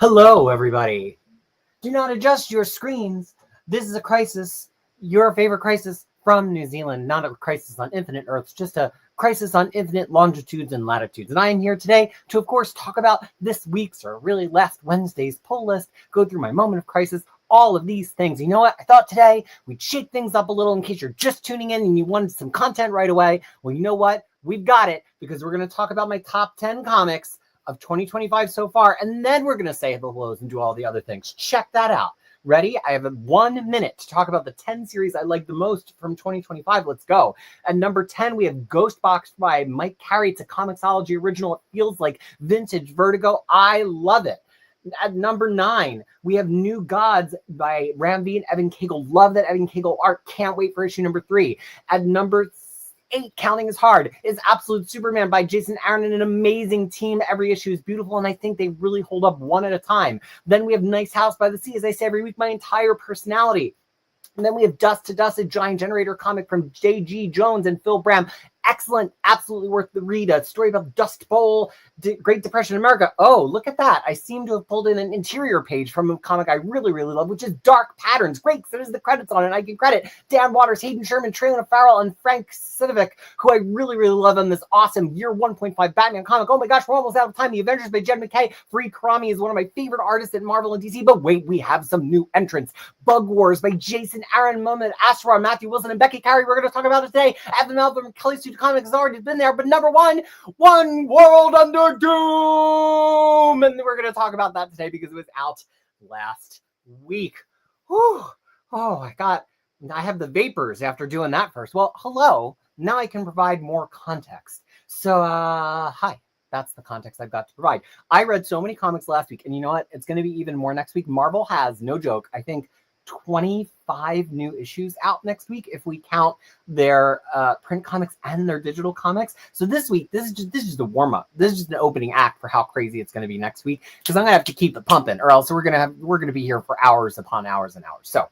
Hello, everybody. Do not adjust your screens. This is a crisis, your favorite crisis from New Zealand. Not a crisis on infinite Earths, just a crisis on infinite longitudes and latitudes. And I am here today to, of course, talk about this week's, or really last Wednesday's poll list, go through my moment of crisis, all of these things. You know what? I thought today we'd shake things up a little in case you're just tuning in and you wanted some content right away. Well, you know what? We've got it, because we're going to talk about my top 10 comics of 2025 so far, and then we're going to say hellos and do all the other things. Check that out. Ready? I have 1 minute to talk about the 10 series I like the most from 2025. Let's go. At number 10, we have Ghostbox by Mike Carey. It's a Comixology original. It feels like vintage Vertigo. I love it. At number 9, we have New Gods by Ramvi and Evan Cagle. Love that Evan Cagle art. Can't wait for issue number 3. At number 8, counting is hard, is Absolute Superman by Jason Aaron and an amazing team. Every issue is beautiful, and I think they really hold up one at a time. Then we have Nice House by the Sea, as I say every week, my entire personality. And then we have Dust to Dust, a giant generator comic from J.G. Jones and Phil Bram. Excellent, absolutely worth the read. A story about Dust Bowl, Great Depression in America. Oh, look at that. I seem to have pulled in an interior page from a comic I really, really love, which is Dark Patterns. Great, because there's the credits on it. I can credit Dan Waters, Hayden Sherman, Traylon Farrell, and Frank Sidovic, who I really, really love on this awesome year 1.5 Batman comic. Oh my gosh, we're almost out of time. The Avengers by Jed McKay. Fareed Karami is one of my favorite artists at Marvel and DC. But wait, we have some new entrants. Bug Wars by Jason Aaron, Moment Astra, Matthew Wilson, and Becky Carey. We're going to talk about it today. Evan Melvin, Kelly Sue Comics has already been there, but number 1, One World Under Doom, and we're going to talk about that today because it was out last week. Whew. Oh, I have the vapors after doing that first. Well, hello. Now I can provide more context. So, hi. That's the context I've got to provide. I read so many comics last week, and you know what? It's going to be even more next week. Marvel has, no joke, I think 25 new issues out next week if we count their print comics and their digital comics. So this week, this is just a warm-up. This is just an opening act for how crazy it's going to be next week, because I'm going to have to keep it pumping, or else we're going to be here for hours upon hours and hours. So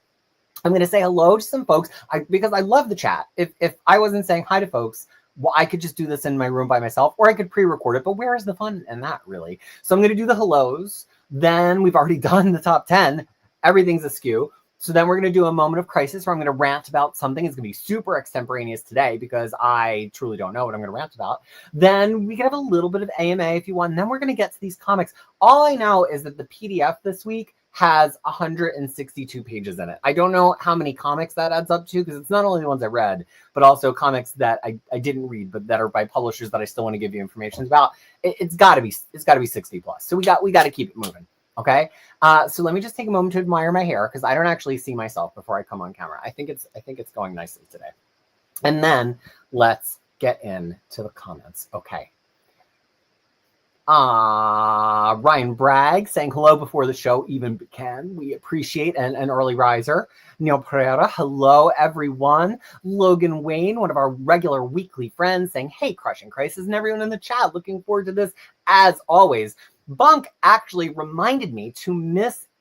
I'm going to say hello to some folks because I love the chat. If I wasn't saying hi to folks, well, I could just do this in my room by myself, or I could pre-record it, but where is the fun in that, really? So I'm going to do the hellos. Then we've already done the top 10. Everything's askew. So then we're going to do a moment of crisis where I'm going to rant about something. It's going to be super extemporaneous today because I truly don't know what I'm going to rant about. Then we can have a little bit of AMA if you want. And then we're going to get to these comics. All I know is that the PDF this week has 162 pages in it. I don't know how many comics that adds up to, because it's not only the ones I read, but also comics that I didn't read, but that are by publishers that I still want to give you information about. It's got to be 60 plus. So we got to keep it moving. Okay. So let me just take a moment to admire my hair, because I don't actually see myself before I come on camera. I think it's going nicely today. And then let's get into the comments. Okay. Ryan Bragg saying hello before the show even began. We appreciate an early riser. Neil Pereira, hello everyone. Logan Wayne, one of our regular weekly friends, saying, hey, Crushing Crisis, and everyone in the chat, looking forward to this as always. Bunk actually reminded me to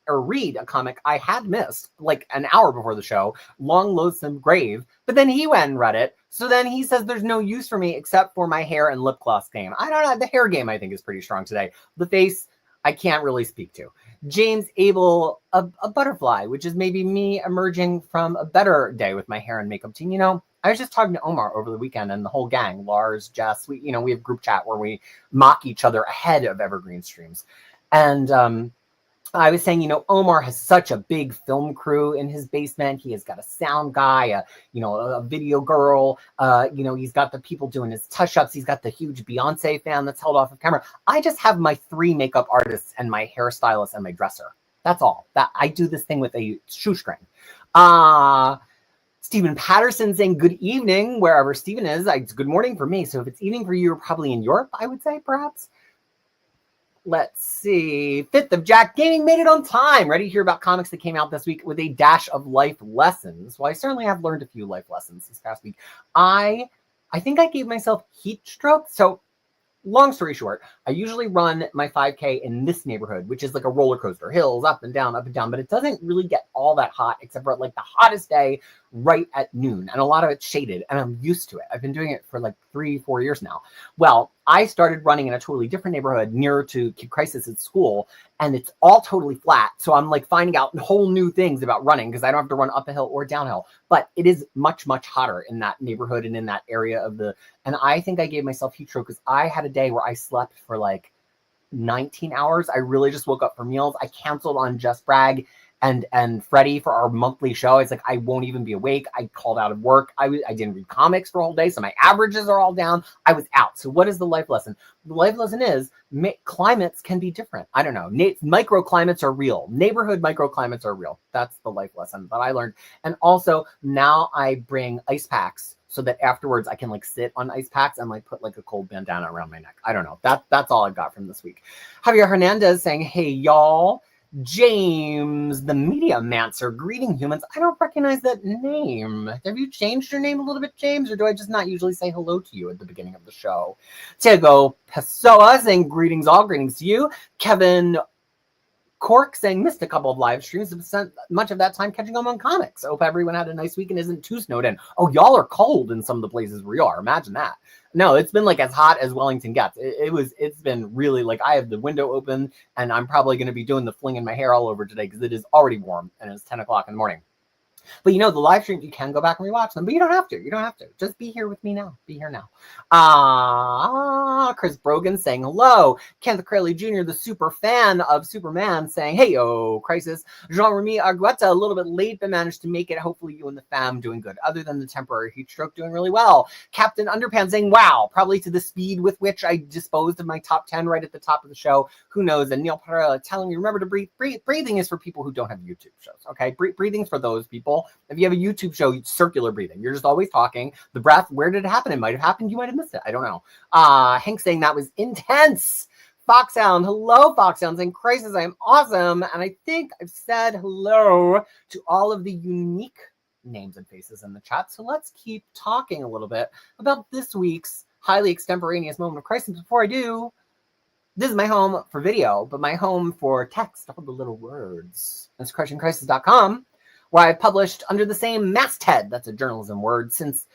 read a comic I had missed like an hour before the show, Long Loathsome Grave, but then he went and read it. So then he says there's no use for me except for my hair and lip gloss game. I don't know. The hair game, I think, is pretty strong today. The face, I can't really speak to. James Abel, a butterfly, which is maybe me emerging from a better day with my hair and makeup team. You know, I was just talking to Omar over the weekend and the whole gang, Lars, Jess, we have group chat where we mock each other ahead of Evergreen streams. And I was saying, Omar has such a big film crew in his basement. He has got a sound guy, a video girl. He's got the people doing his touch-ups. He's got the huge Beyonce fan that's held off of camera. I just have my 3 makeup artists and my hairstylist and my dresser. That's all. That I do this thing with a shoestring. Stephen Patterson saying good evening, wherever Stephen is. It's good morning for me. So if it's evening for you, you're probably in Europe, I would say, perhaps. Let's see. 5th of Jack Gaming made it on time. Ready to hear about comics that came out this week with a dash of life lessons. Well, I certainly have learned a few life lessons this past week. I think I gave myself heat stroke. So long story short, I usually run my 5K in this neighborhood, which is like a roller coaster, hills up and down, but it doesn't really get all that hot except for like the hottest day right at noon. And a lot of it's shaded and I'm used to it. I've been doing it for like 3-4 years now. Well, I started running in a totally different neighborhood nearer to Krisis at school, and it's all totally flat. So I'm like finding out whole new things about running because I don't have to run up a hill or downhill. But it is much, much hotter in that neighborhood and in that area of the, and I think I gave myself heat stroke because I had a day where I slept for like 19 hours. I really just woke up for meals. I canceled on Just Brag and Freddie for our monthly show. It's like, I won't even be awake. I called out of work. I didn't read comics for a whole day. So my averages are all down. I was out. So what is the life lesson? The life lesson is climates can be different. I don't know. Microclimates are real. Neighborhood microclimates are real. That's the life lesson that I learned. And also now I bring ice packs so that afterwards I can like sit on ice packs and like put like a cold bandana around my neck. I don't know. That's all I've got from this week. Javier Hernandez saying, hey, y'all. James, the Media Mancer, greeting humans. I don't recognize that name. Have you changed your name a little bit, James, or do I just not usually say hello to you at the beginning of the show? Tego Pessoa saying greetings all, greetings to you. Kevin Cork saying missed a couple of live streams, spent much of that time catching up on comics. Hope everyone had a nice week and isn't too snowed in. Oh, y'all are cold in some of the places where you are. Imagine that. No, it's been like as hot as Wellington gets. It's been really like I have the window open and I'm probably going to be doing the flinging my hair all over today because it is already warm and it's 10 o'clock in the morning. But you know, the live streams, you can go back and rewatch them, but you don't have to. You don't have to. Just be here with me now. Be here now. Chris Brogan saying hello. Kenneth Crayley Jr., the super fan of Superman, saying, hey, yo, Krisis. Jean-Remy Argueta, a little bit late, but managed to make it. Hopefully you and the fam doing good. Other than the temporary heat stroke, doing really well. Captain Underpants saying, wow, probably to the speed with which I disposed of my top 10 right at the top of the show. Who knows? And Neil Pereira telling me, remember to breathe. Breathing is for people who don't have YouTube shows, okay? Breathing's for those people. If you have a YouTube show, circular breathing. You're just always talking. The breath, where did it happen? It might have happened. You might have missed it. I don't know. Hank saying that was intense. Foxhound, hello, Foxhound, saying Krisis, I am awesome. And I think I've said hello to all of the unique names and faces in the chat. So let's keep talking a little bit about this week's highly extemporaneous moment of Krisis. Before I do, this is my home for video, but my home for text, all the little words. It's crushingkrisis.com. where I've published under the same masthead, that's a journalism word, since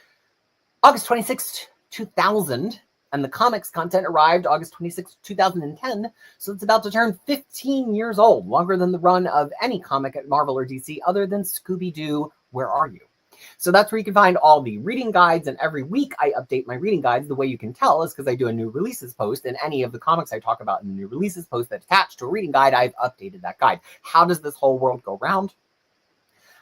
August 26, 2000, and the comics content arrived August 26, 2010, so it's about to turn 15 years old, longer than the run of any comic at Marvel or DC other than Scooby-Doo, Where Are You? So that's where you can find all the reading guides, and every week I update my reading guides. The way you can tell is because I do a new releases post, and any of the comics I talk about in the new releases post that's attached to a reading guide, I've updated that guide. How does this whole world go round?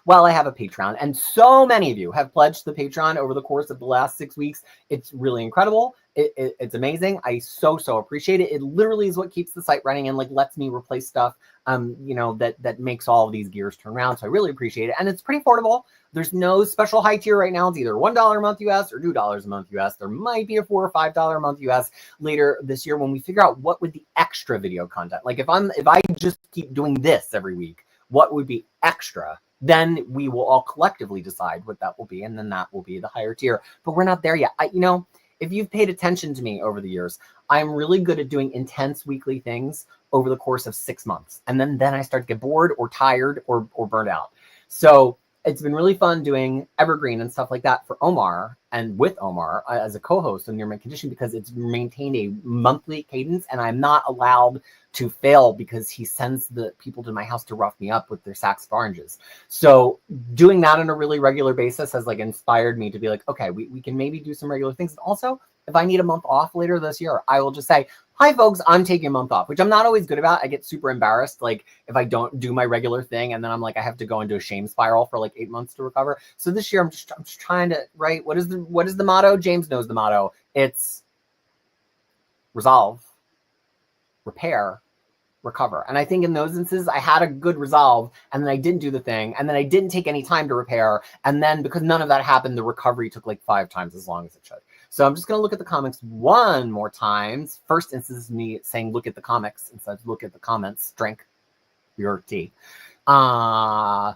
Well, I have a Patreon, and so many of you have pledged the Patreon over the course of the last 6 weeks. It's really incredible. It's amazing. I so appreciate it. It literally is what keeps the site running and like lets me replace stuff, you know, that makes all of these gears turn around. So I really appreciate it. And it's pretty affordable. There's no special high tier right now. It's either $1 a month US or $2 a month US. There might be a $4 or $5 a month US later this year when we figure out what would the extra video content. Like if I just keep doing this every week, what would be extra? Then we will all collectively decide what that will be, and then that will be the higher tier. But we're not there yet. You know, if you've paid attention to me over the years, I'm really good at doing intense weekly things over the course of 6 months. And then I start to get bored or tired or burned out. So it's been really fun doing Evergreen and stuff like that for Omar and with Omar as a co-host on Near Mint Condition because it's maintained a monthly cadence and I'm not allowed to fail because he sends the people to my house to rough me up with their sacks of oranges. So doing that on a really regular basis has like inspired me to be like, okay, we can maybe do some regular things. And also, if I need a month off later this year, I will just say, hi folks, I'm taking a month off, which I'm not always good about. I get super embarrassed. Like if I don't do my regular thing and then I'm like, I have to go into a shame spiral for like 8 months to recover. So this year I'm just trying to write, what is the motto? James knows the motto. It's resolve, repair, recover. And I think in those instances, I had a good resolve and then I didn't do the thing. And then I didn't take any time to repair. And then because none of that happened, the recovery took like 5 times as long as it should. So I'm just going to look at the comics one more time. First instance is me saying, look at the comics instead of look at the comments. Drink your tea. Yeah,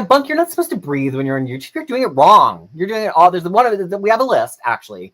Bunk, you're not supposed to breathe when you're on YouTube. You're doing it wrong. You're doing it all. There's one of it. We have a list actually.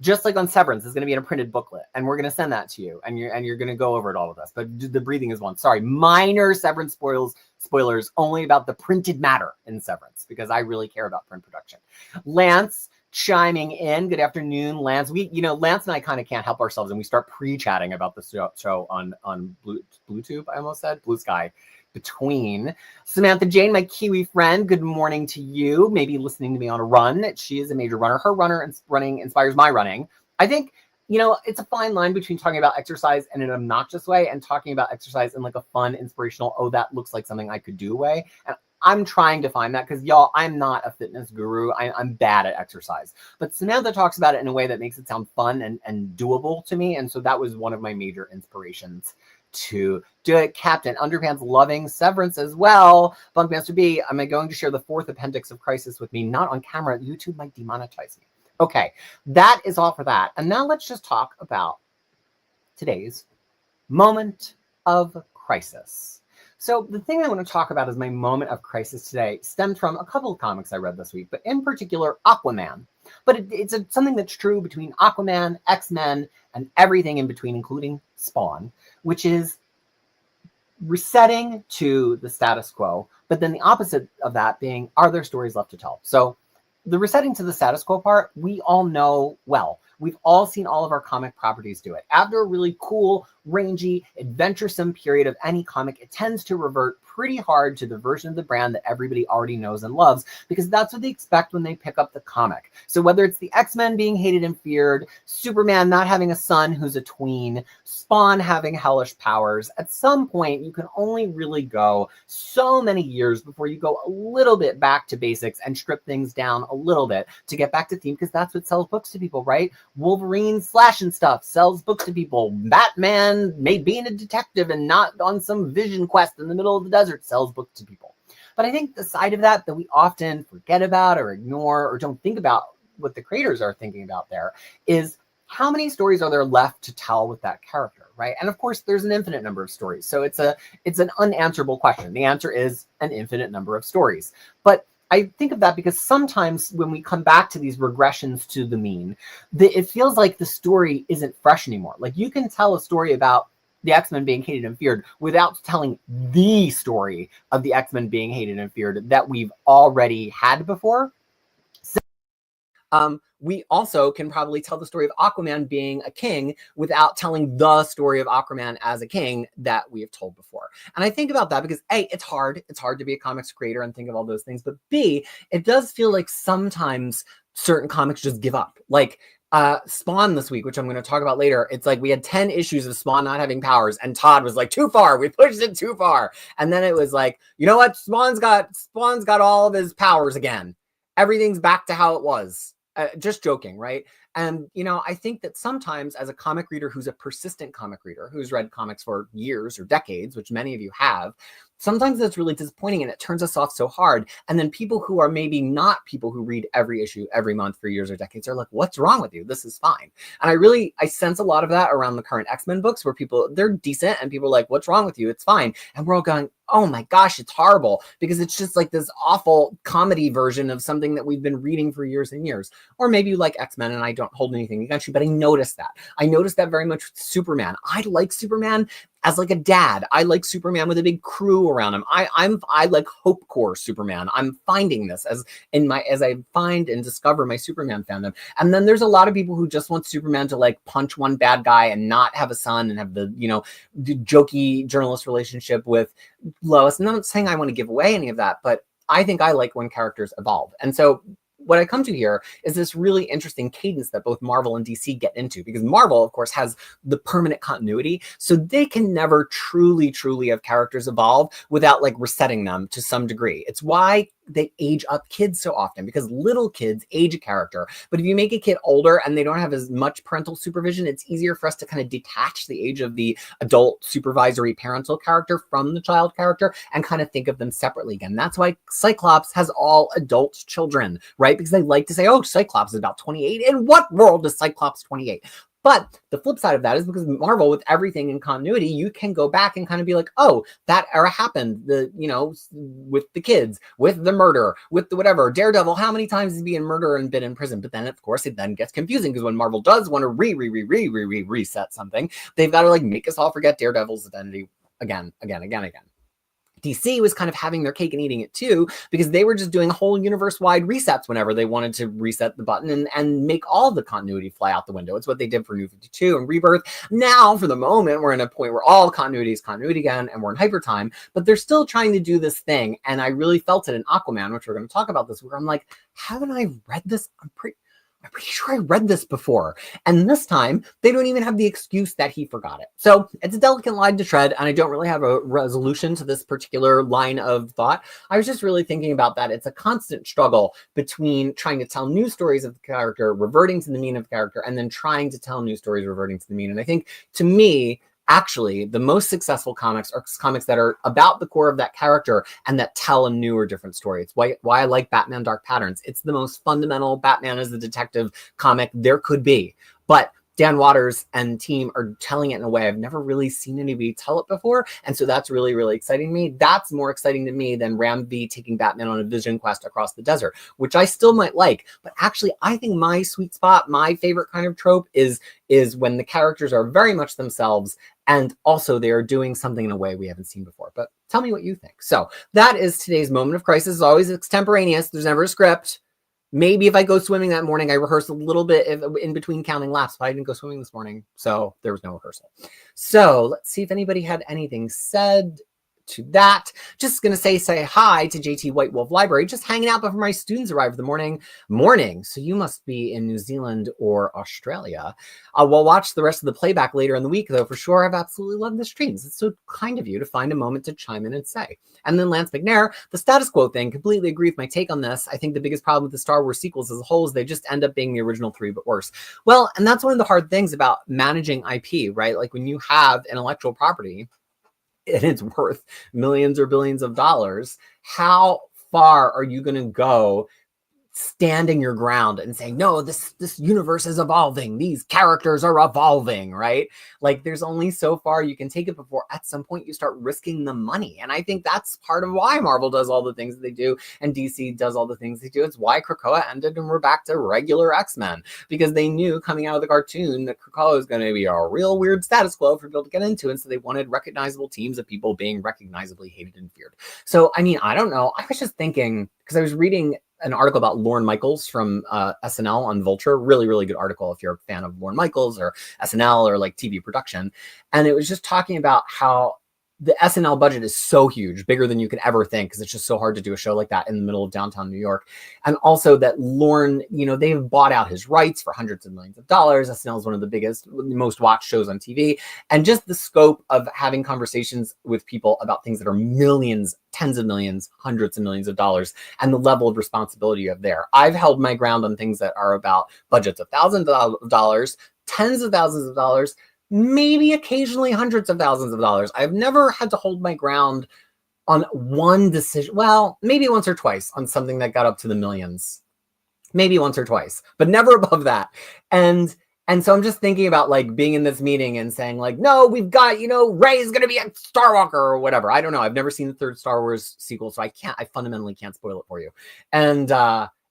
Just like on Severance, is going to be in a printed booklet, and we're going to send that to you, and you're going to go over it all with us. But the breathing is one. Sorry, minor Severance spoilers only about the printed matter in Severance because I really care about print production. Lance chiming in. Good afternoon, Lance. Lance and I kind of can't help ourselves, and we start pre-chatting about the show on BlueTube. I almost said Blue Sky. Between Samantha Jane, my Kiwi friend, good morning to you. Maybe listening to me on a run. She is a major runner. Her running inspires my running. I think, it's a fine line between talking about exercise in an obnoxious way and talking about exercise in like a fun, inspirational, oh, that looks like something I could do way. And I'm trying to find that because, y'all, I'm not a fitness guru. I'm bad at exercise. But Samantha talks about it in a way that makes it sound fun and doable to me. And so that was one of my major inspirations to do it. Captain Underpants loving Severance as well. Bunkmaster B, am I going to share the 4th appendix of Krisis with me? Not on camera. YouTube might demonetize me. Okay, that is all for that. And now let's just talk about today's Moment of Krisis. So the thing I want to talk about is my Moment of Krisis today stemmed from a couple of comics I read this week, but in particular, Aquaman. But it's something that's true between Aquaman, X-Men, and everything in between, including Spawn, which is resetting to the status quo, but then the opposite of that being, are there stories left to tell? So the resetting to the status quo part, we all know well. We've all seen all of our comic properties do it. After a really cool, rangy, adventuresome period of any comic, it tends to revert pretty hard to the version of the brand that everybody already knows and loves, because that's what they expect when they pick up the comic. So whether it's the X-Men being hated and feared, Superman not having a son who's a tween, Spawn having hellish powers, at some point you can only really go so many years before you go a little bit back to basics and strip things down a little bit to get back to theme, because that's what sells books to people, right? Wolverine slashing stuff sells books to people. Batman being a detective and not on some vision quest in the middle of the desert sells books to people. But I think the side of that we often forget about or ignore or don't think about what the creators are thinking about there is how many stories are there left to tell with that character, right? And of course, there's an infinite number of stories. So it's an unanswerable question. The answer is an infinite number of stories. But I think of that because sometimes when we come back to these regressions to the mean, it feels like the story isn't fresh anymore. Like you can tell a story about the X-Men being hated and feared without telling the story of the X-Men being hated and feared that we've already had before. We also can probably tell the story of Aquaman being a king without telling the story of Aquaman as a king that we have told before. And I think about that because A, it's hard. It's hard to be a comics creator and think of all those things. But B, it does feel like sometimes certain comics just give up. Like Spawn this week, which I'm going to talk about later. It's like we had 10 issues of Spawn not having powers, and Todd was like, too far. We pushed it too far. And then it was like, you know what? Spawn's got all of his powers again. Everything's back to how it was. Just joking, right? And, I think that sometimes as a comic reader who's a persistent comic reader, who's read comics for years or decades, which many of you have, sometimes that's really disappointing and it turns us off so hard. And then people who are maybe not people who read every issue every month for years or decades are like, what's wrong with you? This is fine. And I sense a lot of that around the current X-Men books where they're decent and people are like, what's wrong with you? It's fine. And we're all going, oh my gosh, it's horrible, because it's just like this awful comedy version of something that we've been reading for years and years. Or maybe you like X-Men and I don't hold anything against you, but I noticed that. I noticed that very much with Superman. I like Superman as like a dad. I like Superman with a big crew around him. I like Hope Corps Superman. I'm finding this as I find and discover my Superman fandom. And then there's a lot of people who just want Superman to like punch one bad guy and not have a son and have the jokey journalist relationship with Lois. And I'm not saying I want to give away any of that, but I think I like when characters evolve. And so what I come to here is this really interesting cadence that both Marvel and DC get into, because Marvel, of course, has the permanent continuity. So they can never truly have characters evolve without like resetting them to some degree. It's why they age up kids so often, because little kids age a character. But if you make a kid older and they don't have as much parental supervision, it's easier for us to kind of detach the age of the adult supervisory parental character from the child character and kind of think of them separately again. That's why Cyclops has all adult children, right? Because they like to say, oh, Cyclops is about 28. In what world is Cyclops 28? But the flip side of that is because Marvel, with everything in continuity, you can go back and kind of be like, oh, that era happened, with the kids, with the murder, with the whatever. Daredevil, how many times has he been murdered and been in prison? But then, of course, it then gets confusing because when Marvel does want to reset something, they've got to like make us all forget Daredevil's identity again. DC was kind of having their cake and eating it too, because they were just doing whole universe-wide resets whenever they wanted to reset the button and make all the continuity fly out the window. It's what they did for New 52 and Rebirth. Now, for the moment, we're in a point where all continuity is continuity again, and we're in hyper time, but they're still trying to do this thing. And I really felt it in Aquaman, which we're going to talk about this, where I'm like, haven't I read this? I'm pretty sure I read this before. And this time, they don't even have the excuse that he forgot it. So it's a delicate line to tread, and I don't really have a resolution to this particular line of thought. I was just really thinking about that. It's a constant struggle between trying to tell new stories of the character, reverting to the mean of the character, and then trying to tell new stories, reverting to the mean. And I think, to me, actually, the most successful comics are comics that are about the core of that character and that tell a new or different story. It's why I like Batman Dark Patterns. It's the most fundamental Batman as a detective comic there could be. But Dan Watters and team are telling it in a way I've never really seen anybody tell it before. And so that's really, really exciting to me. That's more exciting to me than Ram V taking Batman on a vision quest across the desert, which I still might like. But actually, I think my sweet spot, my favorite kind of trope is when the characters are very much themselves, and also they are doing something in a way we haven't seen before. But tell me what you think. So that is today's Moment of Krisis. It's always extemporaneous. There's never a script. Maybe if I go swimming that morning, I rehearse a little bit in between counting laps, but I didn't go swimming this morning, so there was no rehearsal. So let's see if anybody had anything said to that. Just going to say hi to JT White Wolf Library, just hanging out before my students arrive in the morning. So you must be in New Zealand or Australia. We'll watch the rest of the playback later in the week, though, for sure. I've absolutely loved the streams. It's so kind of you to find a moment to chime in and say. And then Lance McNair, the status quo thing, completely agree with my take on this. I think the biggest problem with the Star Wars sequels as a whole is they just end up being the original three, but worse. Well, and that's one of the hard things about managing IP, right? Like when you have intellectual property, and it's worth millions or billions of dollars, how far are you going to go standing your ground and saying, no, this universe is evolving, these characters are evolving, right? Like there's only so far you can take it before at some point you start risking the money. And I think that's part of why Marvel does all the things that they do and DC does all the things they do. It's why Krakoa ended and we're back to regular X-Men, because they knew coming out of the cartoon that Krakoa was going to be a real weird status quo for people to get into. And so they wanted recognizable teams of people being recognizably hated and feared. So, I mean, I don't know. I was just thinking, because I was reading an article about Lorne Michaels from SNL on Vulture. Really, really good article if you're a fan of Lorne Michaels or SNL or like TV production. And it was just talking about how the SNL budget is so huge, bigger than you could ever think, because it's just so hard to do a show like that in the middle of downtown New York. And also that Lorne, they've bought out his rights for hundreds of millions of dollars. SNL is one of the biggest, most watched shows on TV. And just the scope of having conversations with people about things that are millions, tens of millions, hundreds of millions of dollars, and the level of responsibility you have there. I've held my ground on things that are about budgets of thousands of dollars, tens of thousands of dollars, maybe occasionally hundreds of thousands of dollars. I've never had to hold my ground on one decision. Well, maybe once or twice on something that got up to the millions. Maybe once or twice, but never above that. And so I'm just thinking about like being in this meeting and saying like, no, we've got, Rey's going to be a Starwalker or whatever. I don't know. I've never seen the third Star Wars sequel, so I fundamentally can't spoil it for you.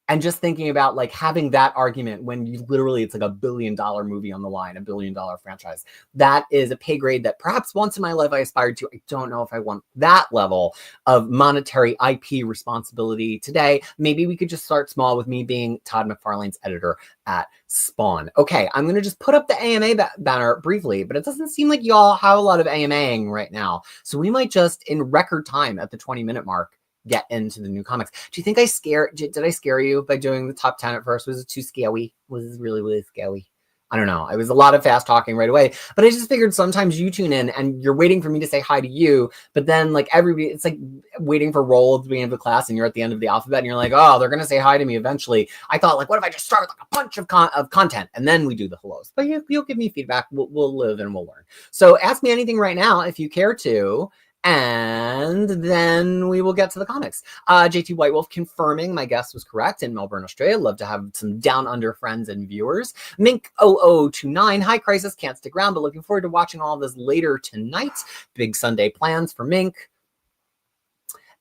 And just thinking about like having that argument when it's like $1 billion movie on the line, $1 billion franchise. That is a pay grade that perhaps once in my life I aspired to. I don't know if I want that level of monetary IP responsibility today. Maybe we could just start small with me being Todd McFarlane's editor at Spawn. Okay, I'm going to just put up the AMA banner briefly, but it doesn't seem like y'all have a lot of AMAing right now. So we might just, in record time at the 20-minute mark, get into the new comics. Do you think did I scare you by doing the top 10 at first? Was it too scary? Was it really, really scary? I don't know. It was a lot of fast talking right away, but I just figured sometimes you tune in and you're waiting for me to say hi to you, but then like everybody, it's like waiting for roll at the beginning of the class and you're at the end of the alphabet and you're like, oh, they're going to say hi to me eventually. I thought like, what if I just start with like a bunch of content and then we do the hellos? But you'll give me feedback. We'll live and we'll learn. So ask me anything right now if you care to. And then we will get to the comics. JT White Wolf confirming my guess was correct in Melbourne, Australia. Love to have some down under friends and viewers. Mink0029, hi Krisis, can't stick around, but looking forward to watching all of this later tonight. Big Sunday plans for Mink.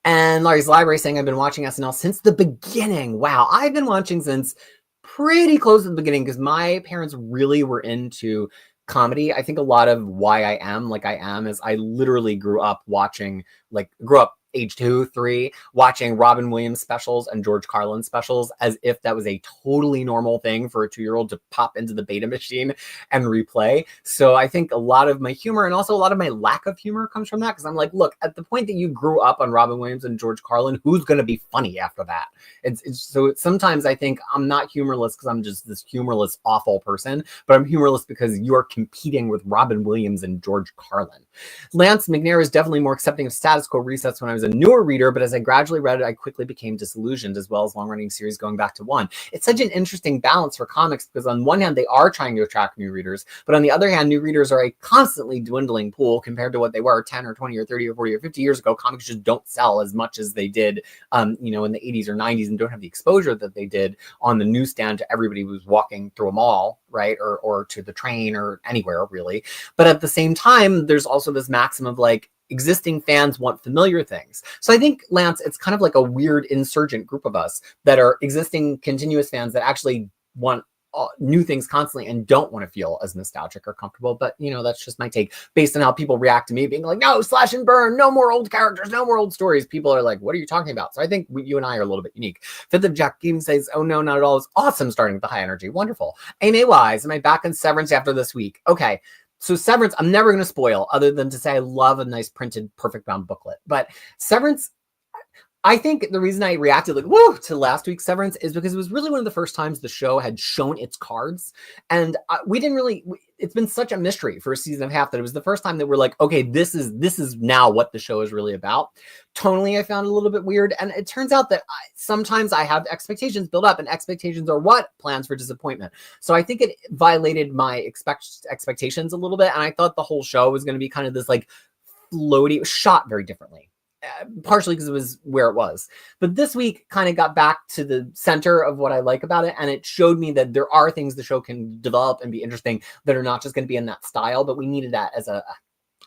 And Larry's Library saying I've been watching SNL since the beginning. Wow, I've been watching since pretty close to the beginning because my parents really were into comedy. I think a lot of why I am like I am is I literally grew up age 2, 3, watching Robin Williams specials and George Carlin specials as if that was a totally normal thing for a 2-year-old to pop into the beta machine and replay. So I think a lot of my humor and also a lot of my lack of humor comes from that, because I'm like, look, at the point that you grew up on Robin Williams and George Carlin, who's going to be funny after that? So sometimes I think I'm not humorless because I'm just this humorless, awful person, but I'm humorless because you're competing with Robin Williams and George Carlin. Lance McNair is definitely more accepting of status quo resets when I was a newer reader, but as I gradually read it, I quickly became disillusioned, as well as long-running series going back to 1. It's such an interesting balance for comics, because on one hand, they are trying to attract new readers, but on the other hand, new readers are a constantly dwindling pool compared to what they were 10 or 20 or 30 or 40 or 50 years ago. Comics just don't sell as much as they did, in the 80s or 90s, and don't have the exposure that they did on the newsstand to everybody who was walking through a mall, right? Or to the train or anywhere, really. But at the same time, there's also this maxim of like, existing fans want familiar things. So I think, Lance, it's kind of like a weird insurgent group of us that are existing continuous fans that actually want new things constantly and don't want to feel as nostalgic or comfortable. But, that's just my take based on how people react to me being like, no, slash and burn, no more old characters, no more old stories. People are like, what are you talking about? So I think you and I are a little bit unique. Fifth of Jack Gaming says, oh no, not at all. It's awesome starting with the high energy. Wonderful. AMA wise, am I back on Severance after this week? Okay. So Severance, I'm never going to spoil other than to say I love a nice printed perfect bound booklet. But Severance, I think the reason I reacted like, woo, to last week's Severance is because it was really one of the first times the show had shown its cards. And we didn't really, it's been such a mystery for a season and a half that it was the first time that we're like, okay, this is now what the show is really about. Tonally, I found it a little bit weird. And it turns out that sometimes I have expectations build up, and expectations are what? Plans for disappointment. So I think it violated my expectations a little bit. And I thought the whole show was going to be kind of this like floaty, shot very differently. Partially because it was where it was. But this week kind of got back to the center of what I like about it. And it showed me that there are things the show can develop and be interesting that are not just going to be in that style, but we needed that as a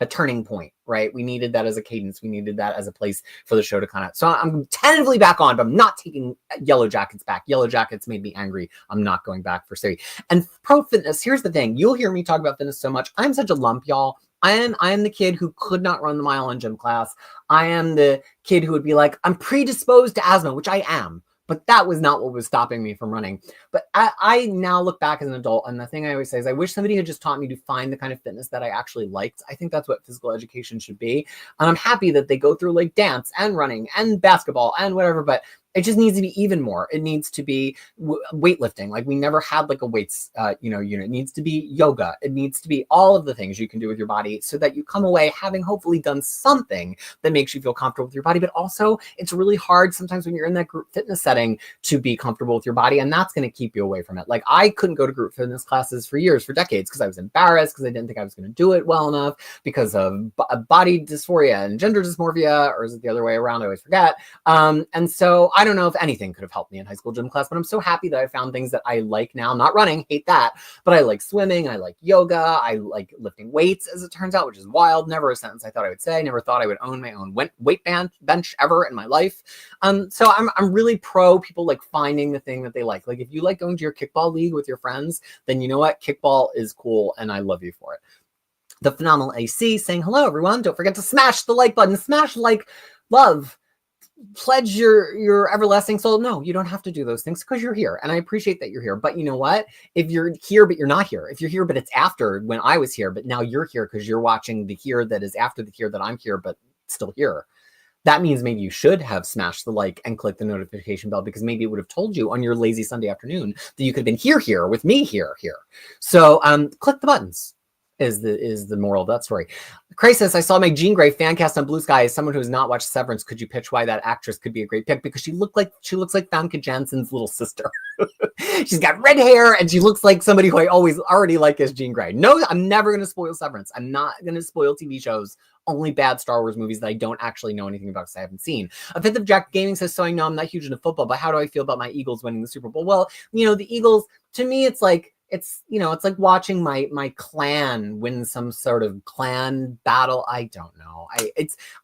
turning point, right? We needed that as a cadence. We needed that as a place for the show to kind of, so I'm tentatively back on, but I'm not taking Yellow Jackets back. Yellow Jackets made me angry. I'm not going back for Siri. And pro fitness, here's the thing. You'll hear me talk about fitness so much. I'm such a lump, y'all. I am the kid who could not run the mile in gym class. I am the kid who would be like, I'm predisposed to asthma, which I am. But that was not what was stopping me from running. But I now look back as an adult, and the thing I always say is I wish somebody had just taught me to find the kind of fitness that I actually liked. I think that's what physical education should be. And I'm happy that they go through like dance and running and basketball and whatever, but it just needs to be even more. It needs to be weightlifting. Like we never had like a weights, unit. It needs to be yoga. It needs to be all of the things you can do with your body so that you come away having hopefully done something that makes you feel comfortable with your body. But also it's really hard sometimes when you're in that group fitness setting to be comfortable with your body. And that's going to keep you away from it. Like I couldn't go to group fitness classes for years, for decades, because I was embarrassed, because I didn't think I was going to do it well enough, because of body dysphoria and gender dysmorphia, or is it the other way around? I always forget. And so I don't know if anything could have helped me in high school gym class, but I'm so happy that I found things that I like now. Not running, hate that, but I like swimming, I like yoga, I like lifting weights, as it turns out, which is wild. Never a sentence I thought I would say. Never thought I would own my own weight bench ever in my life. So I'm really pro people like finding the thing that they like. Like if you like going to your kickball league with your friends, then you know what? Kickball is cool, and I love you for it. The Phenomenal AC saying, hello, everyone. Don't forget to smash the like button. Smash like, love. Pledge your everlasting soul. No, you don't have to do those things because you're here, and I appreciate that you're here. But you know what? If you're here but you're not here, if you're here but it's after when I was here, but now you're here because you're watching the here that is after the here that I'm here but still here, that means maybe you should have smashed the like and click the notification bell, because maybe it would have told you on your lazy Sunday afternoon that you could have been here with me here. So click the buttons is the moral of that story. Krisis, I saw my Jean Grey fan cast on Blue Sky. As someone who has not watched Severance, could you pitch why that actress could be a great pick? Because she looks like Famke Janssen's little sister. She's got red hair, and she looks like somebody who I already like as Jean Grey. No, I'm never going to spoil Severance. I'm not going to spoil TV shows. Only bad Star Wars movies that I don't actually know anything about because I haven't seen. A Fifth of Jack Gaming says, so I know I'm not huge into football, but how do I feel about my Eagles winning the Super Bowl? Well, the Eagles, to me, it's like watching my clan win some sort of clan battle. I don't know.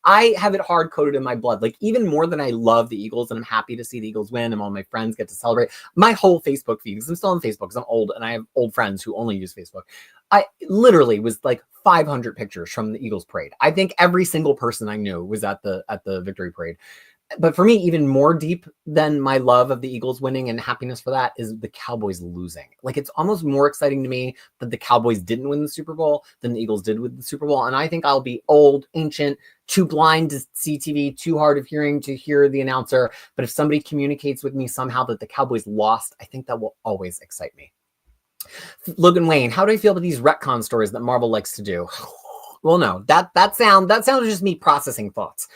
I have it hard coded in my blood. Like even more than I love the Eagles and I'm happy to see the Eagles win and all my friends get to celebrate. My whole Facebook feed, because I'm still on Facebook because I'm old and I have old friends who only use Facebook. I literally was like 500 pictures from the Eagles parade. I think every single person I knew was at the victory parade. But for me, even more deep than my love of the Eagles winning and happiness for that is the Cowboys losing. Like, it's almost more exciting to me that the Cowboys didn't win the Super Bowl than the Eagles did with the Super Bowl. And I think I'll be old, ancient, too blind to see TV, too hard of hearing to hear the announcer. But if somebody communicates with me somehow that the Cowboys lost, I think that will always excite me. Logan Wayne, how do I feel about these retcon stories that Marvel likes to do? Well, no, that sound is just me processing thoughts.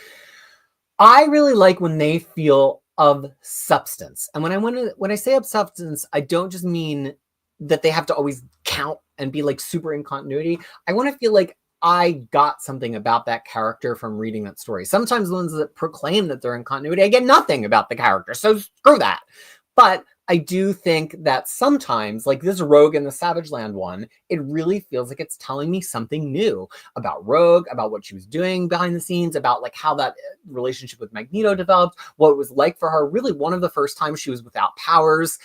I really like when they feel of substance. And when I say of substance, I don't just mean that they have to always count and be like super in continuity. I want to feel like I got something about that character from reading that story. Sometimes the ones that proclaim that they're in continuity, I get nothing about the character. So screw that. But I do think that sometimes, like this Rogue and the Savage Land one, it really feels like it's telling me something new about Rogue, about what she was doing behind the scenes, about like how that relationship with Magneto developed, what it was like for her. Really, one of the first times she was without powers.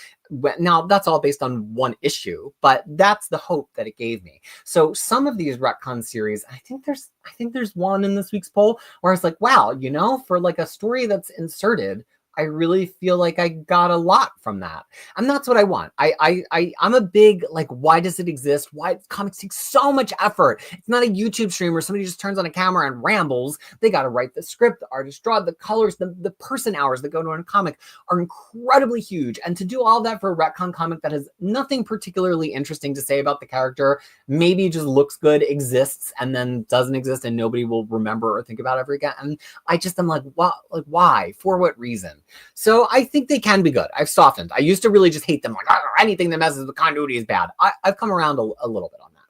Now, that's all based on one issue, but that's the hope that it gave me. So some of these retcon series, I think there's one in this week's poll where I was like, wow, for like a story that's inserted, I really feel like I got a lot from that. And that's what I want. I'm a big, like, why does it exist? Why comics take so much effort? It's not a YouTube stream where somebody just turns on a camera and rambles. They got to write the script, the artist draw, the colors, the person hours that go to a comic are incredibly huge. And to do all that for a retcon comic that has nothing particularly interesting to say about the character, maybe just looks good, exists, and then doesn't exist and nobody will remember or think about it ever again. And I'm like, what? Like, why? For what reason? So I think they can be good. I've softened. I used to really just hate them. Like, anything that messes with continuity is bad. I've come around a little bit on that.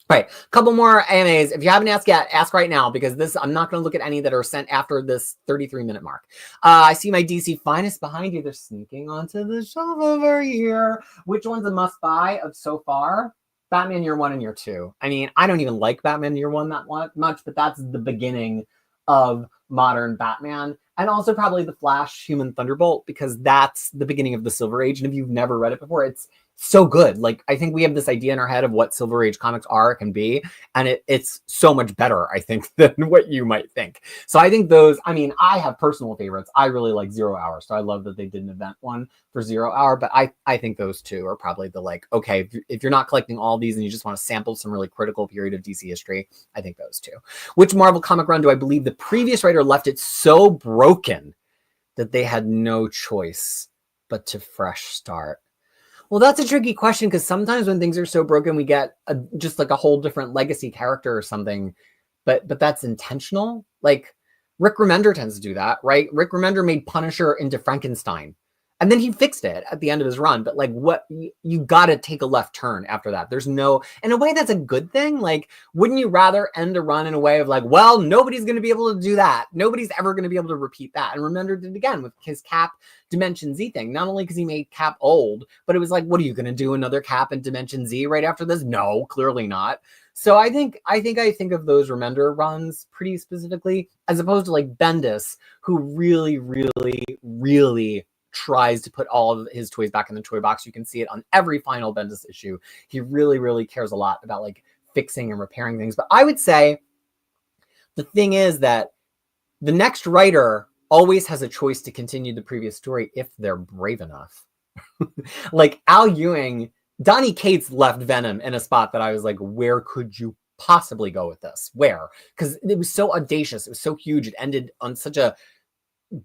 All right, a couple more AMAs. If you haven't asked yet, ask right now, because I'm not going to look at any that are sent after this 33-minute mark. I see my DC finest behind you. They're sneaking onto the shelf over here. Which one's a must buy of so far? Batman Year 1 and Year 2. I mean, I don't even like Batman Year 1 that much, but that's the beginning of modern Batman. And also probably The Flash Human Thunderbolt, because that's the beginning of the Silver Age. And if you've never read it before, it's so good. Like, I think we have this idea in our head of what Silver Age comics can be. And it's so much better, I think, than what you might think. So I think those, I have personal favorites. I really like 0 Hour. So I love that they did an event one for 0 Hour. But I think those two are probably the, like, okay, if you're not collecting all these and you just want to sample some really critical period of DC history, I think those two. Which Marvel comic run do I believe the previous writer left it so broken that they had no choice but to fresh start? Well, that's a tricky question, because sometimes when things are so broken, we get just like a whole different legacy character or something, but that's intentional. Like Rick Remender tends to do that, right? Rick Remender made Punisher into Frankenstein, and then he fixed it at the end of his run. But like, what, you got to take a left turn after that. There's no, in a way, that's a good thing. Like, wouldn't you rather end a run in a way of like, well, nobody's going to be able to do that. Nobody's ever going to be able to repeat that. And Remender did it again with his Cap Dimension Z thing. Not only because he made Cap old, but it was like, what are you going to do? Another Cap in Dimension Z right after this? No, clearly not. So I think I think of those Remender runs pretty specifically, as opposed to like Bendis, who really, really, really tries to put all of his toys back in the toy box. You can see it on every final Bendis issue. He really, really cares a lot about like fixing and repairing things. But I would say the thing is that the next writer always has a choice to continue the previous story if they're brave enough. Like Al Ewing, Donny Cates left Venom in a spot that I was like, where could you possibly go with this? Where? Because it was so audacious. It was so huge. It ended on such a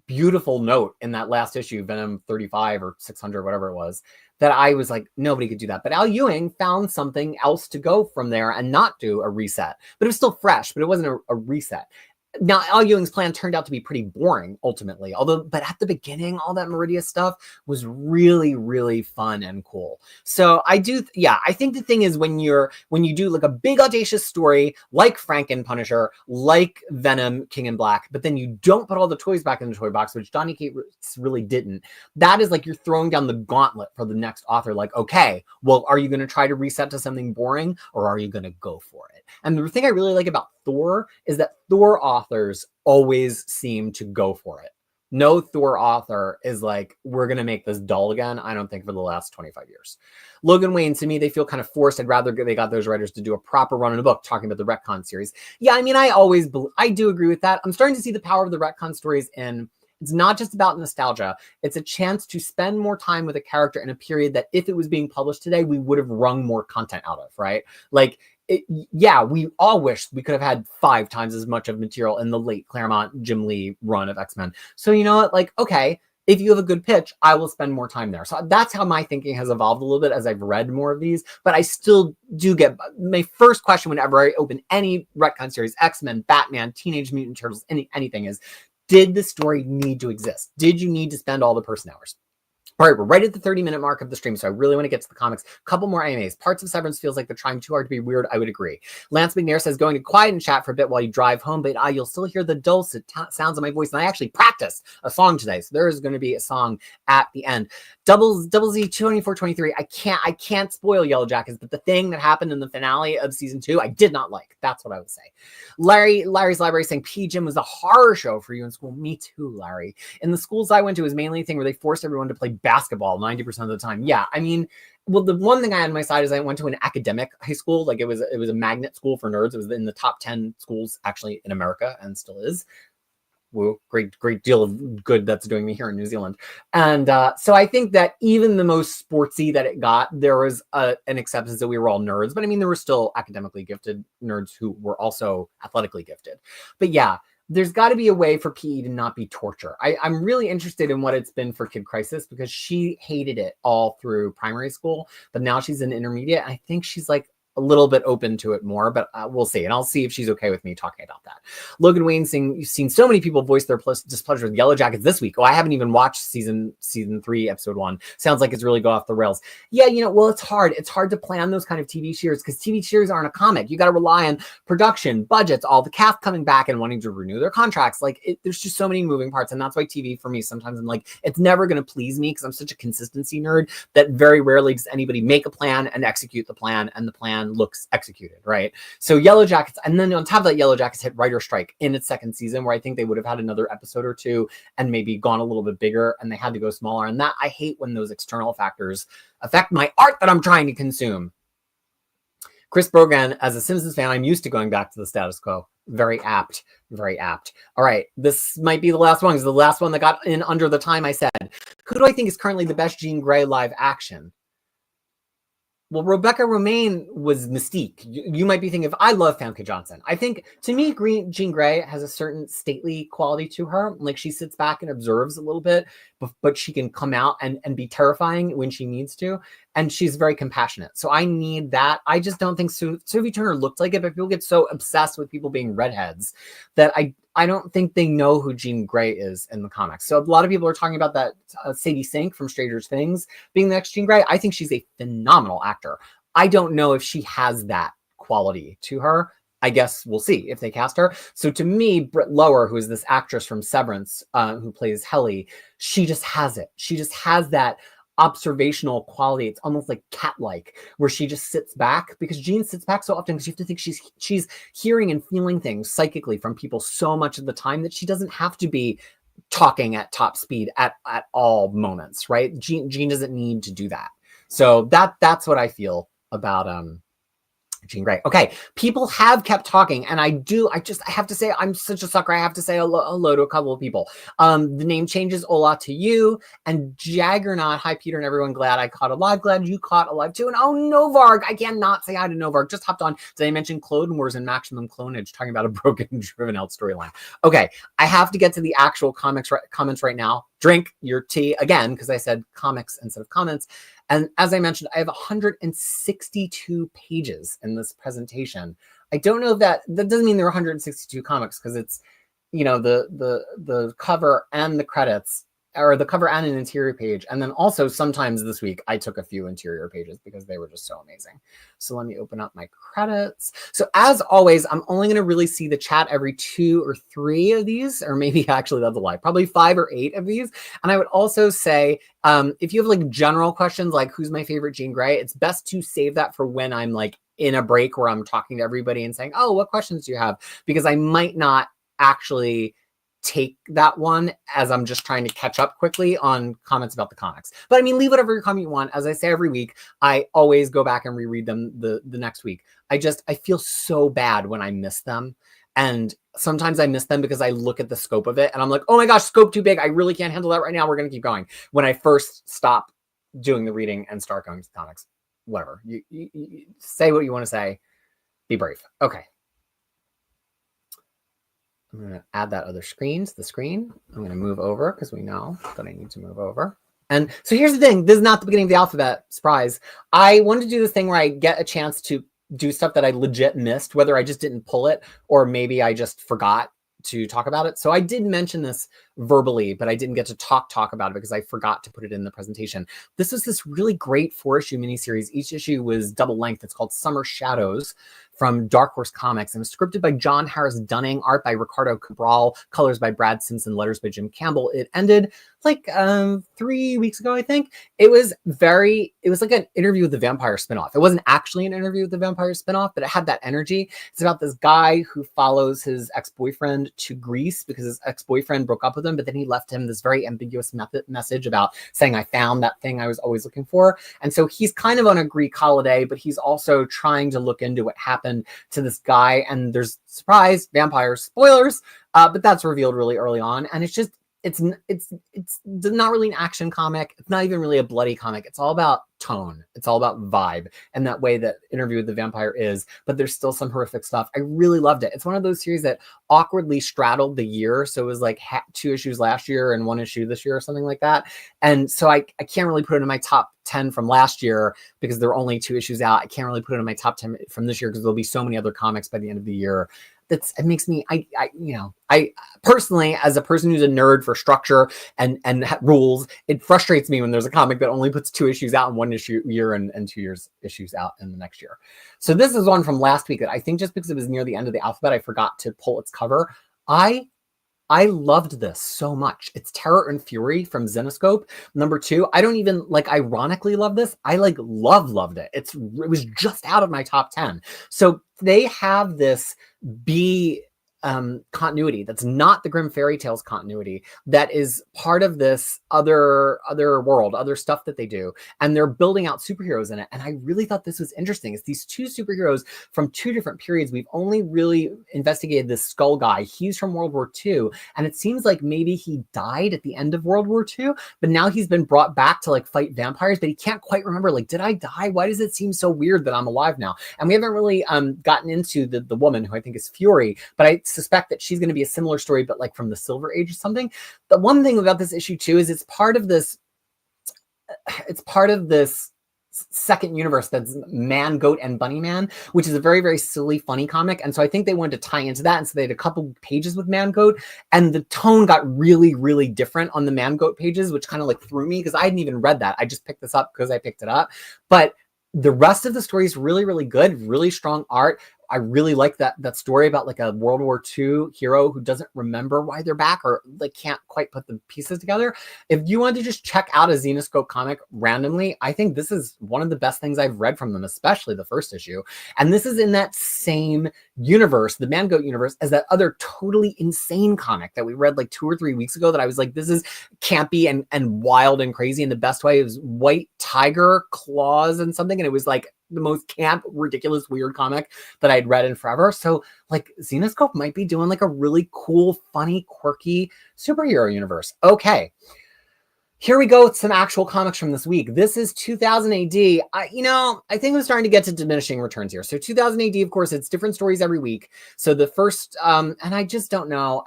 beautiful note in that last issue, Venom 35 or 600, whatever it was, that I was like, nobody could do that. But Al Ewing found something else to go from there and not do a reset. But it was still fresh, but it wasn't a reset. Now, Al Ewing's plan turned out to be pretty boring, ultimately. But at the beginning, all that Meridia stuff was really, really fun and cool. So I think the thing is when you do like a big audacious story, like Franken Punisher, like Venom, King in Black, but then you don't put all the toys back in the toy box, which Donny Cates really didn't. That is like you're throwing down the gauntlet for the next author. Like, okay, well, are you going to try to reset to something boring, or are you going to go for it? And the thing I really like about Thor is that Thor authors always seem to go for it. No Thor author is like, we're going to make this dull again. I don't think for the last 25 years. Logan Wayne, to me, they feel kind of forced. I'd rather they got those writers to do a proper run in a book talking about the retcon series. Yeah, I mean, I do agree with that. I'm starting to see the power of the retcon stories in, it's not just about nostalgia. It's a chance to spend more time with a character in a period that if it was being published today, we would have wrung more content out of, right? Like, yeah, we all wish we could have had 5 times as much of material in the late Claremont Jim Lee run of X-Men. So you know what? Like, okay, if you have a good pitch, I will spend more time there. So that's how my thinking has evolved a little bit as I've read more of these. But I still do get my first question whenever I open any retcon series, X-Men, Batman, Teenage Mutant Turtles, anything is, did the story need to exist? Did you need to spend all the person hours? All right, we're right at the 30-minute mark of the stream, so I really want to get to the comics. A couple more AMAs. Parts of Severance feels like they're trying too hard to be weird. I would agree. Lance McNair says, going to quiet and chat for a bit while you drive home, but you'll still hear the dulcet sounds of my voice. And I actually practiced a song today, so there is going to be a song at the end. Double Z 2423. I can't spoil Yellow Jackets, but the thing that happened in the finale of season 2, I did not like. That's what I would say. Larry's Library saying, P-Gym was a horror show for you in school. Me too, Larry. In the schools I went to, it was mainly a thing where they forced everyone to play basketball 90% of the time. Yeah, I mean, well, the one thing I had on my side is I went to an academic high school. Like it was a magnet school for nerds. It was in the top 10 schools actually in America and still is. Woo, great deal of good that's doing me here in New Zealand. And so I think that even the most sportsy that it got, there was an acceptance that we were all nerds. But I mean, there were still academically gifted nerds who were also athletically gifted. But yeah, there's got to be a way for PE to not be torture. I'm really interested in what it's been for Kid Crisis because she hated it all through primary school, but now she's in intermediate. I think she's like a little bit open to it more, but we'll see. And I'll see if she's okay with me talking about that. Logan Wayne saying, you've seen so many people voice their displeasure with Yellow Jackets this week. Oh, I haven't even watched season 3, episode 1. Sounds like it's really go off the rails. Yeah, you know, well, it's hard. It's hard to plan those kind of TV series because TV series aren't a comic. You got to rely on production, budgets, all the cast coming back and wanting to renew their contracts. Like there's just so many moving parts. And that's why TV for me, sometimes I'm like, it's never going to please me because I'm such a consistency nerd that very rarely does anybody make a plan and execute the plan and the plan looks executed, right? So Yellow Jackets, and then on top of that, Yellow Jackets hit writer strike in its 2nd season where I think they would have had another episode or 2 and maybe gone a little bit bigger and they had to go smaller. And that I hate when those external factors affect my art that I'm trying to consume. Chris Brogan, as a Simpsons fan, I'm used to going back to the status quo. Very apt, very apt. All right, this might be the last one because the last one that got in under the time I said. Who do I think is currently the best Jean Grey live action? Well, Rebecca Romaine was Mystique. You might be thinking I love Famke Johnson. I think, to me, Jean Grey has a certain stately quality to her. Like, she sits back and observes a little bit, but she can come out and be terrifying when she needs to. And she's very compassionate. So I need that. I just don't think Sophie Turner looked like it, but people get so obsessed with people being redheads that I don't think they know who Jean Grey is in the comics. So a lot of people are talking about that Sadie Sink from Stranger Things being the next Jean Grey. I think she's a phenomenal actor. I don't know if she has that quality to her. I guess we'll see if they cast her. So to me, Britt Lower, who is this actress from Severance, who plays Helly, she just has it. She just has that observational quality. It's almost like cat-like, where she just sits back, because Jean sits back so often because you have to think she's hearing and feeling things psychically from people so much of the time that she doesn't have to be talking at top speed at all moments, right? Jean doesn't need to do that. So that's what I feel about Jean Grey. Okay, people have kept talking, and I have to say, I'm such a sucker. I have to say hello to a couple of people. The name changes, Ola to you, and Jaggernaut. Hi, Peter and everyone. Glad I caught alive. Glad you caught alive too. And oh, Novarg. I cannot say hi to Novarg. Just hopped on. Did I mention Clone Wars and Maximum Clonage, talking about a broken, driven out storyline? Okay, I have to get to the actual comments right now. Drink your tea again, because I said comics instead of comments. And as I mentioned, I have 162 pages in this presentation. I don't know if that doesn't mean there are 162 comics, because it's, you know, the cover and the credits, or the cover and an interior page. And then also sometimes this week I took a few interior pages because they were just so amazing. So let me open up my credits. So as always, I'm only going to really see the chat every 2 or 3 of these, or maybe actually that's a lie, probably 5 or 8 of these. And I would also say, if you have like general questions, like who's my favorite Jean Grey, it's best to save that for when I'm like in a break where I'm talking to everybody and saying, oh, what questions do you have? Because I might not actually take that one as I'm just trying to catch up quickly on comments about the comics. But I mean, leave whatever your comment you want. As I say every week, I always go back and reread them the next week. I feel so bad when I miss them. And sometimes I miss them because I look at the scope of it and I'm like, oh my gosh, scope too big. I really can't handle that right now. We're going to keep going. When I first stop doing the reading and start going to the comics, whatever. You say what you want to say. Be brave. Okay. I'm going to add that other screen to the screen. I'm going to move over because we know that I need to move over. And so here's the thing. This is not the beginning of the alphabet. Surprise. I wanted to do this thing where I get a chance to do stuff that I legit missed, whether I just didn't pull it or maybe I just forgot to talk about it. So I did mention this verbally, but I didn't get to talk about it because I forgot to put it in the presentation. This was this really great 4-issue miniseries. Each issue was double length. It's called Summer Shadows from Dark Horse Comics, and it was scripted by John Harris Dunning, art by Ricardo Cabral, colors by Brad Simpson, letters by Jim Campbell. It ended like 3 weeks ago, I think. It was like an Interview with the Vampire spinoff. It wasn't actually an Interview with the Vampire spinoff, but it had that energy. It's about this guy who follows his ex-boyfriend to Greece because his ex-boyfriend broke up with him, but then he left him this very ambiguous message about saying, I found that thing I was always looking for. And so he's kind of on a Greek holiday, but he's also trying to look into what happened to this guy. And there's, surprise, vampires, spoilers, but that's revealed really early on. And it's just, it's not really an action comic. It's not even really a bloody comic. It's all about tone. It's all about vibe, and that way that Interview with the Vampire is, but there's still some horrific stuff. I really loved it. It's one of those series that awkwardly straddled the year. So it was like 2 issues last year and 1 issue this year or something like that. And so I can't really put it in my top 10 from last year because there are only 2 issues out. I can't really put it in my top 10 from this year because there'll be so many other comics by the end of the year. It makes me, I personally, as a person who's a nerd for structure and rules, it frustrates me when there's a comic that only puts 2 issues out in 1 issue year and 2 issues out in the next year. So this is one from last week that I think just because it was near the end of the alphabet, I forgot to pull its cover. I loved this so much. It's Terror and Fury from Zenescope, #2. I don't even ironically love this. I loved it. It was just out of my top 10. So they have this continuity that's not the Grimm fairy tales continuity, that is part of this other world, other stuff that they do, and they're building out superheroes in it. And I really thought this was interesting. It's these 2 superheroes from 2 different periods. We've only really investigated this Skull guy. He's from World War II, and it seems like maybe he died at the end of World War II, but now he's been brought back to fight vampires, but he can't quite remember, did I die? Why does it seem so weird that I'm alive now? And we haven't really gotten into the woman, who I think is Fury, but I suspect that she's going to be a similar story, but from the Silver Age or something. The one thing about this issue too is it's part of this second universe that's Man, Goat, and Bunny Man, which is a very, very silly, funny comic. And so I think they wanted to tie into that. And so they had a couple pages with Man, Goat, and the tone got really, really different on the Man, Goat pages, which kind of threw me because I hadn't even read that. I just picked this up because I picked it up. But the rest of the story is really, really good, really strong art. I really like that story about a World War II hero who doesn't remember why they're back or can't quite put the pieces together. If you want to just check out a Zenescope comic randomly, I think this is one of the best things I've read from them, especially the first issue. And this is in that same universe, the Man Goat universe, as that other totally insane comic that we read 2 or 3 weeks ago that I was like, this is campy and wild and crazy in the best way. It was white tiger claws and something, and it was the most camp, ridiculous, weird comic that I'd read in forever. So Zenescope might be doing a really cool, funny, quirky superhero universe. Okay. Here we go with some actual comics from this week. This is 2000 AD. I think I'm starting to get to diminishing returns here. So 2000 AD, of course, it's different stories every week. So the first, and I just don't know.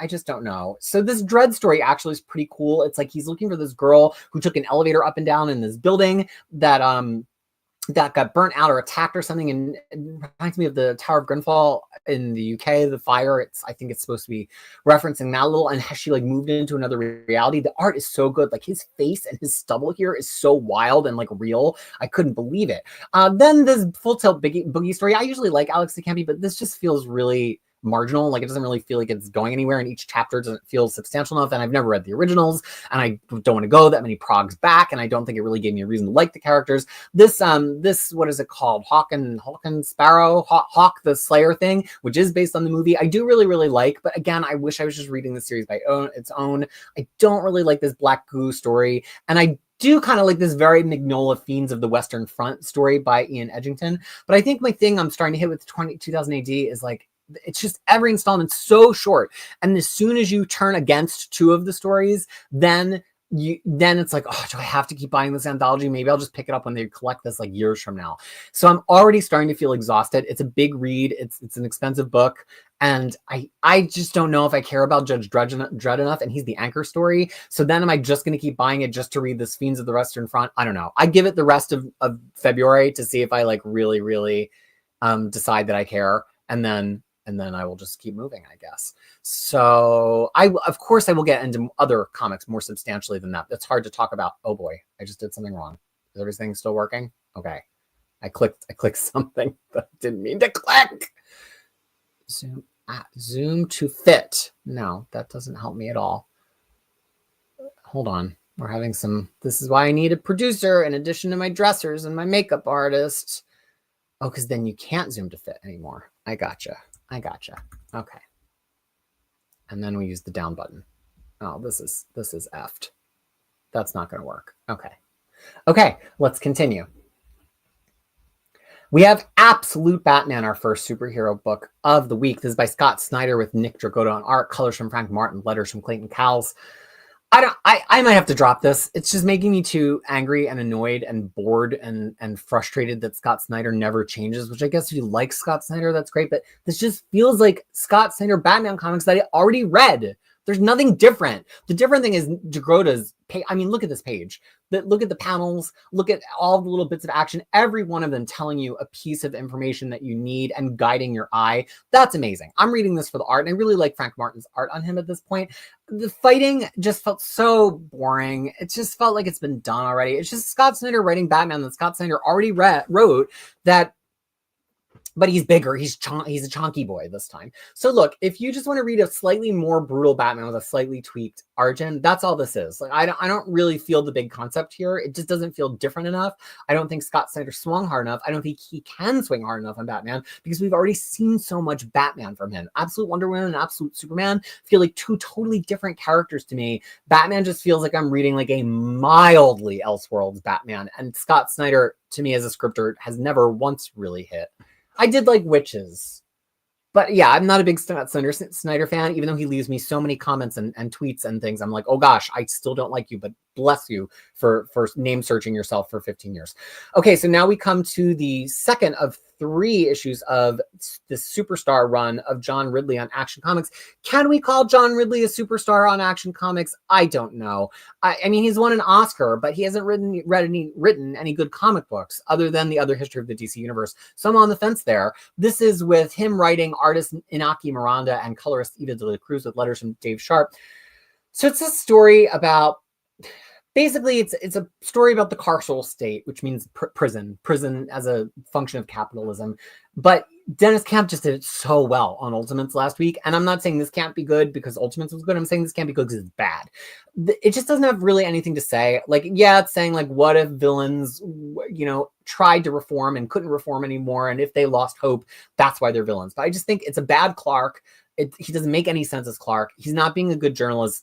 So this Dread story actually is pretty cool. It's he's looking for this girl who took an elevator up and down in this building that got burnt out or attacked or something, and it reminds me of the Tower of Grenfell in the UK, the fire. I think it's supposed to be referencing that a little, and has she moved into another reality. The art is so good. His face and his stubble here is so wild and real. I couldn't believe it. Then this Full Tilt Boogie story. I usually like Alex de Campi, but this just feels really marginal. Like, it doesn't really feel like it's going anywhere, and each chapter doesn't feel substantial enough. And I've never read the originals, and I don't want to go that many progs back, and I don't think it really gave me a reason to like the characters. This what is it called? Hawk and Sparrow, Hawk the Slayer thing, which is based on the movie, I do really, really like. But again, I wish I was just reading the series by its own. I don't really like this Black Goo story, and I do kind of like this very Mignola Fiends of the Western Front story by Ian Edgington. But I think my thing I'm starting to hit with 2000 AD is like, it's just every installment's so short. And as soon as you turn against two of the stories, then it's like, oh, do I have to keep buying this anthology? Maybe I'll just pick it up when they collect this like years from now. So I'm already starting to feel exhausted. It's a big read. It's an expensive book. And I just don't know if I care about Judge Dredd enough, and he's the anchor story. So then am I just going to keep buying it just to read this Fiends of the Western Front? I don't know. I give it the rest of February to see if I like really, really decide that I care. And then I will just keep moving, I guess. So of course I will get into other comics more substantially than that. It's hard to talk about. Oh boy, I just did something wrong. Is everything still working? Okay. I clicked something that I didn't mean to click. Zoom to fit. No, that doesn't help me at all. Hold on. We're having this is why I need a producer in addition to my dressers and my makeup artist. Oh, because then you can't zoom to fit anymore. I gotcha. Okay. And then we use the down button. Oh, this is effed. That's not going to work. Okay, let's continue. We have Absolute Batman, our first superhero book of the week. This is by Scott Snyder with Nick Dragotta on art, colors from Frank Martin, letters from Clayton Cowles. I might have to drop this. It's just making me too angry and annoyed and bored and frustrated that Scott Snyder never changes, which I guess if you like Scott Snyder, that's great. But this just feels like Scott Snyder Batman comics that I already read. There's nothing different. The different thing is Dragotta's page. I mean, look at this page. Look at the panels. Look at all the little bits of action. Every one of them telling you a piece of information that you need and guiding your eye. That's amazing. I'm reading this for the art, and I really like Frank Martin's art on him at this point. The fighting just felt so boring. It just felt like it's been done already. It's just Scott Snyder writing Batman that Scott Snyder already wrote that. But he's bigger. He's a chunky boy this time. So look, if you just want to read a slightly more brutal Batman with a slightly tweaked origin, that's all this is. Like, I don't really feel the big concept here. It just doesn't feel different enough. I don't think Scott Snyder swung hard enough. I don't think he can swing hard enough on Batman because we've already seen so much Batman from him. Absolute Wonder Woman and Absolute Superman feel like two totally different characters to me. Batman just feels like I'm reading like a mildly Elseworlds Batman. And Scott Snyder, to me as a scripter, has never once really hit. I did like Witches, but yeah, I'm not a big Scott Snyder fan, even though he leaves me so many comments and tweets and things. I'm like, oh gosh, I still don't like you, but bless you for name searching yourself for 15 years. Okay, so now we come to the second of 3 issues of this superstar run of John Ridley on Action Comics. Can we call John Ridley a superstar on Action Comics? I don't know. I mean, he's won an Oscar, but he hasn't written any good comic books other than the other history of the DC universe. So I'm on the fence there. This is with him writing, artist Inaki Miranda and colorist Ida de la Cruz with letters from Dave Sharp. So it's a story about, basically, it's a story about the carceral state, which means prison as a function of capitalism. But Dennis Camp just did it so well on Ultimates last week. And I'm not saying this can't be good because Ultimates was good. I'm saying this can't be good because it's bad. It just doesn't have really anything to say. Like, yeah, it's saying like, what if villains, tried to reform and couldn't reform anymore? And if they lost hope, that's why they're villains. But I just think it's a bad Clark. He doesn't make any sense as Clark. He's not being a good journalist.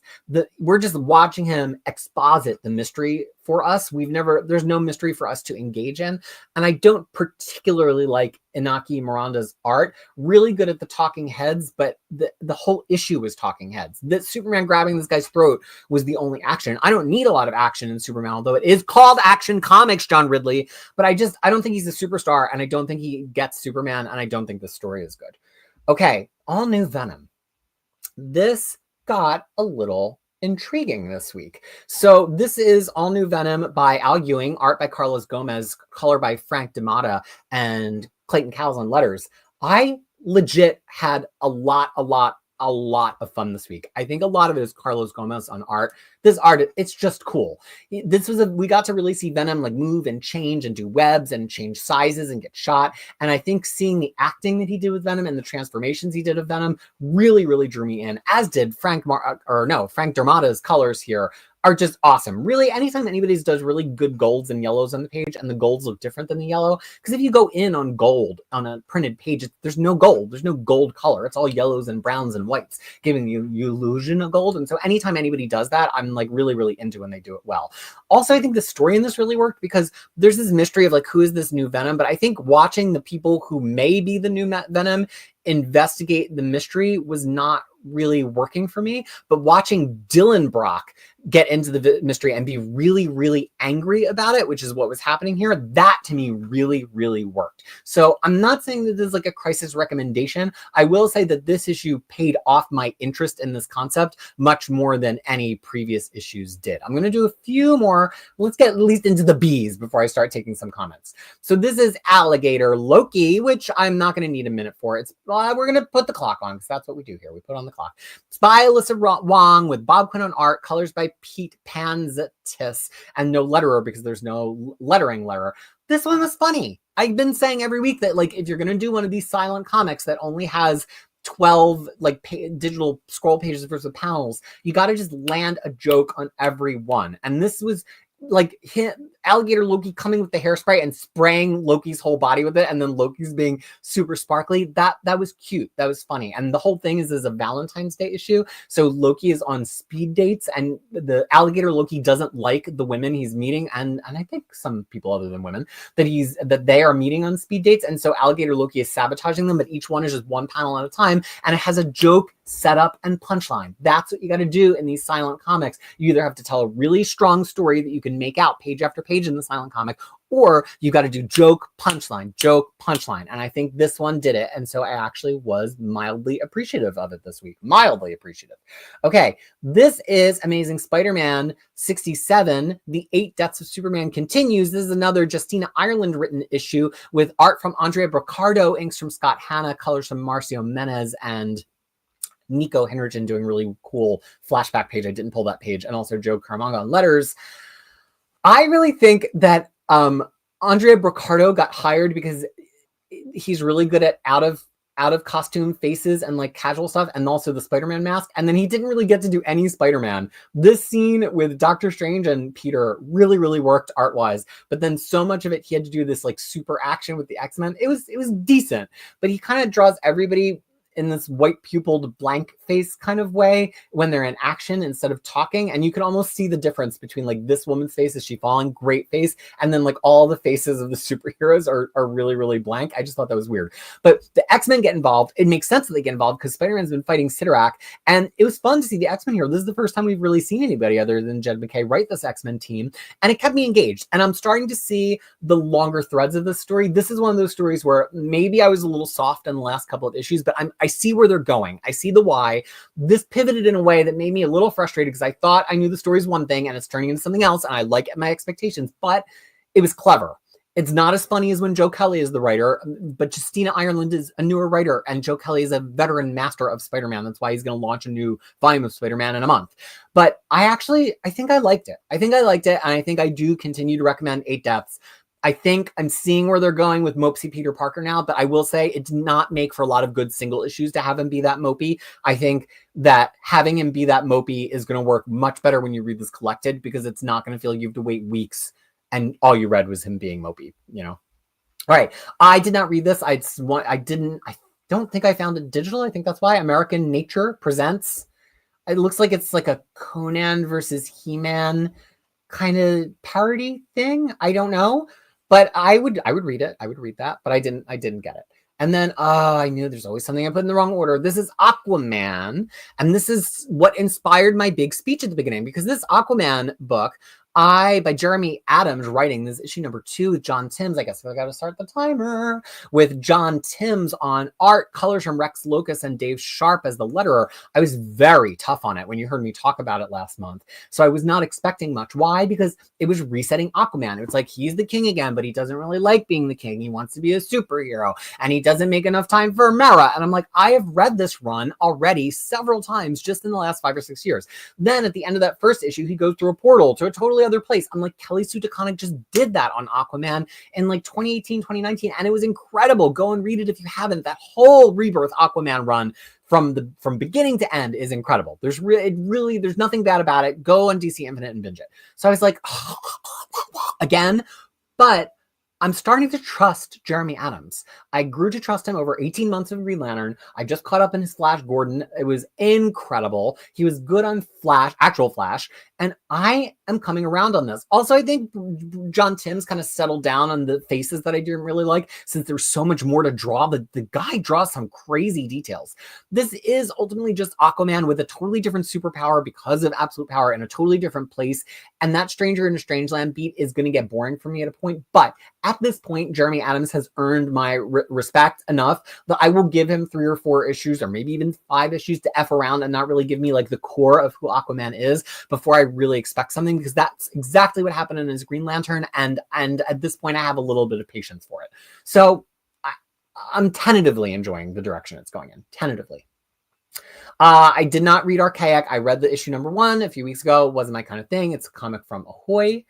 We're just watching him exposit the mystery for us. There's no mystery for us to engage in. And I don't particularly like Inaki Miranda's art. Really good at the talking heads, but the whole issue was talking heads. That Superman grabbing this guy's throat was the only action. I don't need a lot of action in Superman, although it is called Action Comics, John Ridley. But I don't think he's a superstar, and I don't think he gets Superman, and I don't think the story is good. Okay, all new Venom. This got a little intriguing this week. So this is all new Venom by Al Ewing, art by Carlos Gomez, color by Frank D'Amata, and Clayton Cowles on letters. I legit had a lot a lot of fun this week. I think a lot of it is Carlos Gomez on art. This art, it's just cool. We got to really see Venom like move and change and do webs and change sizes and get shot. And I think seeing the acting that he did with Venom and the transformations he did of Venom really, really drew me in, as did Frank Dermata's colors here are just awesome. Really, anytime anybody does really good golds and yellows on the page, and the golds look different than the yellow, because if you go in on gold on a printed page, there's no gold. There's no gold color. It's all yellows and browns and whites, giving you the illusion of gold. And so anytime anybody does that, I'm like really, really into when they do it well. Also, I think the story in this really worked because there's this mystery of like, who is this new Venom? But I think watching the people who may be the new Venom investigate the mystery was not really working for me. But watching Dylan Brock get into the mystery and be really, really angry about it, which is what was happening here, that to me really, really worked. So I'm not saying that this is like a crisis recommendation. I will say that this issue paid off my interest in this concept much more than any previous issues did. I'm going to do a few more. Let's get at least into the B's before I start taking some comments. So this is Alligator Loki, which I'm not going to need a minute for. We're going to put the clock on because that's what we do here. We put on the clock. It's by Alyssa Wong with Bob Quinn on art, colors by Pete Panzatis, and no letterer because there's no lettering letterer. This one was funny. I've been saying every week that like if you're going to do one of these silent comics that only has 12 like digital scroll pages versus panels, you got to just land a joke on every one. And this was like Alligator Loki coming with the hairspray and spraying Loki's whole body with it, and then Loki's being super sparkly. That was cute. That was funny. And the whole thing is a Valentine's Day issue. So Loki is on speed dates, and the Alligator Loki doesn't like the women he's meeting, and I think some people other than women that they are meeting on speed dates. And so Alligator Loki is sabotaging them, but each one is just one panel at a time, and it has a joke, setup, and punchline. That's what you got to do in these silent comics. You either have to tell a really strong story that you can make out page after page in the silent comic, or you got to do joke, punchline. And I think this one did it. And so I actually was mildly appreciative of it this week. Mildly appreciative. Okay, this is Amazing Spider-Man 67. The 8 Deaths of Superman continues. This is another Justina Ireland written issue with art from Andrea Briccardo, inks from Scott Hanna, colors from Marcio Menez, and Nico Henrichen doing really cool flashback page. I didn't pull that page. And also Joe Caramagna on letters. I really think that Andrea Briccardo got hired because he's really good at out of costume faces and like casual stuff, and also the Spider-Man mask. And then he didn't really get to do any Spider-Man. This scene with Doctor Strange and Peter really, really worked art-wise. But then so much of it, he had to do this like super action with the X-Men. It was decent, but he kind of draws everybody in this white pupiled blank face kind of way when they're in action instead of talking. And you can almost see the difference between like this woman's face, is she falling, great face, and then like all the faces of the superheroes are really, really blank. I just thought that was weird. But the X-Men get involved. It makes sense that they get involved because Spider-Man's been fighting Sidorak, and it was fun to see the X-Men here. This is the first time we've really seen anybody other than Jed MacKay write this X-Men team, and it kept me engaged. And I'm starting to see the longer threads of this story. This is one of those stories where maybe I was a little soft in the last couple of issues, but I see where they're going. I see the why. This pivoted in a way that made me a little frustrated because I thought I knew the story's one thing and it's turning into something else, and I like my expectations, but it was clever. It's not as funny as when Joe Kelly is the writer, but Justina Ireland is a newer writer, and Joe Kelly is a veteran master of Spider-Man. That's why he's going to launch a new volume of Spider-Man in a month. But I think I liked it. And I think I do continue to recommend 8 Deaths. I think I'm seeing where they're going with Mopesy Peter Parker now, but I will say it did not make for a lot of good single issues to have him be that mopey. I think that having him be that mopey is going to work much better when you read this collected, because it's not going to feel you have to wait weeks and all you read was him being mopey, you know? All right. I did not read this. I don't think I found it digital. I think that's why. American Nature presents. It looks like it's like a Conan versus He-Man kind of parody thing. I don't know. But I would read it. I would read that, but I didn't get it. And then, I knew there's always something I put in the wrong order. This is Aquaman. And this is what inspired my big speech at the beginning, because this Aquaman book by Jeremy Adams, writing this issue number 2 with John Timms. I guess I got to start the timer. With John Timms on art, colors from Rex Locus and Dave Sharp as the letterer. I was very tough on it when you heard me talk about it last month. So I was not expecting much. Why? Because it was resetting Aquaman. It's like he's the king again, but he doesn't really like being the king. He wants to be a superhero and he doesn't make enough time for Mera. And I'm like, I have read this run already several times just in the last 5 or 6 years. Then at the end of that first issue, he goes through a portal to a totally other place. I'm like, Kelly Sue DeConnick just did that on Aquaman in like 2018, 2019, and it was incredible. Go and read it if you haven't. That whole Rebirth Aquaman run from beginning to end is incredible. There's nothing bad about it. Go on DC Infinite and binge it. So I was like, again, but I'm starting to trust Jeremy Adams. I grew to trust him over 18 months of Green Lantern. I just caught up in his Flash Gordon. It was incredible. He was good on Flash, actual Flash, and I am coming around on this. Also, I think John Timms kind of settled down on the faces that I didn't really like since there's so much more to draw. The guy draws some crazy details. This is ultimately just Aquaman with a totally different superpower because of absolute power in a totally different place. And that Stranger in a Strangeland beat is going to get boring for me at a point. But at this point, Jeremy Adams has earned my respect enough that I will give him 3 or 4 issues or maybe even 5 issues to F around and not really give me like the core of who Aquaman is before I really expect something, because that's exactly what happened in his Green Lantern. And at this point, I have a little bit of patience for it. So I'm tentatively enjoying the direction it's going in. Tentatively. I did not read Archaic. I read the issue number 1 a few weeks ago. It wasn't my kind of thing. It's a comic from Ahoy.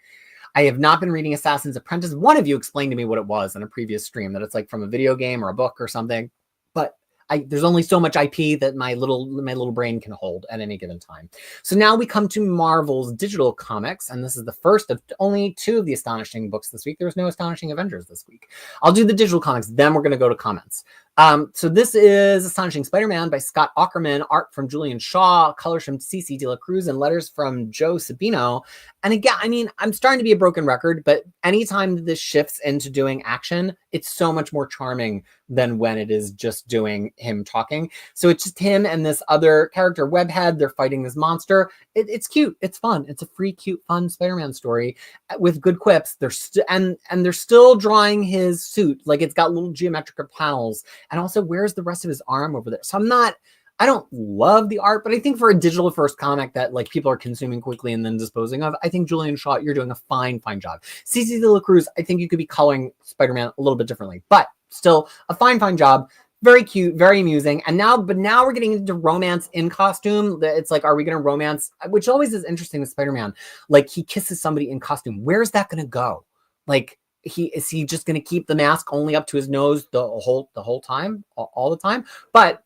I have not been reading Assassin's Apprentice. One of you explained to me what it was in a previous stream, that it's like from a video game or a book or something. But there's only so much IP that my little brain can hold at any given time. So now we come to Marvel's digital comics, and this is the first of only 2 of the Astonishing books this week. There was no Astonishing Avengers this week. I'll do the digital comics, then we're going to go to comments. So this is Astonishing Spider-Man by Scott Aukerman, art from Julian Shaw, colors from CC De La Cruz, and letters from Joe Sabino. And again, I mean, I'm starting to be a broken record, but anytime this shifts into doing action, it's so much more charming than when it is just doing him talking. So it's just him and this other character, Webhead. They're fighting this monster. It's cute. It's fun. It's a free, cute, fun Spider-Man story with good quips. They're they're still drawing his suit. Like, it's got little geometric panels. And also, where's the rest of his arm over there? So I don't love the art, but I think for a digital first comic that like people are consuming quickly and then disposing of, I think Julian Shaw, you're doing a fine job. CC De La Cruz, I think you could be coloring Spider-Man a little bit differently, but still a fine job. Very cute, very amusing. And now we're getting into romance in costume. It's like, are we going to romance? Which always is interesting with Spider-Man. Like, he kisses somebody in costume. Where's that going to go? Like, is he just going to keep the mask only up to his nose the whole time, all the time? But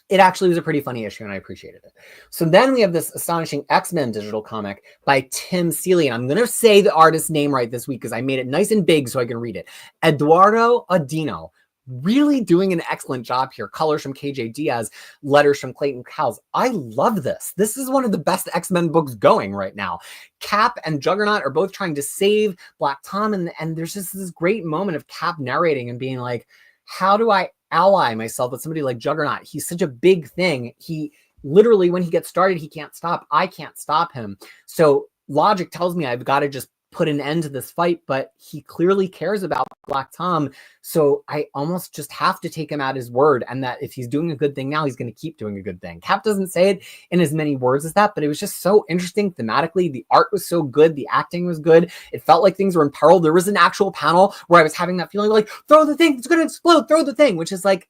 it actually was a pretty funny issue, and I appreciated it. So then we have this Astonishing X-Men digital comic by Tim Seeley. And I'm going to say the artist's name right this week because I made it nice and big so I can read it. Eduardo Audino. Really doing an excellent job here. Colors from KJ Diaz, letters from Clayton Cowles. I love this. This is one of the best X-Men books going right now. Cap and Juggernaut are both trying to save Black Tom, and there's just this great moment of Cap narrating and being like, how do I ally myself with somebody like Juggernaut? He's such a big thing. He literally, when he gets started, he can't stop. I can't stop him. So logic tells me I've got to just put an end to this fight, but he clearly cares about Black Tom. So I almost just have to take him at his word, and that if he's doing a good thing now, he's going to keep doing a good thing. Cap doesn't say it in as many words as that, but it was just so interesting thematically. The art was so good. The acting was good. It felt like things were in peril. There was an actual panel where I was having that feeling like, throw the thing, it's going to explode, throw the thing, which is like,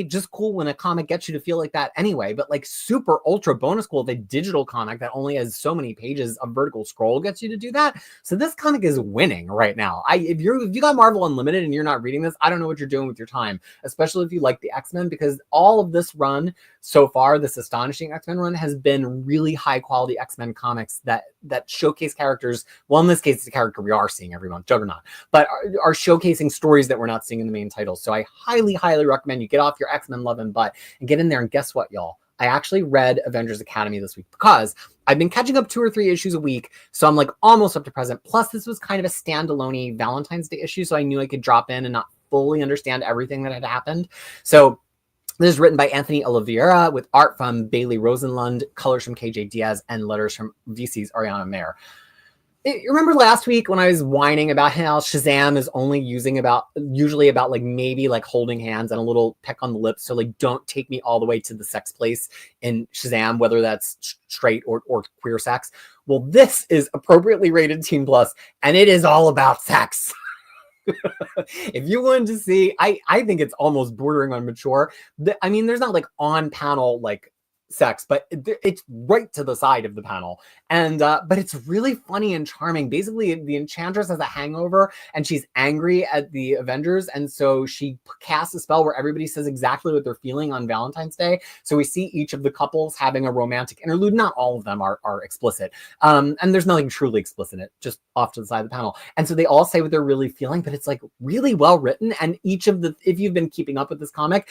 just cool when a comic gets you to feel like that anyway, but like super ultra bonus cool if a digital comic that only has so many pages of vertical scroll gets you to do that. So this comic is winning right now. If you got Marvel Unlimited and you're not reading this, I don't know what you're doing with your time, especially if you like the X-Men, because all of this run so far, this Astonishing X-Men run, has been really high quality X-Men comics that showcase characters. Well, in this case, it's a character we are seeing every month, Juggernaut, but are showcasing stories that we're not seeing in the main titles. So I highly recommend you get off your X-Men love and butt and get in there. And guess what, y'all? I actually read Avengers Academy this week because I've been catching up 2 or 3 issues a week. So I'm like almost up to present. Plus, this was kind of a standalone Valentine's Day issue. So I knew I could drop in and not fully understand everything that had happened. So this is written by Anthony Oliveira with art from Bailey Rosenlund, colors from KJ Diaz, and letters from VC's Ariana Mayer. Remember last week when I was whining about how Shazam is only usually about like maybe like holding hands and a little peck on the lips. So like, don't take me all the way to the sex place in Shazam, whether that's straight or queer sex. Well, this is appropriately rated teen plus, and it is all about sex. If you wanted to see, I think it's almost bordering on mature. I mean, there's not like on panel like sex, but it's right to the side of the panel, and but it's really funny and charming. Basically, the Enchantress has a hangover and she's angry at the Avengers, and so she casts a spell where everybody says exactly what they're feeling on Valentine's Day. So we see each of the couples having a romantic interlude. Not all of them are explicit, and there's nothing truly explicit in it, just off to the side of the panel. And so they all say what they're really feeling, but it's like really well written. And each of the, if you've been keeping up with this comic,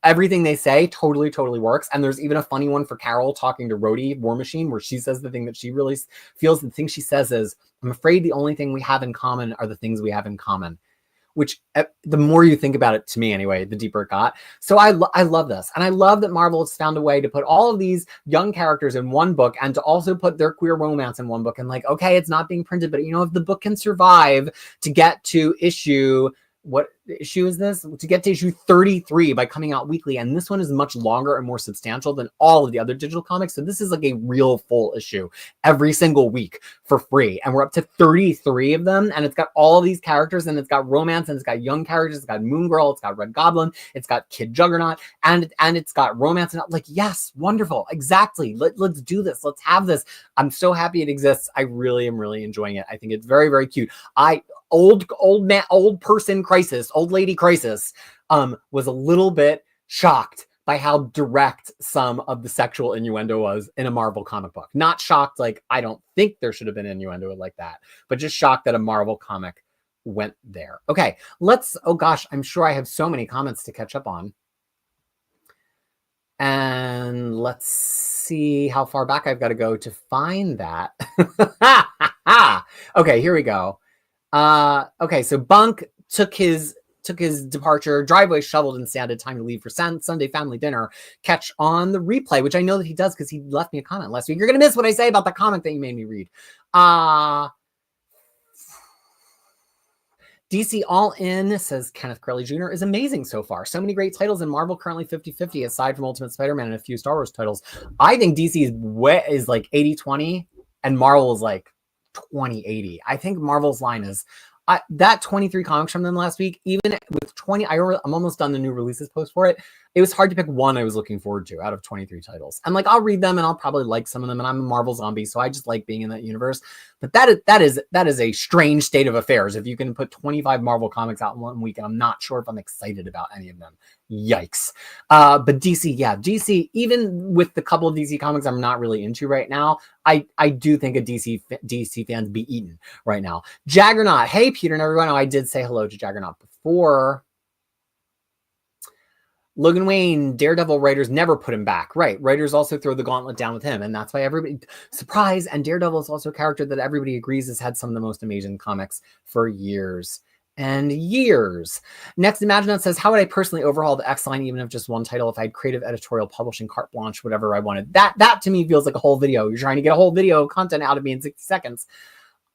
everything they say totally works. And there's even a funny one for Carol talking to Rhodey, War Machine, where she says the thing that she really feels. The thing she says is, I'm afraid the only thing we have in common are the things we have in common, which the more you think about it, to me anyway, the deeper it got. So I love this. And I love that Marvel has found a way to put all of these young characters in one book and to also put their queer romance in one book. And like, okay, it's not being printed, but you know, if the book can survive to get to issue, what issue is this? To get to issue 33 by coming out weekly. And this one is much longer and more substantial than all of the other digital comics. So this is like a real full issue every single week for free. And we're up to 33 of them. And it's got all of these characters, and it's got romance, and it's got young characters. It's got Moon Girl. It's got Red Goblin. It's got Kid Juggernaut, and it's got romance. And like, yes, wonderful. Exactly. Let's do this. Let's have this. I'm so happy it exists. I really am really enjoying it. I think it's very, very cute. Old person Krisis, old lady Krisis, was a little bit shocked by how direct some of the sexual innuendo was in a Marvel comic book. Not shocked, like, I don't think there should have been innuendo like that, but just shocked that a Marvel comic went there. Okay, oh gosh, I'm sure I have so many comments to catch up on. And let's see how far back I've got to go to find that. Okay, here we go. Okay, so Bunk took his departure, driveway shoveled and sanded, time to leave for Sunday family dinner. Catch on the replay, which I know that he does because he left me a comment last week. You're gonna miss what I say about the comic that you made me read. DC All In, says Kenneth Curley Jr., is amazing so far. So many great titles in Marvel, currently 50-50, aside from Ultimate Spider-Man and a few Star Wars titles. I think DC is like 80-20, and Marvel is like 20-80. I think Marvel's line is that 23 comics from them last week, even with 20, I'm almost done the new releases post for it. It was hard to pick one I was looking forward to out of 23 titles. I'm like, I'll read them and I'll probably like some of them, and I'm a Marvel zombie, so I just like being in that universe. But that is a strange state of affairs. If you can put 25 Marvel comics out in 1 week, and I'm not sure if I'm excited about any of them. Yikes. But DC, yeah, DC, even with the couple of DC comics I'm not really into right now, I do think a DC fans be eaten right now. Jaggernaut, hey Peter and everyone. Oh, I did say hello to Jaggernaut before. Logan Wayne, Daredevil writers never put him back. Right. Writers also throw the gauntlet down with him. And that's why everybody, surprise. And Daredevil is also a character that everybody agrees has had some of the most amazing comics for years and years. Next, Imaginat says, how would I personally overhaul the X line, even if just one title, if I had creative, editorial, publishing, carte blanche, whatever I wanted? That to me feels like a whole video. You're trying to get a whole video content out of me in 60 seconds.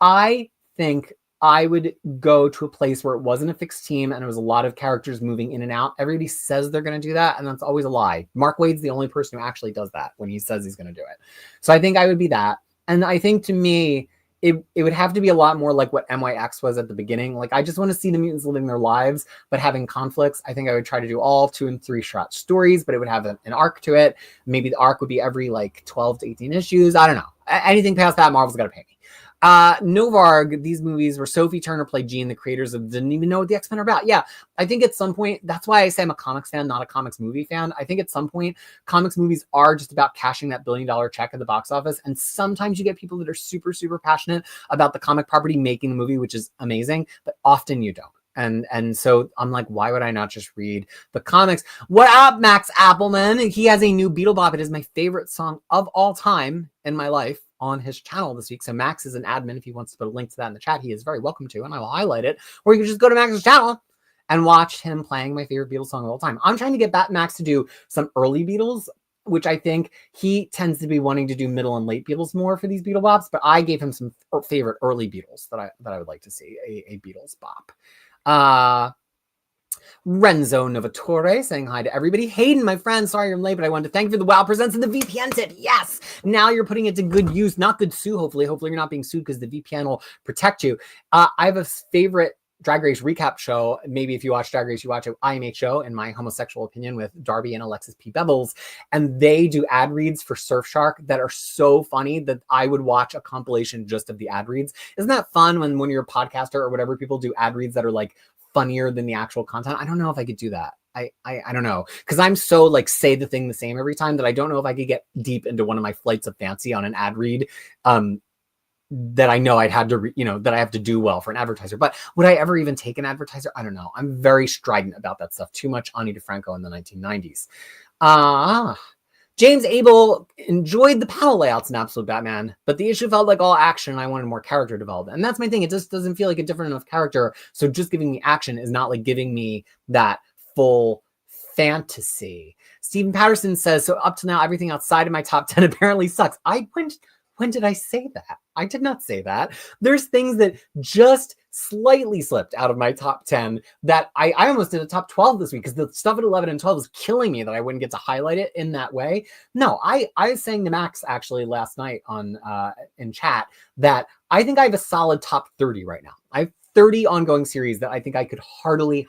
I think I would go to a place where it wasn't a fixed team and it was a lot of characters moving in and out. Everybody says they're going to do that, and that's always a lie. Mark Waid's the only person who actually does that when he says he's going to do it. So I think I would be that. And I think to me, it would have to be a lot more like what MYX was at the beginning. Like, I just want to see the mutants living their lives, but having conflicts. I think I would try to do all 2 and 3 shot stories, but it would have an arc to it. Maybe the arc would be every like 12 to 18 issues. I don't know. Anything past that, Marvel's got to pay me. Novarg, these movies where Sophie Turner played Jean, the creators of didn't even know what the X-Men are about. Yeah, I think at some point, that's why I say I'm a comics fan, not a comics movie fan. I think at some point, comics movies are just about cashing that $1 billion check at the box office. And sometimes you get people that are super, super passionate about the comic property making the movie, which is amazing, but often you don't. And so I'm like, why would I not just read the comics? What up, Max Appleman? He has a new Beetle Bop. It is my favorite song of all time in my life on his channel this week. So Max is an admin. If he wants to put a link to that in the chat, he is very welcome to, and I will highlight it. Or you can just go to Max's channel and watch him playing my favorite Beatles song of all time. I'm trying to get Max to do some early Beatles. which I think he tends to be wanting to do middle and late Beatles more for these Beatle bops, but I gave him some favorite early Beatles that I would like to see, a Beatles bop. Renzo Novatore saying hi to everybody. Hayden, my friend, sorry I'm late, but I wanted to thank you for the WoW Presents and the VPN tip. Yes! Now you're putting it to good use, not good sue, hopefully. Hopefully you're not being sued because the VPN will protect you. I have a favorite Drag Race recap show. Maybe if you watch Drag Race, you watch IMH show, in my homosexual opinion, with Darby and Alexis P. Bevels. And they do ad reads for Surfshark that are so funny that I would watch a compilation just of the ad reads. Isn't that fun when you're a podcaster or whatever, people do ad reads that are like funnier than the actual content? I don't know if I could do that. I don't know. Because I'm so like say the thing the same every time that I don't know if I could get deep into one of my flights of fancy on an ad read. That I know I'd had to, that I have to do well for an advertiser. But would I ever even take an advertiser? I don't know. I'm very strident about that stuff. Too much Ani DeFranco in the 1990s. James Abel enjoyed the panel layouts in Absolute Batman, but the issue felt like all action. I wanted more character development. And that's my thing. It just doesn't feel like a different enough character. So just giving me action is not like giving me that full fantasy. Stephen Patterson says, so up to now, everything outside of my top 10 apparently sucks. When did I say that? I did not say that. There's things that just slightly slipped out of my top 10 that I almost did a top 12 this week because the stuff at 11 and 12 was killing me that I wouldn't get to highlight it in that way. No, I was saying to Max actually last night on in chat that I think I have a solid top 30 right now. I have 30 ongoing series that I think I could heartily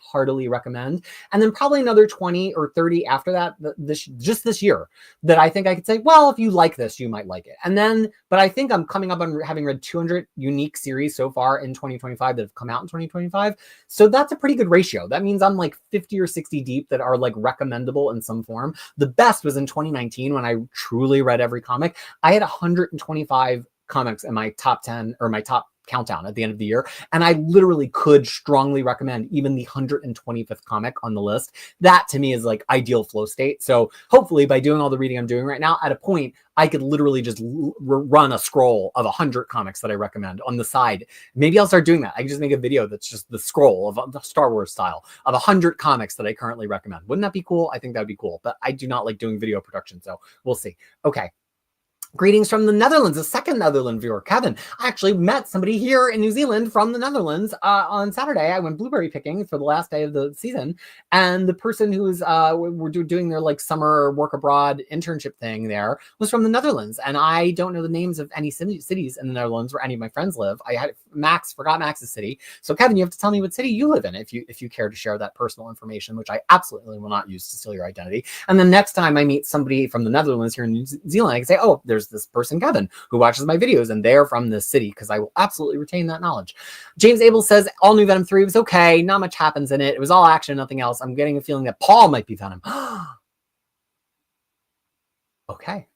recommend. And then probably another 20 or 30 after that, this year, that I think I could say, well, if you like this, you might like it. And then, but I think I'm coming up on having read 200 unique series so far in 2025 that have come out in 2025. So that's a pretty good ratio. That means I'm like 50 or 60 deep that are like recommendable in some form. The best was in 2019 when I truly read every comic. I had 125 comics in my top 10 or my top countdown at the end of the year. And I literally could strongly recommend even the 125th comic on the list. That to me is like ideal flow state. So hopefully by doing all the reading I'm doing right now, at a point, I could literally just run a scroll of 100 comics that I recommend on the side. Maybe I'll start doing that. I can just make a video that's just the scroll of the Star Wars style of 100 comics that I currently recommend. Wouldn't that be cool? I think that'd be cool, but I do not like doing video production. So we'll see. Okay. Greetings from the Netherlands, a second Netherlands viewer, Kevin. I actually met somebody here in New Zealand from the Netherlands on Saturday. I went blueberry picking for the last day of the season, and the person who was were doing their like summer work abroad internship thing there was from the Netherlands, and I don't know the names of any cities in the Netherlands where any of my friends live. I had forgot Max's city. So Kevin, you have to tell me what city you live in if you care to share that personal information, which I absolutely will not use to steal your identity. And then next time I meet somebody from the Netherlands here in New Zealand, I can say, oh, there's this person, Kevin, who watches my videos, and they're from this city, because I will absolutely retain that knowledge. James Abel says, all new Venom 3 was okay. Not much happens in it. It was all action, nothing else. I'm getting a feeling that Paul might be Venom. Okay.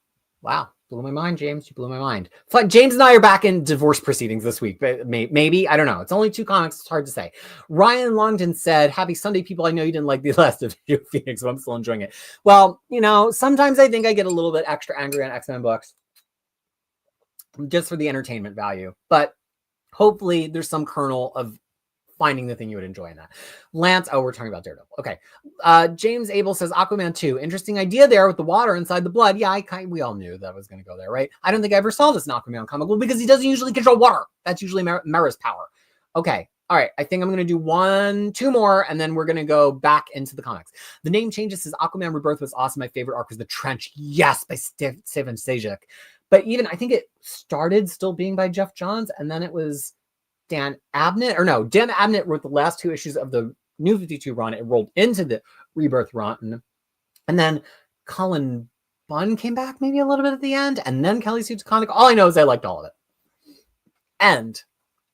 Wow. Blew my mind, James. You blew my mind. James and I are back in divorce proceedings this week. But maybe. I don't know. It's only 2 comics. It's hard to say. Ryan Longton said, happy Sunday, people. I know you didn't like the last of Phoenix, so I'm still enjoying it. Well, sometimes I think I get a little bit extra angry on X-Men books just for the entertainment value. But hopefully there's some kernel of finding the thing you would enjoy in that. Lance, we're talking about Daredevil. Okay. James Abel says, Aquaman 2. Interesting idea there with the water inside the blood. Yeah, we all knew that was going to go there, right? I don't think I ever saw this in Aquaman comic book because he doesn't usually control water. That's usually Mera's power. Okay. All right. I think I'm going to do 2 more, and then we're going to go back into the comics. The name changes says Aquaman Rebirth was awesome. My favorite arc was The Trench. Yes, by Stephen Sajak. But even I think it started still being by Jeff Johns, and then it was Dan Abnett, Dan Abnett wrote the last 2 issues of the New 52 run. It rolled into the Rebirth run, and then Colin Bunn came back maybe a little bit at the end, and then Kelly Sue DeConnick. All I know is I liked all of it. And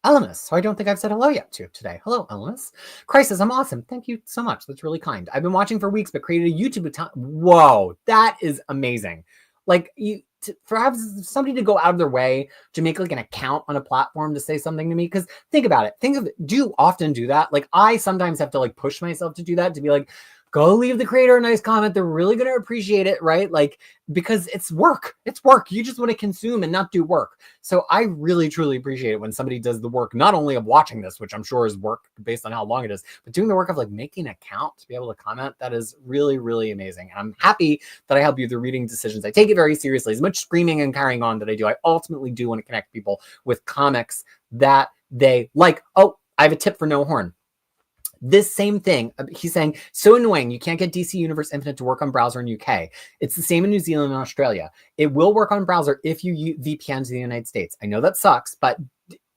Elenis, who I don't think I've said hello yet to today. Hello, Elenis. Krisis, I'm awesome. Thank you so much. That's really kind. I've been watching for weeks, but created a YouTube account. Whoa, that is amazing. Like, for somebody to go out of their way to make like an account on a platform to say something to me, because think about it. Do you often do that? Like, I sometimes have to like push myself to do that, to be like, go leave the creator a nice comment. They're really going to appreciate it, right? Like, because it's work. It's work. You just want to consume and not do work. So I really, truly appreciate it when somebody does the work, not only of watching this, which I'm sure is work based on how long it is, but doing the work of like making an account to be able to comment. That is really, really amazing. And I'm happy that I help you with the reading decisions. I take it very seriously. As much screaming and carrying on that I do, I ultimately do want to connect people with comics that they like. Oh, I have a tip for No Horn. This same thing, he's saying, so annoying, you can't get DC Universe Infinite to work on browser in UK. It's the same in New Zealand and Australia. It will work on browser if you VPN to the United States. I know that sucks, but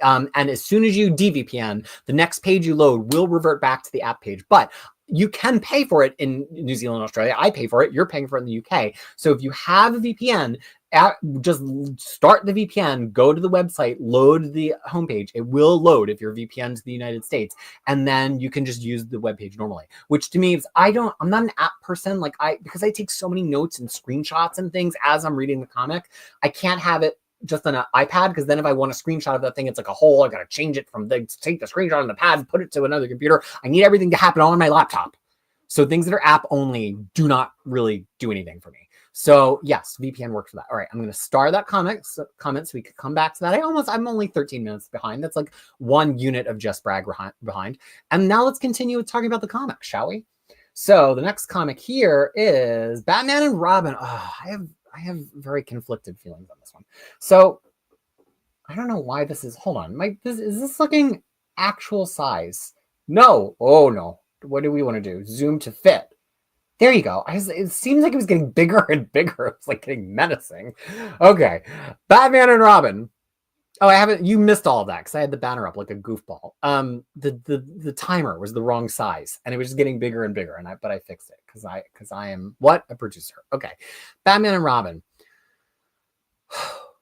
and as soon as you DVPN, the next page you load will revert back to the app page. But you can pay for it in New Zealand and Australia. I pay for it. You're paying for it in the UK. So if you have a VPN, just start the VPN, go to the website, load the homepage. It will load if you're VPN to the United States. And then you can just use the webpage normally, which to me is, I'm not an app person. Like because I take so many notes and screenshots and things as I'm reading the comic, I can't have it just on an iPad, because then if I want a screenshot of that thing, it's like a whole, I got to change it from take the screenshot on the pad, put it to another computer. I need everything to happen on my laptop. So things that are app only do not really do anything for me. So yes, VPN works for that. All right, I'm going to star that comment so we could come back to that. I'm only 13 minutes behind. That's like 1 unit of Just Brag behind. And now let's continue with talking about the comic, shall we? So the next comic here is Batman and Robin. Oh, I have very conflicted feelings on this one. So I don't know why this is. Hold on, is this looking actual size? No. Oh no. What do we want to do? Zoom to fit. There you go. It seems like it was getting bigger and bigger. It was like getting menacing. Okay, Batman and Robin. Oh, you missed all of that because I had the banner up like a goofball. The timer was the wrong size and it was just getting bigger and bigger. But I fixed it because I am a producer. Okay, Batman and Robin.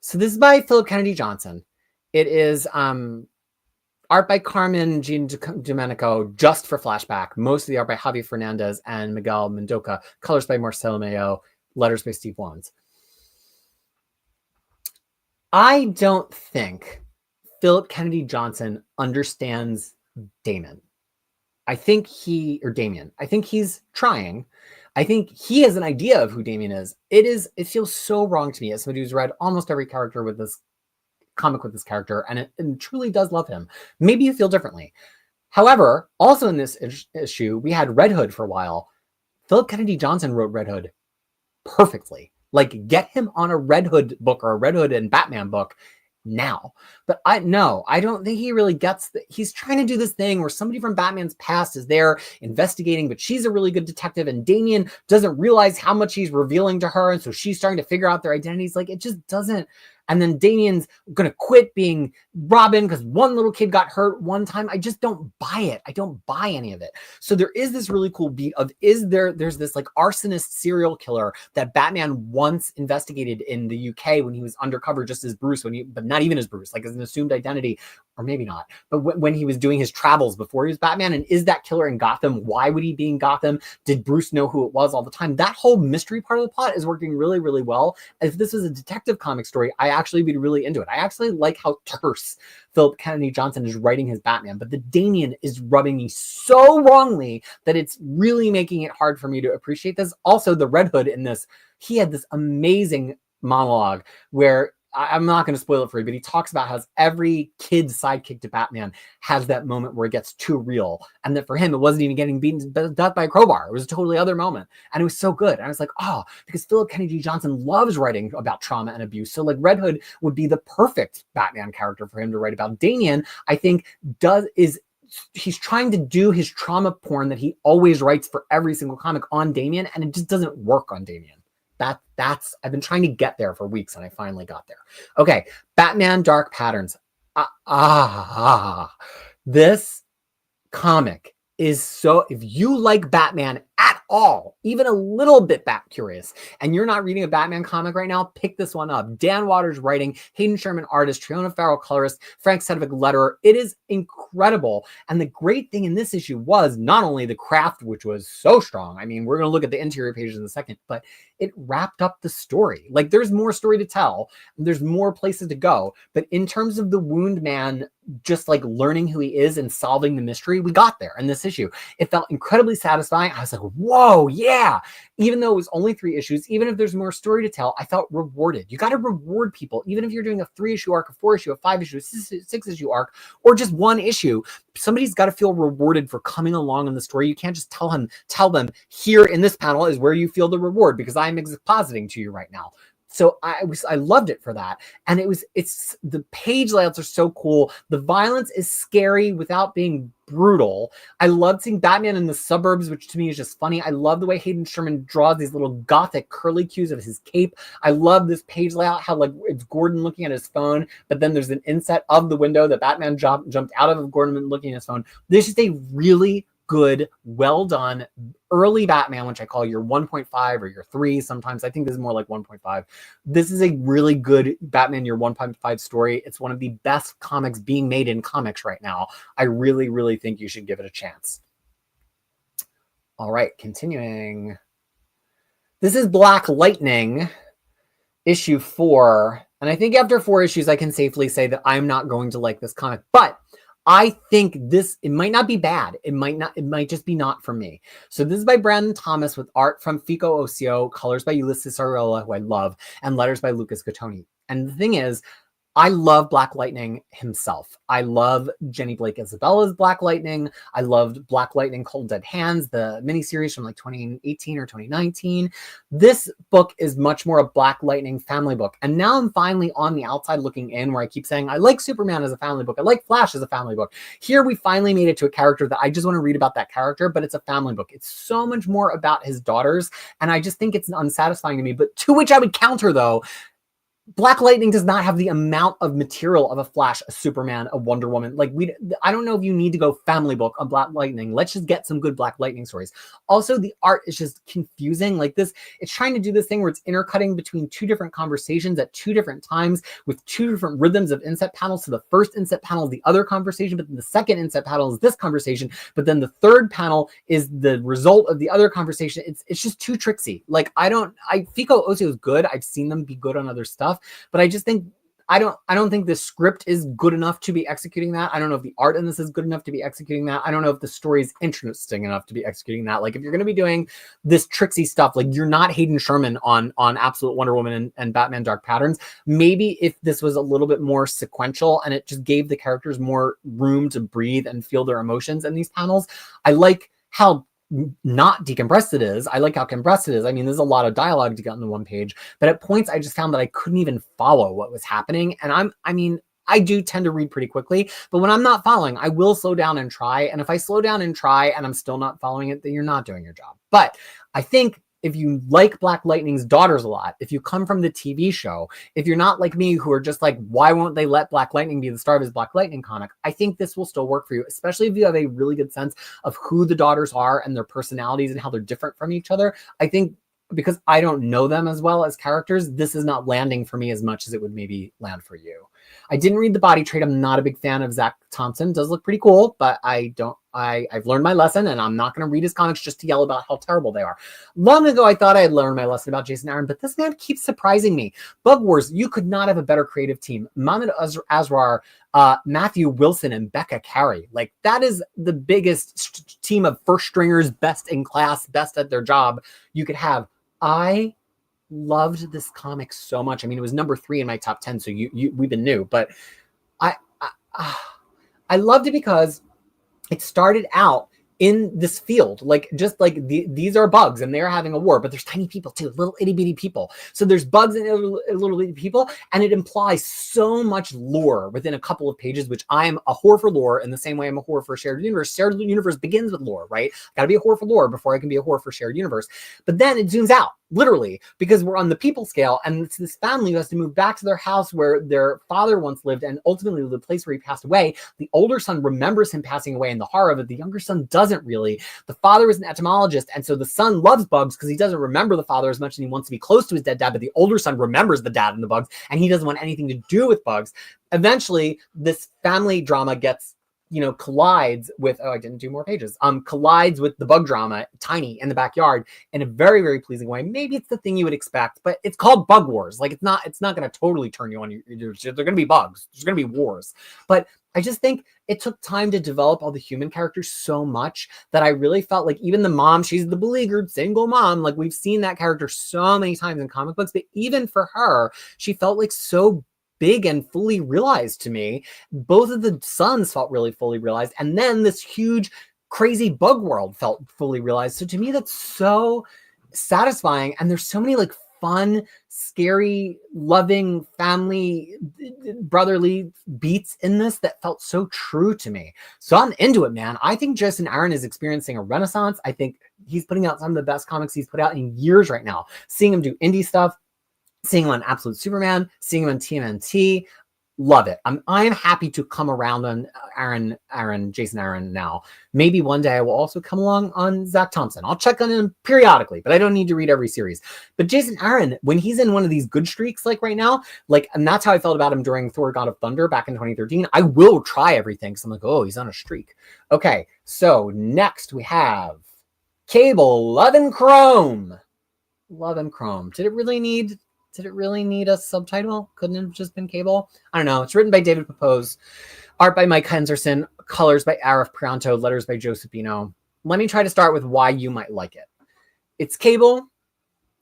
So this is by Philip Kennedy Johnson. It is art by Carmen Jean Domenico, just for Flashback. Most of the art by Javi Fernandez and Miguel Mendoca. Colors by Marcelo Mayo. Letters by Steve Wands. I don't think Philip Kennedy Johnson understands Damon. I think Damien. I think he's trying. I think he has an idea of who Damien is. It feels so wrong to me as somebody who's read almost every character with this comic with this character, and it truly does love him. Maybe you feel differently. However, also in this issue, we had Red Hood for a while. Philip Kennedy Johnson wrote Red Hood perfectly. Like, get him on a Red Hood book or a Red Hood and Batman book now. But I don't think he really gets that. He's trying to do this thing where somebody from Batman's past is there investigating, but she's a really good detective, and Damien doesn't realize how much he's revealing to her, and so she's starting to figure out their identities. Like, it just doesn't. And then Damien's going to quit being Robin because one little kid got hurt one time. I just don't buy it. I don't buy any of it. So there is this really cool beat of, there's this like arsonist serial killer that Batman once investigated in the UK when he was undercover just as Bruce, but not even as Bruce, like as an assumed identity, or maybe not. But when he was doing his travels before he was Batman, and is that killer in Gotham? Why would he be in Gotham? Did Bruce know who it was all the time? That whole mystery part of the plot is working really, really well. If this was a detective comic story, I actually be really into it. I actually like how terse Philip Kennedy Johnson is writing his Batman, but the Damien is rubbing me so wrongly that it's really making it hard for me to appreciate this. Also, the Red Hood in this, he had this amazing monologue where I'm not going to spoil it for you, but he talks about how every kid's sidekick to Batman has that moment where it gets too real. And that for him, it wasn't even getting beaten to death by a crowbar. It was a totally other moment. And it was so good. And I was like, oh, because Philip Kennedy Johnson loves writing about trauma and abuse. So like Red Hood would be the perfect Batman character for him to write about. Damien, I think, he's trying to do his trauma porn that he always writes for every single comic on Damien. And it just doesn't work on Damien. I've been trying to get there for weeks and I finally got there. Okay, Batman Dark Patterns. This comic is so, if you like Batman at all, even a little bit bat curious, and you're not reading a Batman comic right now, pick this one up. Dan Waters writing, Hayden Sherman artist, Triona Farrell colorist, Frank Sedovic letterer. It is incredible. And the great thing in this issue was not only the craft, which was so strong. I mean, we're going to look at the interior pages in a second, but it wrapped up the story. Like, there's more story to tell. There's more places to go. But in terms of the Wound Man just like learning who he is and solving the mystery, we got there in this issue. It felt incredibly satisfying. I was like, whoa, yeah. Even though it was only 3 issues, even if there's more story to tell, I felt rewarded. You got to reward people, even if you're doing a 3-issue arc, a 4-issue, a 5-issue, a 6-issue arc, or just 1 issue. Somebody's got to feel rewarded for coming along in the story. You can't just tell them here in this panel is where you feel the reward, because I'm expositing to you right now. So I loved it for that. And it's the page layouts are so cool. The violence is scary without being brutal. I loved seeing Batman in the suburbs, which to me is just funny. I love the way Hayden Sherman draws these little gothic curly cues of his cape. I love this page layout, how like it's Gordon looking at his phone, but then there's an inset of the window that Batman jumped out of Gordon looking at his phone. This is a really good, well done early Batman, which I call your 1.5 or your 3. Sometimes I think this is more like 1.5. This is a really good Batman your 1.5 story. It's one of the best comics being made in comics right now. I really, really think you should give it a chance. All right, continuing. This is Black Lightning, issue 4. And I think after 4 issues, I can safely say that I'm not going to like this comic, but I think it might not be bad. It might just be not for me. So this is by Brandon Thomas with art from Fico Ocio, colors by Ulysses Arola, who I love, and letters by Lucas Gattoni. And the thing is, I love Black Lightning himself. I love Jenny Blake Isabella's Black Lightning. I loved Black Lightning Cold Dead Hands, the miniseries from like 2018 or 2019. This book is much more a Black Lightning family book. And now I'm finally on the outside looking in, where I keep saying, I like Superman as a family book. I like Flash as a family book. Here we finally made it to a character that I just want to read about that character, but it's a family book. It's so much more about his daughters. And I just think it's unsatisfying to me. But to which I would counter, though, Black Lightning does not have the amount of material of a Flash, a Superman, a Wonder Woman. Like I don't know if you need to go family book on Black Lightning. Let's just get some good Black Lightning stories. Also, the art is just confusing. Like this, it's trying to do this thing where it's intercutting between 2 different conversations at 2 different times with 2 different rhythms of inset panels. So the first inset panel is the other conversation, but then the second inset panel is this conversation. But then the third panel is the result of the other conversation. It's just too tricksy. Like Fico Ocio is good. I've seen them be good on other stuff. But I just think I don't think the script is good enough to be executing that. I don't know if the art in this is good enough to be executing that. I don't know if the story is interesting enough to be executing that. Like if you're going to be doing this tricksy stuff, like you're not Hayden Sherman on Absolute Wonder Woman and Batman Dark Patterns. Maybe if this was a little bit more sequential and it just gave the characters more room to breathe and feel their emotions in these panels. I like how not decompressed it is. I like how compressed it is. I mean, there's a lot of dialogue to get on the one page, but at points I just found that I couldn't even follow what was happening. And I do tend to read pretty quickly, but when I'm not following, I will slow down and try. And if I slow down and try and I'm still not following it, then you're not doing your job. But I think if you like Black Lightning's daughters a lot, if you come from the TV show, if you're not like me who are just like, why won't they let Black Lightning be the star of his Black Lightning comic? I think this will still work for you, especially if you have a really good sense of who the daughters are and their personalities and how they're different from each other. I think because I don't know them as well as characters, this is not landing for me as much as it would maybe land for you. I didn't read the body trade. I'm not a big fan of Zach Thompson. Does look pretty cool, but I've learned my lesson and I'm not going to read his comics just to yell about how terrible they are. Long ago, I thought I had learned my lesson about Jason Aaron, but this man keeps surprising me. Bug Wars, you could not have a better creative team. Mahmoud Asrar, Matthew Wilson, and Becca Carey. Like that is the biggest team of first stringers, best in class, best at their job you could have. I loved this comic so much. I mean, it was number 3 in my top 10, so we've been new, but I loved it because it started out in this field, like just like these are bugs and they're having a war, but there's tiny people too, little itty bitty people. So there's bugs and little bitty people, and it implies so much lore within a couple of pages, which I am a whore for lore in the same way I'm a whore for shared universe. Shared universe begins with lore, right? Got to be a whore for lore before I can be a whore for shared universe. But then it zooms out, literally, because we're on the people scale, and it's this family who has to move back to their house where their father once lived, and ultimately the place where he passed away. The older son remembers him passing away and the horror of it. The younger son doesn't really. The father is an entomologist, and so the son loves bugs because he doesn't remember the father as much and he wants to be close to his dead dad, but the older son remembers the dad and the bugs, and he doesn't want anything to do with bugs. Eventually, this family drama gets collides with, I didn't do more pages, collides with the bug drama, Tiny, in the backyard in a very, very pleasing way. Maybe it's the thing you would expect, but it's called Bug Wars. Like, it's not going to totally turn you on. They're going to be bugs. There's going to be wars. But I just think it took time to develop all the human characters so much that I really felt like even the mom, she's the beleaguered single mom. Like, we've seen that character so many times in comic books, but even for her, she felt like so big and fully realized to me. Both of the sons felt really fully realized. And then this huge, crazy bug world felt fully realized. So to me, that's so satisfying. And there's so many like fun, scary, loving, family, brotherly beats in this that felt so true to me. So I'm into it, man. I think Jason Aaron is experiencing a renaissance. I think he's putting out some of the best comics he's put out in years right now. Seeing him do indie stuff, seeing him on Absolute Superman, seeing him on TMNT, love it. I am happy to come around on Jason Aaron now. Maybe one day I will also come along on Zach Thompson. I'll check on him periodically, but I don't need to read every series. But Jason Aaron, when he's in one of these good streaks like right now, like, and that's how I felt about him during Thor God of Thunder back in 2013, I will try everything. So I'm like, oh, he's on a streak. Okay, so next we have Cable, Love and Chrome. Love and Chrome. Did it really need a subtitle? Couldn't it have just been Cable? I don't know. It's written by David Pepose, art by Mike Henderson, colors by Arif Prianto, letters by Josephino. Let me try to start with why you might like it. It's Cable.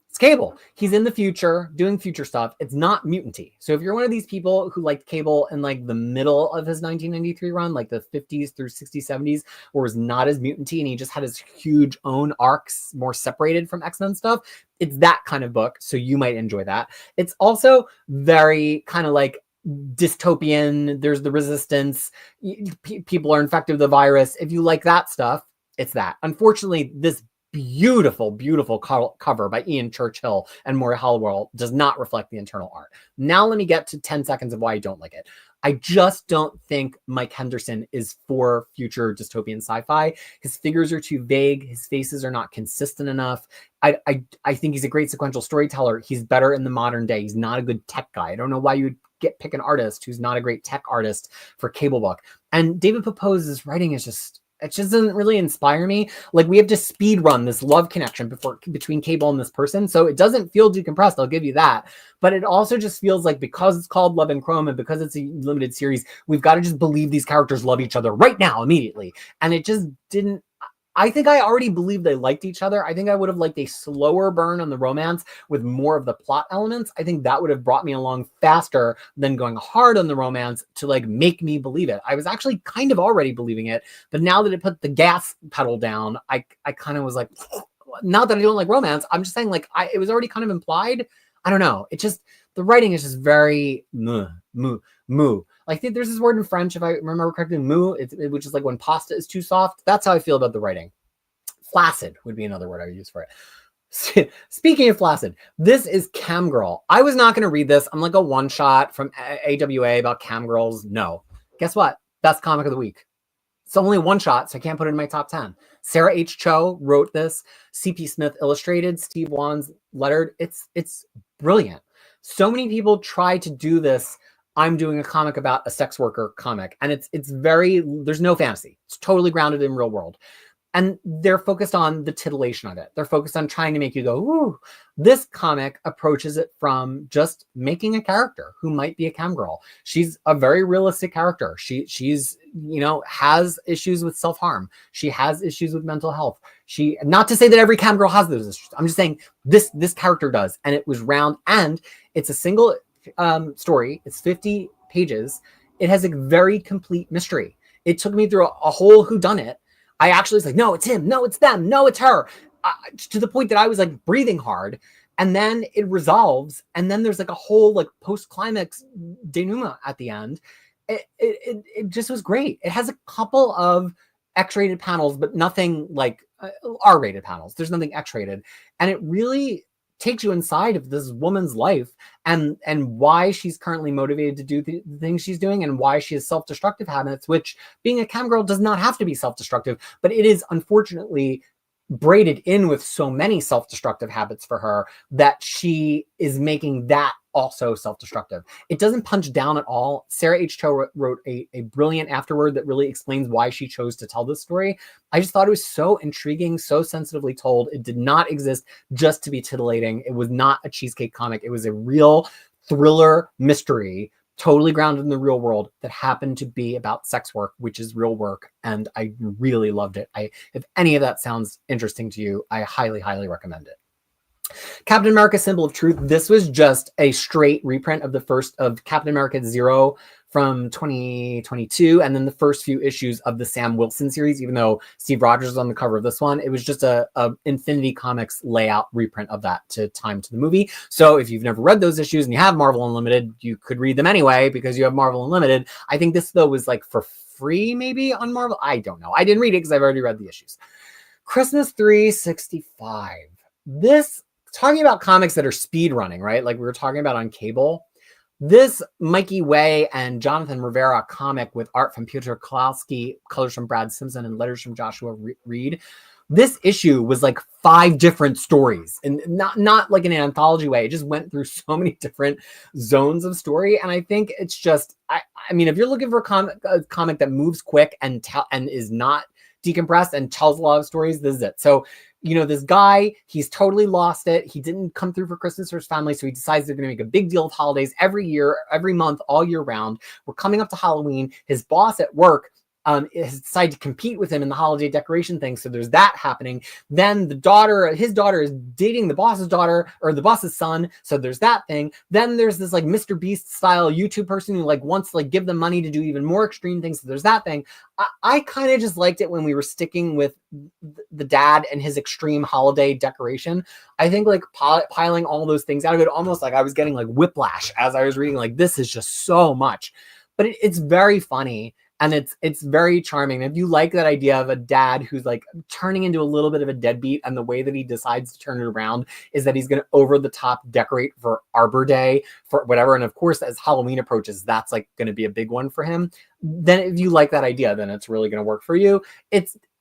It's Cable. He's in the future, doing future stuff. It's not mutant-y. So if you're one of these people who liked Cable in like the middle of his 1993 run, like the 50s through 60s, 70s, where it was not as mutant-y and he just had his huge own arcs more separated from X-Men stuff, it's that kind of book. So you might enjoy that. It's also very kind of like dystopian. There's the resistance. People are infected with the virus. If you like that stuff, it's that. Unfortunately, this beautiful, beautiful cover by Ian Churchill and Maury Halliwell does not reflect the internal art. Now let me get to 10 seconds of why I don't like it. I just don't think Mike Henderson is for future dystopian sci-fi. His figures are too vague. His faces are not consistent enough. I think he's a great sequential storyteller. He's better in the modern day. He's not a good tech guy. I don't know why you would pick an artist who's not a great tech artist for Cable book. And David Pepose's writing is it just doesn't really inspire me. Like, we have to speed run this love connection between Cable and this person. So it doesn't feel decompressed. I'll give you that. But it also just feels like, because it's called Love and Chrome and because it's a limited series, we've got to just believe these characters love each other right now, immediately. And it just didn't. I think I already believed they liked each other. I think I would have liked a slower burn on the romance with more of the plot elements. I think that would have brought me along faster than going hard on the romance to like make me believe it. I was actually kind of already believing it, but now that it put the gas pedal down, I kind of was like, not that I don't like romance. I'm just saying, like, it was already kind of implied. I don't know. It just, the writing is just very moo. Like, there's this word in French, if I remember correctly, mou, which is like when pasta is too soft. That's how I feel about the writing. Flaccid would be another word I would use for it. Speaking of flaccid, this is Camgirl. I was not going to read this. I'm like a one-shot from AWA about Camgirls. No. Guess what? Best comic of the week. It's only one shot, so I can't put it in my top 10. Sarah H. Cho wrote this. C.P. Smith illustrated. Steve Wands lettered. It's brilliant. So many people try to do this. I'm doing a comic about a sex worker comic, and it's very, there's no fantasy. It's totally grounded in real world. And they're focused on the titillation of it. They're focused on trying to make you go, ooh. This comic approaches it from just making a character who might be a Camgirl. She's a very realistic character. She's, has issues with self-harm. She has issues with mental health. Not to say that every Camgirl has those issues. I'm just saying this character does. And it was round, and it's a single story. It's 50 pages. It has a very complete mystery. It took me through a whole whodunit. I actually was like, no, it's him. No, it's them. No, it's her. To the point that I was like breathing hard. And then it resolves. And then there's like a whole like post-climax denouement at the end. It just was great. It has a couple of X-rated panels, but nothing like R-rated panels. There's nothing X-rated. And it really takes you inside of this woman's life and why she's currently motivated to do the things she's doing and why she has self-destructive habits, which being a Camgirl does not have to be self-destructive, but it is unfortunately braided in with so many self-destructive habits for her that she is making that also self-destructive. It doesn't punch down at all. Sarah H. Cho wrote a brilliant afterword that really explains why she chose to tell this story. I just thought it was so intriguing, so sensitively told. It did not exist just to be titillating. It was not a cheesecake comic. It was a real thriller mystery, totally grounded in the real world, that happened to be about sex work, which is real work. And I really loved it. If any of that sounds interesting to you, I highly, highly recommend it. Captain America Symbol of Truth. This was just a straight reprint of the first of Captain America Zero from 2022, and then the first few issues of the Sam Wilson series, even though Steve Rogers is on the cover of this one. It was just a Infinity Comics layout reprint of that to time to the movie. So if you've never read those issues and you have Marvel Unlimited, you could read them anyway because you have Marvel Unlimited. I think this, though, was like for free maybe on Marvel. I don't know. I didn't read it because I've already read the issues. Christmas 365. This, talking about comics that are speed running, right? Like we were talking about on cable. This Mikey Way and Jonathan Rivera comic with art from Peter Kowalski, colors from Brad Simpson, and letters from Joshua Reed. This issue was like 5 different stories, and not like in an anthology way. It just went through so many different zones of story. And I think it's just, I mean, if you're looking for a comic that moves quick and is not decompressed and tells a lot of stories, this is it. So, you know, this guy, he's totally lost it. He didn't come through for Christmas for his family, so he decides they're going to make a big deal of holidays every year, every month, all year round. We're coming up to Halloween. His boss at work has decided to compete with him in the holiday decoration thing. So there's that happening. Then his daughter is dating the boss's daughter, or the boss's son. So there's that thing. Then there's this like Mr. Beast style YouTube person who like wants to like give them money to do even more extreme things. So there's that thing. I kind of just liked it when we were sticking with the dad and his extreme holiday decoration. I think like piling all those things out of it, almost like I was getting like whiplash as I was reading, like, this is just so much, but it's very funny. And it's very charming. If you like that idea of a dad who's like turning into a little bit of a deadbeat, and the way that he decides to turn it around is that he's going to over the top decorate for Arbor Day, for whatever. And of course, as Halloween approaches, that's like going to be a big one for him. Then if you like that idea, then it's really going to work for you.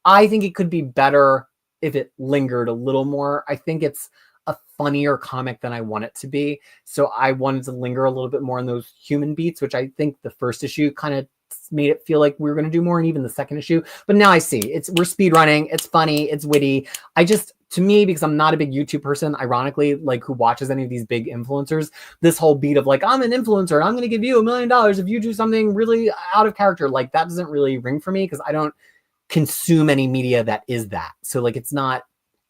I think it could be better if it lingered a little more. I think it's a funnier comic than I want it to be. So I wanted to linger a little bit more on those human beats, which I think the first issue kind of made it feel like we were going to do more, and even the second issue. But now I see we're speed running. It's funny. It's witty. To me, because I'm not a big YouTube person, ironically, like who watches any of these big influencers, this whole beat of like, I'm an influencer and I'm going to give you $1 million if you do something really out of character, like that doesn't really ring for me because I don't consume any media that is that. So like,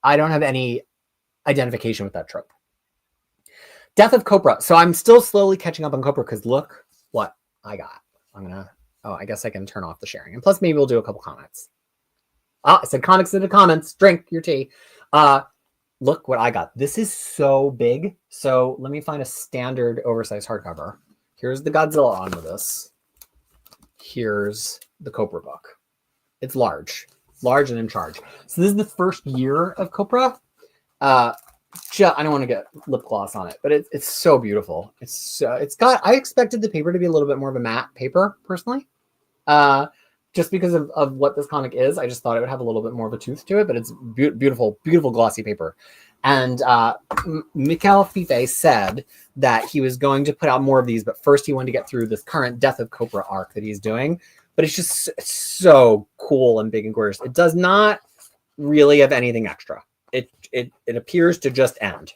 I don't have any identification with that trope. Death of Copra. So I'm still slowly catching up on Copra because look what I got. I guess I can turn off the sharing. And plus maybe we'll do a couple comments. I said comics in the comments. Drink your tea. Look what I got. This is so big. So let me find a standard oversized hardcover. Here's the Godzilla on with this. Here's the Copra book. It's large and in charge. So this is the first year of Copra. I don't want to get lip gloss on it, but it's so beautiful. I expected the paper to be a little bit more of a matte paper personally. Just because of what this comic is, I just thought it would have a little bit more of a tooth to it, but it's beautiful, beautiful glossy paper. And Mikhail Fife said that he was going to put out more of these, but first he wanted to get through this current Death of Copra arc that he's doing. But it's just so cool and big and gorgeous. It does not really have anything extra. It appears to just end.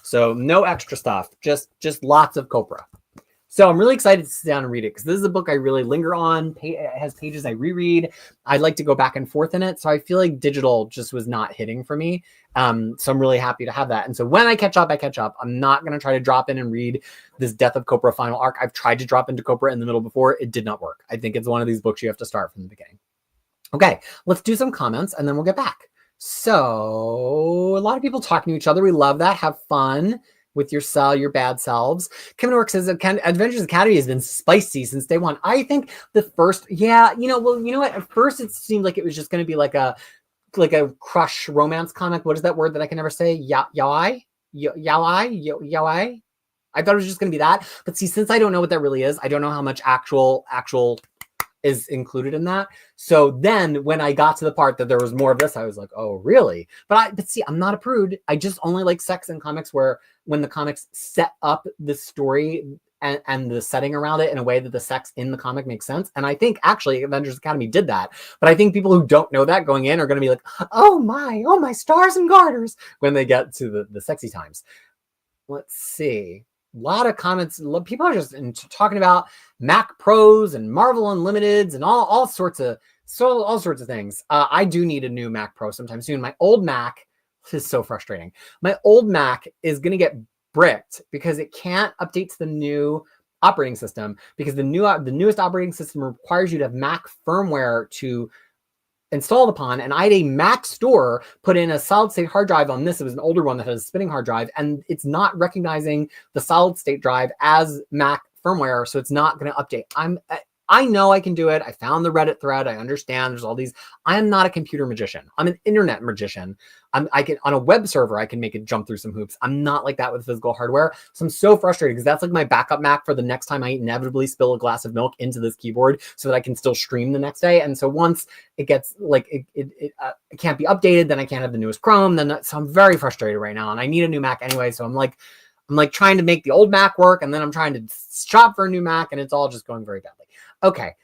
So no extra stuff, just lots of Copra. So I'm really excited to sit down and read it because this is a book I really linger on. It has pages I reread. I'd like to go back and forth in it. So I feel like digital just was not hitting for me. So I'm really happy to have that. And so when I catch up, I catch up. I'm not going to try to drop in and read this Death of Copra final arc. I've tried to drop into Copra in the middle before. It did not work. I think it's one of these books you have to start from the beginning. Okay, let's do some comments and then we'll get back. So a lot of people talking to each other. We love that. Have fun with your bad selves. Kevin Ork says Avengers Academy has been spicy since day one. I think the first, you know what? At first it seemed like it was just going to be like a crush romance comic. What is that word that I can never say? Yaoi? I thought it was just going to be that. But see, since I don't know what that really is, I don't know how much actual is included in that. So then when I got to the part that there was more of this, I was like, oh, really? But see, I'm not a prude. I just only like sex in comics where when the comics set up the story and the setting around it in a way that the sex in the comic makes sense. And I think actually Avengers Academy did that. But I think people who don't know that going in are going to be like, oh my stars and garters when they get to the sexy times. Let's see. A lot of comments. People are just talking about Mac Pros and Marvel Unlimiteds and all sorts of things. I do need a new Mac Pro sometime soon. My old Mac, this is so frustrating. My old Mac is going to get bricked because it can't update to the new operating system because the newest operating system requires you to have Mac firmware to installed upon, and I had a Mac store put in a solid state hard drive on this. It was an older one that had a spinning hard drive, and it's not recognizing the solid state drive as Mac firmware, so it's not going to update. I know I can do it. I found the Reddit thread. I understand there's all these. I am not a computer magician. I'm an internet magician. I can on a web server, I can make it jump through some hoops. I'm not like that with physical hardware. So I'm so frustrated because that's like my backup Mac for the next time I inevitably spill a glass of milk into this keyboard so that I can still stream the next day. And so once it gets like it can't be updated, then I can't have the newest Chrome. So I'm very frustrated right now, and I need a new Mac anyway. So I'm like trying to make the old Mac work, and then I'm trying to shop for a new Mac, and it's all just going very badly. Okay.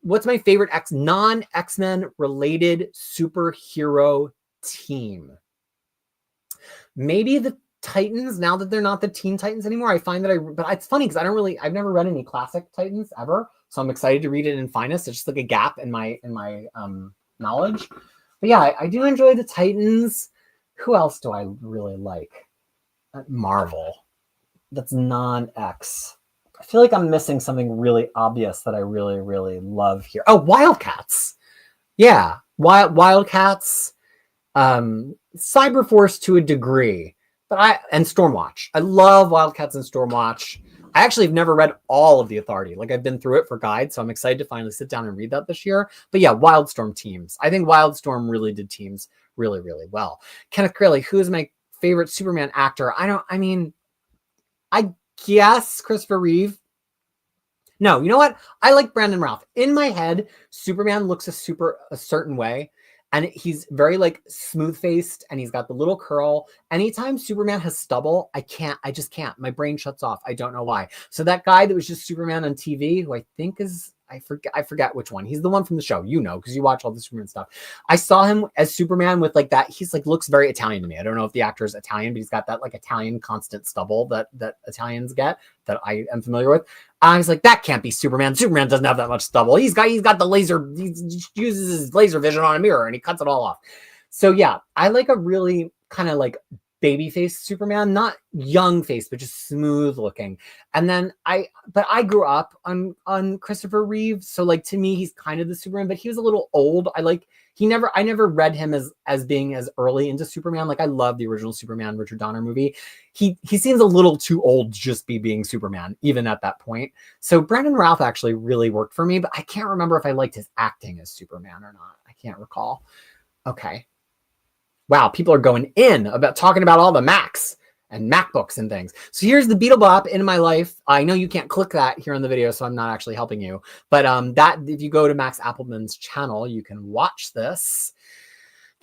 What's my favorite non-X-Men related superhero team? Maybe the Titans, now that they're not the Teen Titans anymore. I find that but it's funny because I've never read any classic Titans ever. So I'm excited to read it in Finest. It's just like a gap in my knowledge. But yeah, I do enjoy the Titans. Who else do I really like? Marvel. That's non-X. I feel like I'm missing something really obvious that I really, really love here. Oh, Wildcats. Yeah, Wildcats. Cyberforce to a degree, and Stormwatch. I love Wildcats and Stormwatch. I actually have never read all of the Authority. Like I've been through it for guides, so I'm excited to finally sit down and read that this year. But yeah, Wildstorm teams. I think Wildstorm really did teams really, really well. Kenneth Crayley, who is my favorite Superman actor? I guess Christopher Reeve. No, you know what? I like Brandon Routh. In my head, Superman looks a certain way, and he's very like smooth faced, and he's got the little curl. Anytime Superman has stubble, I just can't. My brain shuts off. I don't know why. So that guy that was just Superman on TV, who I think is I forget which one. He's the one from the show, because you watch all the Superman stuff. I saw him as Superman with like that. He's like looks very Italian to me. I don't know if the actor is Italian, but he's got that like Italian constant stubble that Italians get that I am familiar with. I was like, that can't be Superman. Superman doesn't have that much stubble. He's got the laser. He uses his laser vision on a mirror and he cuts it all off. So yeah, I like a really kind of like baby face Superman, not young face, but just smooth looking. And then I grew up on Christopher Reeve. So like to me, he's kind of the Superman, but he was a little old. I never read him as being as early into Superman. Like I love the original Superman Richard Donner movie. He seems a little too old to just be being Superman, even at that point. So Brandon Routh actually really worked for me, but I can't remember if I liked his acting as Superman or not. I can't recall. Okay. Wow, people are going in about talking about all the Macs and MacBooks and things. So here's the Beetle Bop in my life. I know you can't click that here on the video, so I'm not actually helping you. But that if you go to Max Appleman's channel, you can watch this.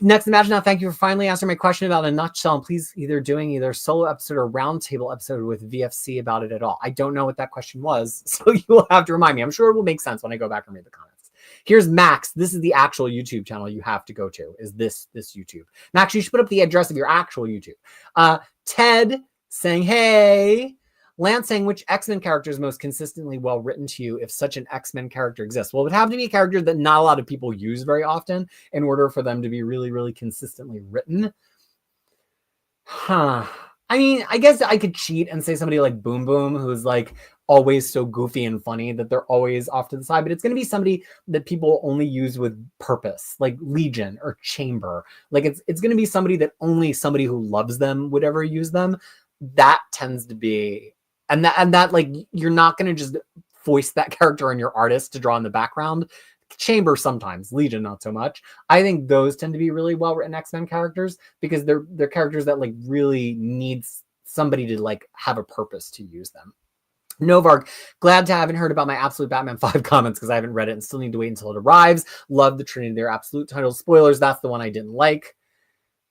Next, Imagine Now, thank you for finally answering my question about A Nutshell. And please doing either solo episode or roundtable episode with VFC about it at all. I don't know what that question was, so you will have to remind me. I'm sure it will make sense when I go back and read the comments. Here's Max. This is the actual YouTube channel you have to go to, is this YouTube. Max, you should put up the address of your actual YouTube. Ted saying, hey. Lance saying, which X-Men character is most consistently well written to you if such an X-Men character exists? Well, it would have to be a character that not a lot of people use very often in order for them to be really, really consistently written. I mean, I guess I could cheat and say somebody like Boom Boom, who's like always so goofy and funny that they're always off to the side, but it's going to be somebody that people only use with purpose, like Legion or Chamber. Like it's going to be somebody that only somebody who loves them would ever use them. That tends to be, and that like, you're not going to just foist that character on your artist to draw in the background. Chamber sometimes, Legion not so much. I think those tend to be really well written X-Men characters because they're characters that like really needs somebody to like have a purpose to use them. Novarg, glad to haven't heard about my Absolute Batman 5 comments because I haven't read it and still need to wait until it arrives. Love the Trinity, their Absolute title. Spoilers, that's the one I didn't like.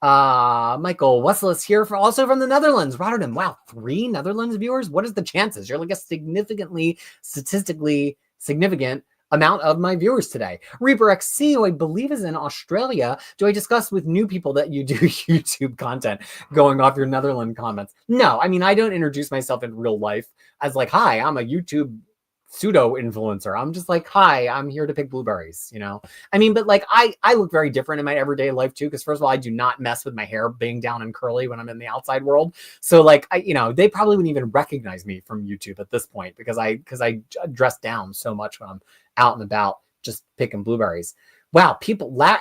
Michael Wesselis here also from the Netherlands, Rotterdam. Wow, 3 Netherlands viewers? What is the chances? You're like a statistically significant amount of my viewers today. Reaper XC, who I believe is in Australia. Do I discuss with new people that you do YouTube content going off your Netherlands comments? No, I mean, I don't introduce myself in real life as like, hi, I'm a YouTube pseudo influencer. I'm just like, hi, I'm here to pick blueberries, you know? I mean, but like, I look very different in my everyday life too, because first of all, I do not mess with my hair being down and curly when I'm in the outside world. So like, they probably wouldn't even recognize me from YouTube at this point because I dress down so much when I'm out and about just picking blueberries. Wow,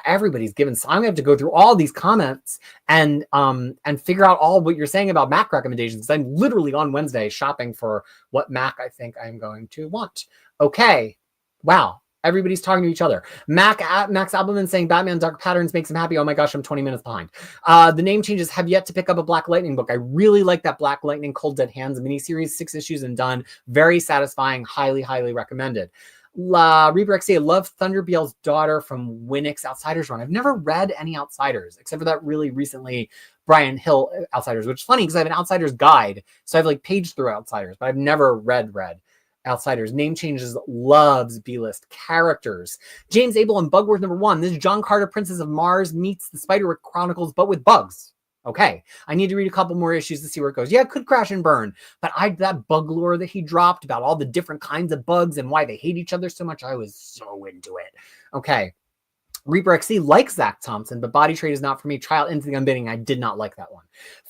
everybody's given. So I'm gonna have to go through all these comments and figure out all what you're saying about Mac recommendations. I'm literally on Wednesday shopping for what Mac I think I'm going to want. Okay, wow, everybody's talking to each other. Max Appleman saying Batman Dark Patterns makes him happy. Oh my gosh, I'm 20 minutes behind. The name changes. Have yet to pick up a Black Lightning book. I really like that Black Lightning Cold Dead Hands miniseries, 6 issues and done. Very satisfying. Highly recommended. Reaper XC, I love Thunderbeel's daughter from Winnick's Outsiders run. I've never read any Outsiders except for that really recently Brian Hill Outsiders, which is funny because I have an Outsiders guide. So I've like paged through Outsiders, but I've never read Outsiders. Name changes, loves B-list characters. James Abel and Bug Wars #1. This is John Carter, Princess of Mars meets the Spider-Rick Chronicles, but with bugs. Okay, I need to read a couple more issues to see where it goes. Yeah, it could crash and burn, but that bug lore that he dropped about all the different kinds of bugs and why they hate each other so much, I was so into it. Okay. Reaper XC likes Zach Thompson, but Body Trade is not for me. Trial into the Unbidding. I did not like that one.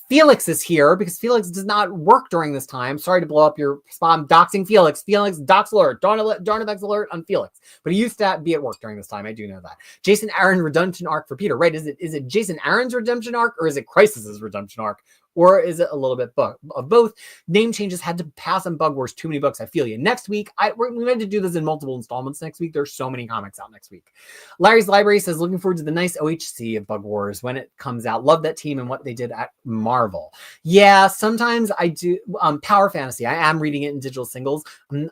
Felix is here because Felix does not work during this time. Sorry to blow up your spot. I'm doxing Felix. Felix, dox alert. Darnavex alert on Felix. But he used to be at work during this time. I do know that. Jason Aaron redemption arc for Peter. Right. Is it Jason Aaron's redemption arc or is it Crisis's redemption arc? Or is it a little bit of both? Name changes had to pass on Bug Wars. Too many books. I feel you. Next week, we meant to do this in multiple installments next week. There's so many comics out next week. Larry's Library says, looking forward to the nice OHC of Bug Wars when it comes out. Love that team and what they did at Marvel. Yeah, sometimes I do. Power Fantasy. I am reading it in digital singles.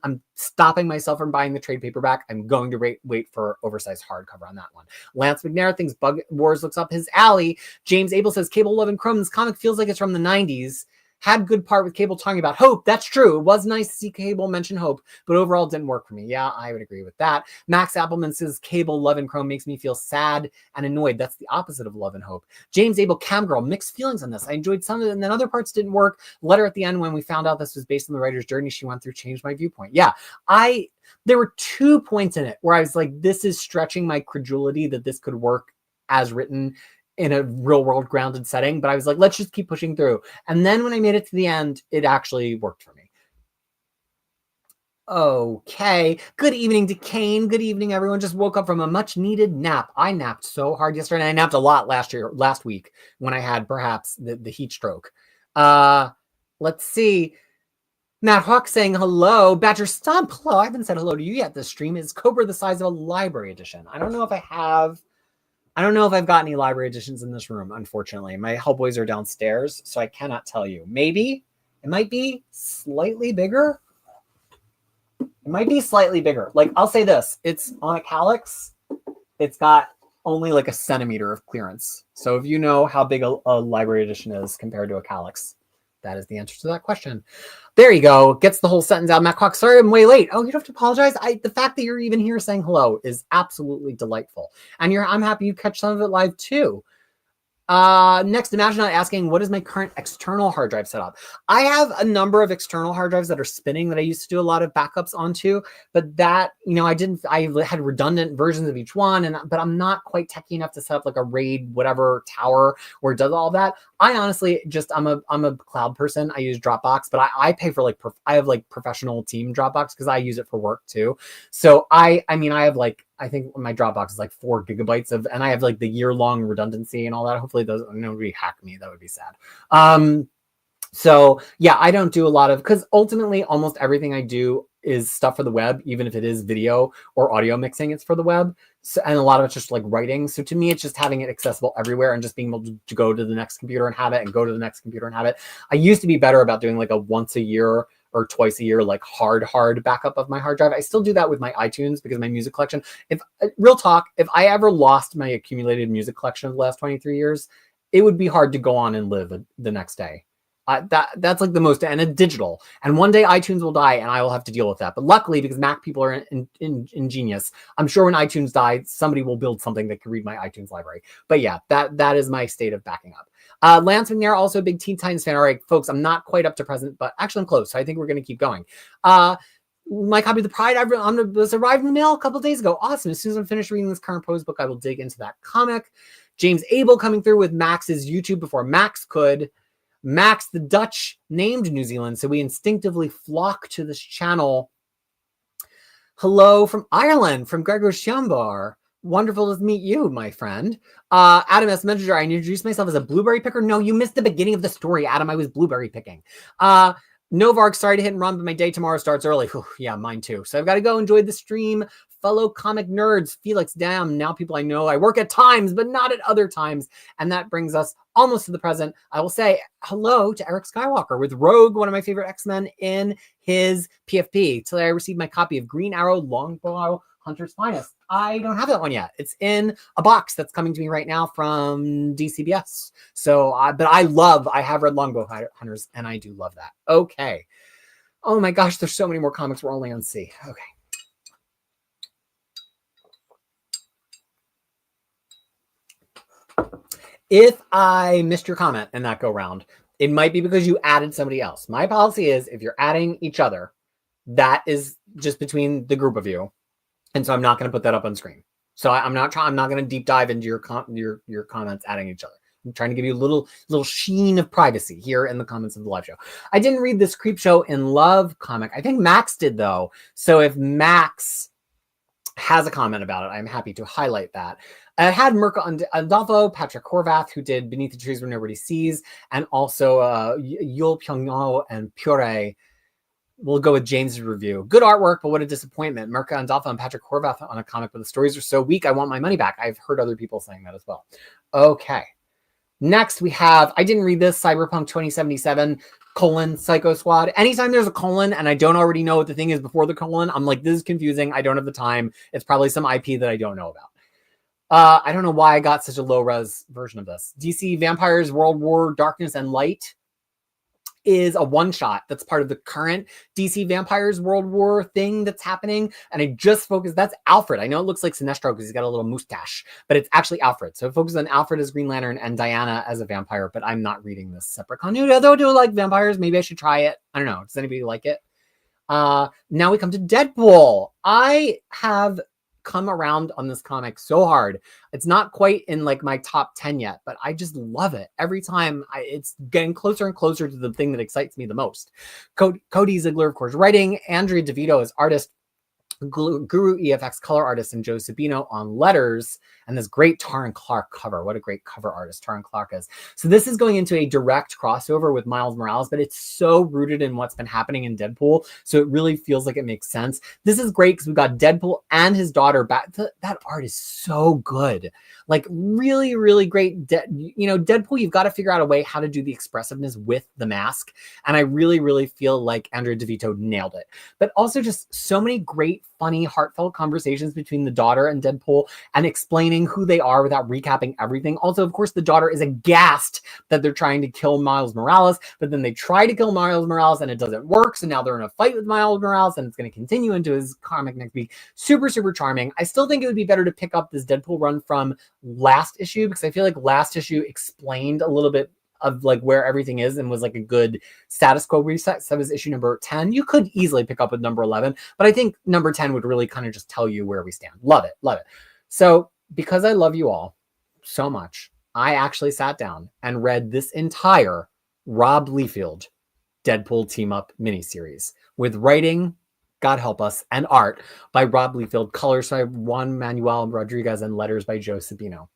I'm stopping myself from buying the trade paperback. I'm going to wait for oversized hardcover on that one. Lance McNair thinks Bug Wars looks up his alley. James Abel says, Cable, Love, and Chrome. This comic feels like it's from the 90s. Had good part with Cable talking about hope. That's true. It was nice to see Cable mention hope, but overall didn't work for me. Yeah, I would agree with that. Max Appleman says Cable, Love, and Chrome makes me feel sad and annoyed. That's the opposite of love and hope. James Abel, Camgirl, mixed feelings on this. I enjoyed some of it, and then other parts didn't work. Letter at the end when we found out this was based on the writer's journey she went through changed my viewpoint. Yeah, there were 2 points in it where I was like, this is stretching my credulity that this could work as written in a real world grounded setting, but I was like, let's just keep pushing through. And then when I made it to the end, it actually worked for me. Okay. Good evening to Kane. Good evening, everyone. Just woke up from a much needed nap. I napped so hard yesterday. And I napped a lot last week when I had perhaps the heat stroke. Let's see. Matt Hawk saying hello. Badger Stomp, hello. I haven't said hello to you yet this stream. Is Cobra the size of a library edition? I don't know if I've got any library editions in this room, unfortunately. My Hellboys are downstairs, so I cannot tell you. Maybe it might be slightly bigger. It might be slightly bigger. Like, I'll say this. It's on a calyx. It's got only like a centimeter of clearance. So if you know how big a library edition is compared to a calyx, that is the answer to that question. There you go. Gets the whole sentence out. Matt Cox, sorry I'm way late. Oh, you don't have to apologize. The fact that you're even here saying hello is absolutely delightful. And I'm happy you catch some of it live too. Next, Imagine Not asking, what is my current external hard drive setup? I have a number of external hard drives that are spinning that I used to do a lot of backups onto, but that, I had redundant versions of each one, but I'm not quite techy enough to set up like a RAID, whatever tower where it does all that. I honestly I'm a cloud person. I use Dropbox, but I pay for I have professional team Dropbox because I use it for work too. So I have I think my Dropbox is 4 gigabytes and I have the year-long redundancy and all that. Hopefully nobody hack me. That would be sad. So yeah, I don't do a lot of, because ultimately almost everything I do is stuff for the web, even if it is video or audio mixing, it's for the web. So, and a lot of it's just writing. So to me, it's just having it accessible everywhere and just being able to go to the next computer and have it and go to the next computer and have it. I used to be better about doing a once a year or twice a year, like hard backup of my hard drive. I still do that with my iTunes because my music collection, if real talk, if I ever lost my accumulated music collection of the last 23 years, it would be hard to go on and live the next day. That's like the most, and it's digital. And one day iTunes will die and I will have to deal with that. But luckily, because Mac people are ingenious, I'm sure when iTunes dies, somebody will build something that can read my iTunes library. But yeah, that is my state of backing up. Lance McNair, also a big Teen Titans fan. All right, folks, I'm not quite up to present, but actually I'm close. So I think we're going to keep going. My copy of The Pride was arrived in the mail a couple days ago. Awesome. As soon as I'm finished reading this current pose book, I will dig into that comic. James Abel coming through with Max's YouTube before Max could. Max, the Dutch, named New Zealand, so we instinctively flock to this channel. Hello from Ireland, from Gregor Shambar. Wonderful to meet you, my friend. Adam S. Messenger, I introduced myself as a blueberry picker. No, you missed the beginning of the story, Adam. I was blueberry picking. Novark, sorry to hit and run, but my day tomorrow starts early. Whew, yeah, mine too. So I've got to go enjoy the stream. Fellow comic nerds, Felix, damn, now people I know. I work at times, but not at other times. And that brings us almost to the present. I will say hello to Eric Skywalker with Rogue, one of my favorite X-Men, in his PFP. Today I received my copy of Green Arrow Longbow Hunter's Finest. I don't have that one yet. It's in a box that's coming to me right now from DCBS. So, but I have read Longbow Hunters, and I do love that. Okay. Oh my gosh, there's so many more comics. We're only on C. Okay. If I missed your comment in that go round, it might be because you added somebody else. My policy is if you're adding each other, that is just between the group of you. And so I'm not going to put that up on screen. So I'm not going to deep dive into your comments adding each other. I'm trying to give you a little sheen of privacy here in the comments of the live show. I didn't read this Creepshow in Love comic. I think Max did though. So if Max has a comment about it, I'm happy to highlight that. I had Mirka Andolfo, Patrick Horvath, who did Beneath the Trees Where Nobody Sees, and also Yul Pyongyang and Pure. We'll go with James's review. Good artwork, but what a disappointment. Mirka Andolfo and Patrick Horvath on a comic, but the stories are so weak, I want my money back. I've heard other people saying that as well. Okay. Next, we have, I didn't read this, Cyberpunk 2077, Psycho Squad. Anytime there's a colon and I don't already know what the thing is before the colon, I'm like, this is confusing. I don't have the time. It's probably some IP that I don't know about. I don't know why I got such a low-res version of this. DC Vampires World War Darkness and Light is a one-shot that's part of the current DC Vampires World War thing that's happening. And I just focused, that's Alfred. I know it looks like Sinestro because he's got a little mustache, but it's actually Alfred. So it focuses on Alfred as Green Lantern and Diana as a vampire, but I'm not reading this separate continuity. Although I do like vampires, maybe I should try it. I don't know. Does anybody like it? Now we come to Deadpool. I have come around on this comic so hard. It's not quite in like my top 10 yet, but I just love it. Every time it's getting closer and closer to the thing that excites me the most. Cody Ziegler, of course, writing, Andrea DeVito as artist, Guru EFX color artist, and Joe Sabino on letters, and this great Taran Clark cover. What a great cover artist Taran Clark is. So this is going into a direct crossover with Miles Morales, but it's so rooted in what's been happening in Deadpool, so it really feels like it makes sense. This is great because we've got Deadpool and his daughter back. That art is so good. Like really, really great. Deadpool, you've got to figure out a way how to do the expressiveness with the mask, and I really, really feel like Andrea DeVito nailed it. But also just so many great, funny, heartfelt conversations between the daughter and Deadpool and explaining who they are without recapping everything. Also, of course, the daughter is aghast that they're trying to kill Miles Morales, but then they try to kill Miles Morales and it doesn't work. So now they're in a fight with Miles Morales and it's going to continue into his comic next week. Super, super charming. I still think it would be better to pick up this Deadpool run from last issue because I feel like last issue explained a little bit of like where everything is and was like a good status quo reset. So that was issue number 10. You could easily pick up with number 11, but I think number 10 would really kind of just tell you where we stand. Love it. Love it. So because I love you all so much, I actually sat down and read this entire Rob Liefeld Deadpool Team-Up miniseries with writing, God help us, and art by Rob Liefeld, colors by Juan Manuel Rodriguez, and letters by Joe Sabino.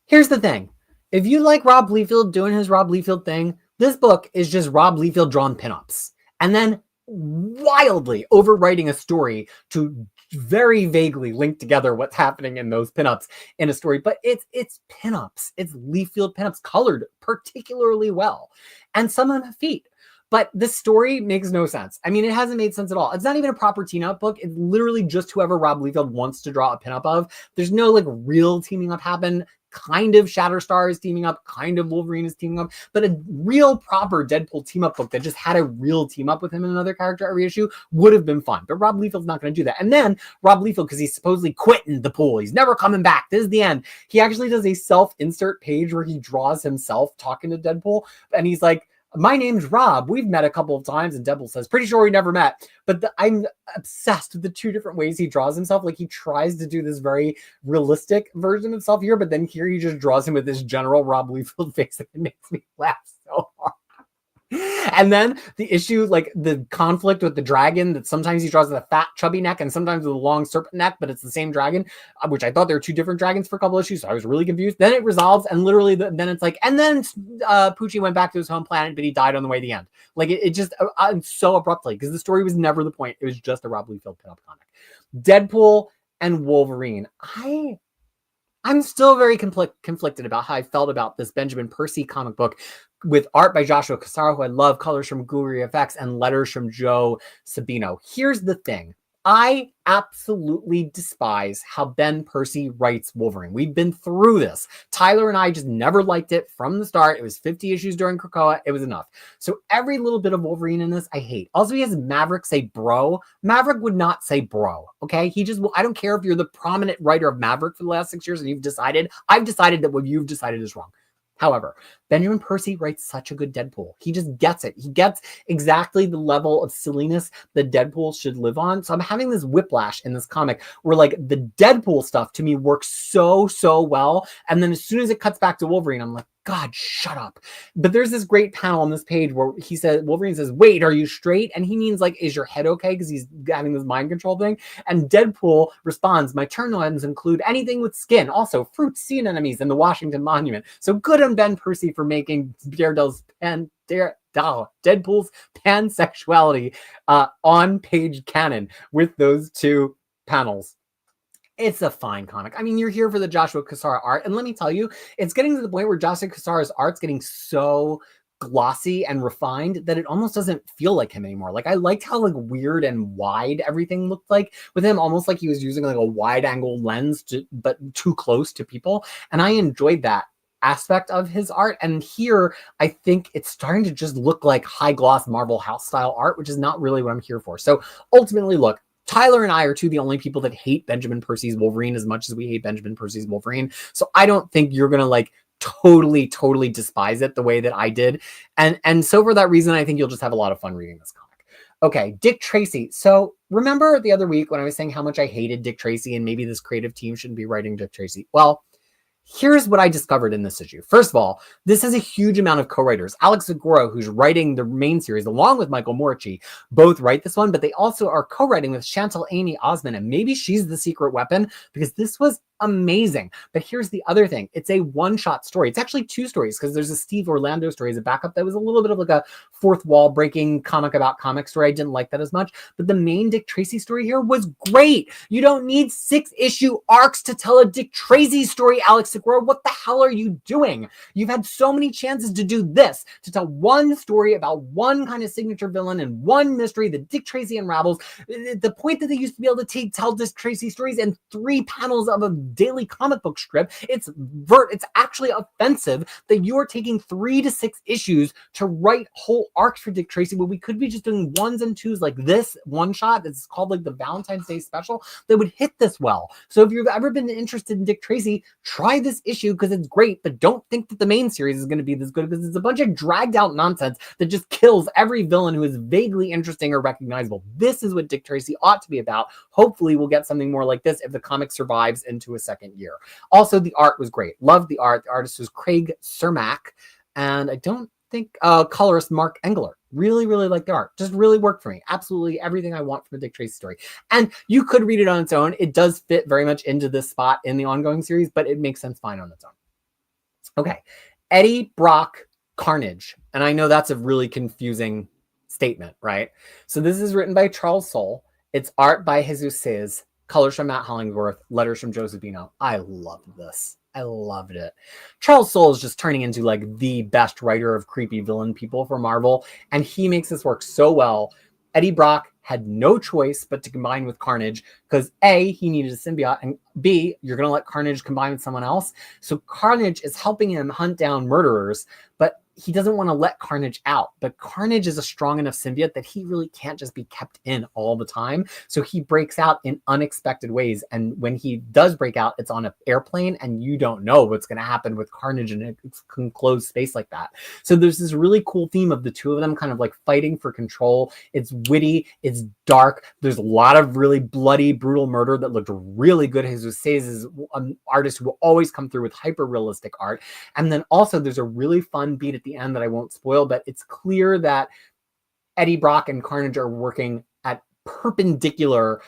Here's the thing. If you like Rob Liefeld doing his Rob Liefeld thing, this book is just Rob Liefeld drawn pinups. And then wildly overwriting a story to very vaguely link together what's happening in those pinups in a story. But it's pinups. It's Liefeld pinups colored particularly well. And some of them have feet. But the story makes no sense. I mean, it hasn't made sense at all. It's not even a proper team-up book. It's literally just whoever Rob Liefeld wants to draw a pinup of. There's no like real teaming up happen. Kind of Shatterstar is teaming up, kind of Wolverine is teaming up, but a real proper Deadpool team-up book that just had a real team-up with him and another character every issue would have been fun. But Rob Liefeld's not going to do that. And then Rob Liefeld, because he's supposedly quitting the pool, he's never coming back. This is the end. He actually does a self-insert page where he draws himself talking to Deadpool, and he's like, my name's Rob. We've met a couple of times. And Deadpool says, pretty sure we never met. But I'm obsessed with the two different ways he draws himself. Like he tries to do this very realistic version of himself here, but then here he just draws him with this general Rob Liefeld face that makes me laugh so hard. And then the issue, like the conflict with the dragon, that sometimes he draws with a fat, chubby neck and sometimes with a long serpent neck, but it's the same dragon, which I thought there were two different dragons for a couple issues. So I was really confused. Then it resolves, and literally then it's like, and then Poochie went back to his home planet, but he died on the way to the end. Like it just so abruptly, because the story was never the point. It was just a Rob Liefeld pinup comic. Deadpool and Wolverine. I'm still very conflicted about how I felt about this Benjamin Percy comic book with art by Joshua Cassara, who I love, colors from Guri FX, and letters from Joe Sabino. Here's the thing. I absolutely despise how Ben Percy writes Wolverine. We've been through this. Tyler and I just never liked it from the start. It was 50 issues during Krakoa. It was enough. So every little bit of Wolverine in this, I hate. Also, he has Maverick say bro. Maverick would not say bro, okay? He just, I don't care if you're the prominent writer of Maverick for the last 6 years and I've decided that what you've decided is wrong. However, Benjamin Percy writes such a good Deadpool. He just gets it. He gets exactly the level of silliness that Deadpool should live on. So I'm having this whiplash in this comic where like the Deadpool stuff to me works so well. And then as soon as it cuts back to Wolverine, I'm like, God, shut up. But there's this great panel on this page where he says, Wolverine says, wait, are you straight? And he means like, is your head okay? Because he's having this mind control thing. And Deadpool responds, my turn ons include anything with skin. Also, fruits, sea anemones, and the Washington Monument. So good on Ben Percy for making Deadpool's pansexuality on page canon with those two panels. It's a fine comic. I mean, you're here for the Joshua Cassara art. And let me tell you, it's getting to the point where Joshua Cassara's art's getting so glossy and refined that it almost doesn't feel like him anymore. Like I liked how like weird and wide everything looked like with him, almost like he was using like a wide angle lens but too close to people. And I enjoyed that aspect of his art. And here, I think it's starting to just look like high gloss Marvel house style art, which is not really what I'm here for. So ultimately, look, Tyler and I are the only people that hate Benjamin Percy's Wolverine as much as we hate Benjamin Percy's Wolverine. So I don't think you're going to like totally despise it the way that I did. And so for that reason, I think you'll just have a lot of fun reading this comic. Okay, Dick Tracy. So remember the other week when I was saying how much I hated Dick Tracy and maybe this creative team shouldn't be writing Dick Tracy? Well, here's what I discovered in this issue. First of all, this has a huge amount of co-writers. Alex Zagoro, who's writing the main series, along with Michael Moriarty, both write this one, but they also are co-writing with Chantal Amy Osmond, and maybe she's the secret weapon, because this was amazing. But here's the other thing. It's a one-shot story. It's actually two stories, because there's a Steve Orlando story as a backup that was a little bit of like a fourth wall breaking comic about comic story. I didn't like that as much, but the main Dick Tracy story here was great. You don't need 6-issue arcs to tell a Dick Tracy story, Alex Zagoro. What the hell are you doing? You've had so many chances to do this, to tell one story about one kind of signature villain and one mystery that Dick Tracy unravels. The point that they used to be able to tell Dick Tracy stories in 3 panels of a daily comic book strip, it's actually offensive that you're taking 3 to 6 issues to write whole arcs for Dick Tracy, when we could be just doing 1s and 2s like this one shot that's called like the Valentine's Day special that would hit this well. So if you've ever been interested in Dick Tracy, try this issue because it's great, but don't think that the main series is going to be this good, because it's a bunch of dragged out nonsense that just kills every villain who is vaguely interesting or recognizable. This is what Dick Tracy ought to be about. Hopefully we'll get something more like this if the comic survives into a second year. Also, the art was great. Loved the art. The artist was Craig Cermak, and I don't think colorist Mark Engler. Really liked the art. Just really worked for me. Absolutely everything I want from a Dick Tracy story. And you could read it on its own. It does fit very much into this spot in the ongoing series, but it makes sense fine on its own. Okay, Eddie Brock Carnage. And I know that's a really confusing statement, right? So this is written by Charles Soule. It's art by Jesus Saez, colors from Matt Hollingsworth, letters from Joe Sabino. I love this. I loved it. Charles Soule is just turning into like the best writer of creepy villain people for Marvel, and he makes this work so well. Eddie Brock had no choice but to combine with Carnage because A, he needed a symbiote, and B, you're going to let Carnage combine with someone else. So Carnage is helping him hunt down murderers, but he doesn't want to let Carnage out. But Carnage is a strong enough symbiote that he really can't just be kept in all the time. So he breaks out in unexpected ways. And when he does break out, it's on an airplane, and you don't know what's going to happen with Carnage in a enclosed space like that. So there's this really cool theme of the two of them kind of like fighting for control. It's witty, it's dark. There's a lot of really bloody, brutal murder that looked really good. Jesus Says is an artist who will always come through with hyper realistic art. And then also there's a really fun beat at the end that I won't spoil, but it's clear that Eddie Brock and Carnage are working at perpendicular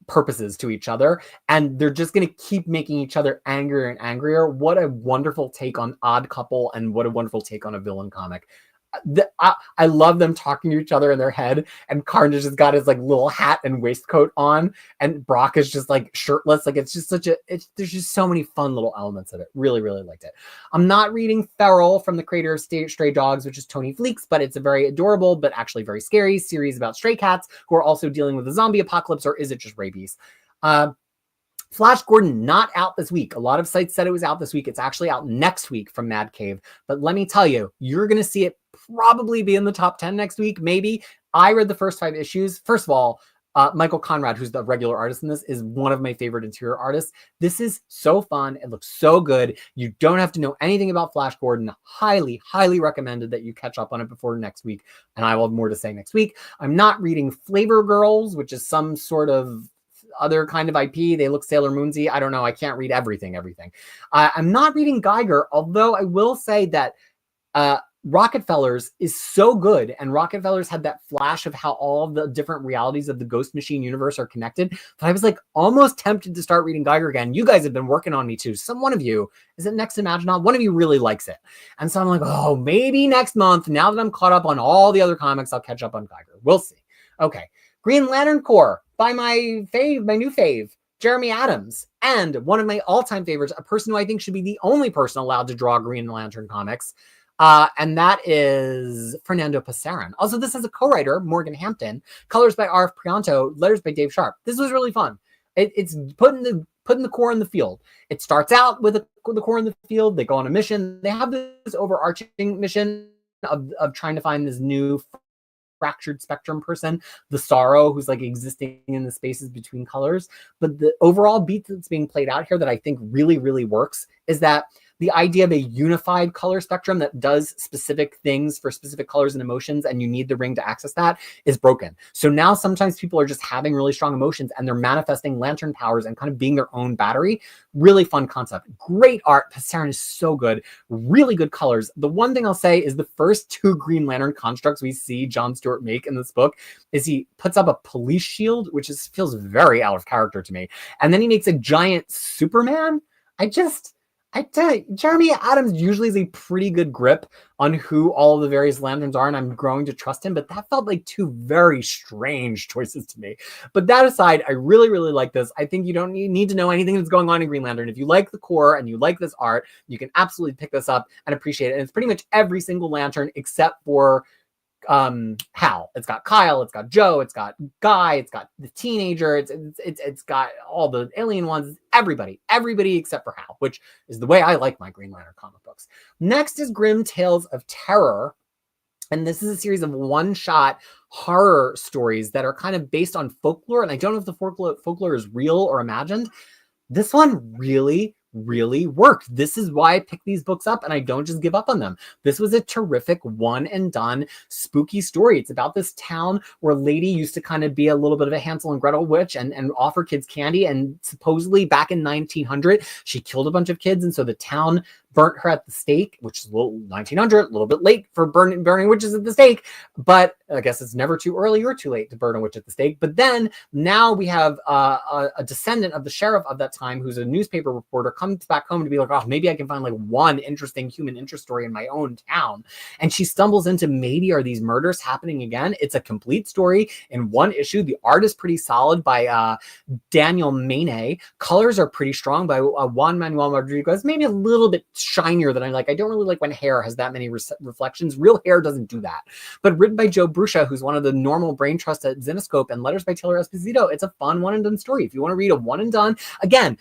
purposes to each other, and they're just going to keep making each other angrier and angrier. What a wonderful take on Odd Couple, and what a wonderful take on a villain comic. I love them talking to each other in their head, and Carnage has got his like little hat and waistcoat on, and Brock is just like shirtless. Like it's just there's just so many fun little elements of it. Really, really liked it. I'm not reading Feral from the creator of Stray Dogs, which is Tony Fleecs, but it's a very adorable but actually very scary series about stray cats who are also dealing with a zombie apocalypse, or is it just rabies? Flash Gordon, not out this week. A lot of sites said it was out this week. It's actually out next week from Mad Cave. But let me tell you, you're going to see it probably be in the top 10 next week, maybe. I read the first 5 issues. First of all, Michael Conrad, who's the regular artist in this, is one of my favorite interior artists. This is so fun. It looks so good. You don't have to know anything about Flash Gordon. Highly, highly recommended that you catch up on it before next week. And I will have more to say next week. I'm not reading Flavor Girls, which is some sort of other kind of IP. They look Sailor Moonsy. I don't know. I can't read everything. I'm not reading Geiger, although I will say that Rockefellers is so good, and Rockefellers had that flash of how all the different realities of the Ghost Machine universe are connected. But I was like almost tempted to start reading Geiger again. You guys have been working on me too. One of you, is it Next Imaginon? One of you really likes it. And so I'm like, oh, maybe next month, now that I'm caught up on all the other comics, I'll catch up on Geiger. We'll see. Okay. Green Lantern Corps by my new fave, Jeremy Adams, and one of my all-time favorites, a person who I think should be the only person allowed to draw Green Lantern comics, and that is Fernando Pasaran. Also, this is a co-writer, Morgan Hampton, colors by R.F. Prianto, letters by Dave Sharp. This was really fun. It's putting the Corps in the field. It starts out with the Corps in the field. They go on a mission. They have this overarching mission of trying to find this new fractured spectrum person, the Sorrow, who's like existing in the spaces between colors. But the overall beat that's being played out here that I think really, really works is that the idea of a unified color spectrum that does specific things for specific colors and emotions, and you need the ring to access that, is broken. So now sometimes people are just having really strong emotions and they're manifesting lantern powers and kind of being their own battery. Really fun concept. Great art. Pasaran is so good. Really good colors. The one thing I'll say is the first 2 Green Lantern constructs we see John Stewart make in this book is he puts up a police shield, which feels very out of character to me. And then he makes a giant Superman. I tell you, Jeremy Adams usually is a pretty good grip on who all of the various lanterns are, and I'm growing to trust him, but that felt like 2 very strange choices to me. But that aside, I really, really like this. I think you don't need to know anything that's going on in Green Lantern. If you like the Corps and you like this art, you can absolutely pick this up and appreciate it. And it's pretty much every single lantern except for Hal. It's got Kyle, it's got Joe, it's got Guy, it's got the teenager, it's got all the alien ones, everybody except for Hal, which is the way I like my Green Lantern comic books. Next is Grimm Tales of Terror, and this is a series of one-shot horror stories that are kind of based on folklore, and I don't know if the folklore is real or imagined. This one really worked. This is why I pick these books up and I don't just give up on them. This was a terrific one and done spooky story. It's about this town where a lady used to kind of be a little bit of a Hansel and Gretel witch and offer kids candy. And supposedly back in 1900, she killed a bunch of kids. And so the town burnt her at the stake, which is a little 1900, a little bit late for burning witches at the stake, but I guess it's never too early or too late to burn a witch at the stake. But then now we have a descendant of the sheriff of that time, who's a newspaper reporter, comes back home to be like, oh, maybe I can find like one interesting human interest story in my own town. And she stumbles into, maybe are these murders happening again? It's a complete story in one issue. The art is pretty solid by Daniel Manet. Colors are pretty strong by Juan Manuel Rodriguez, maybe a little bit shinier than I like. I don't really like when hair has that many reflections. Real hair doesn't do that. But written by Joe Bruscia, who's one of the normal brain trusts at Zenescope, and letters by Taylor Esposito. It's a fun one and done story. If you want to read a one and done, again,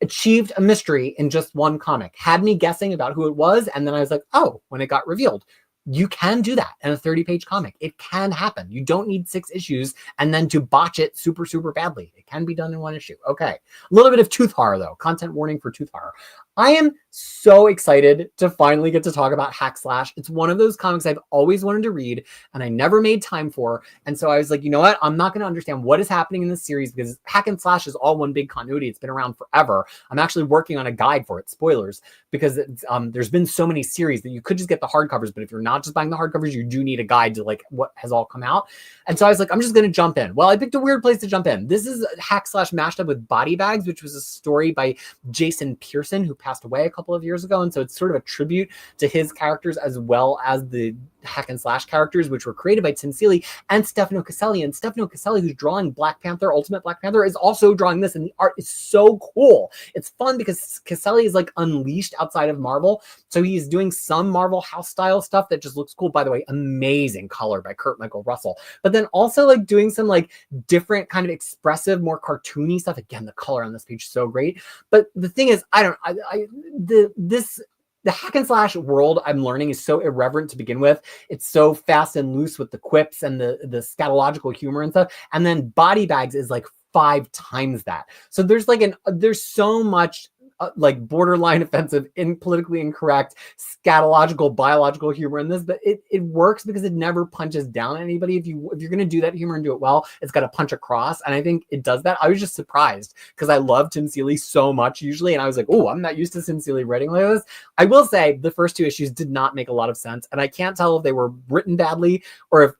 achieved a mystery in just one comic. Had me guessing about who it was, and then I was like, oh, when it got revealed. You can do that in a 30-page comic. It can happen. You don't need 6 issues and then to botch it super, super badly. It can be done in 1 issue. Okay. A little bit of tooth horror, though. Content warning for tooth horror. I am so excited to finally get to talk about Hack Slash. It's one of those comics I've always wanted to read and I never made time for. And so I was like, you know what? I'm not going to understand what is happening in this series because Hack and Slash is all one big continuity. It's been around forever. I'm actually working on a guide for it. Spoilers, because it's, there's been so many series that you could just get the hardcovers. But if you're not just buying the hardcovers, you do need a guide to like what has all come out. And so I was like, I'm just going to jump in. Well, I picked a weird place to jump in. This is Hack Slash mashed up with Body Bags, which was a story by Jason Pearson, who passed away a couple of years ago. And so it's sort of a tribute to his characters as well as the Hack and Slash characters, which were created by Tim Seeley and Stefano Caselli. And Stefano Caselli, who's drawing Black Panther, Ultimate Black Panther, is also drawing this. And the art is so cool. It's fun because Caselli is like unleashed outside of Marvel. So he's doing some Marvel house style stuff that just looks cool. By the way, amazing color by Kurt Michael Russell. But then also like doing some like different kind of expressive, more cartoony stuff. Again, the color on this page is so great. But the thing is, the Hack and Slash world I'm learning is so irreverent to begin with. It's so fast and loose with the quips and the scatological humor and stuff. And then Body Bags is like 5 times that. So there's like there's so much like borderline offensive, politically incorrect, scatological, biological humor in this, but it works because it never punches down anybody. If you're going to do that humor and do it well, it's got to punch across. And I think it does that. I was just surprised because I love Tim Seeley so much usually. And I was like, oh, I'm not used to Tim Seeley writing like this. I will say the first 2 issues did not make a lot of sense. And I can't tell if they were written badly or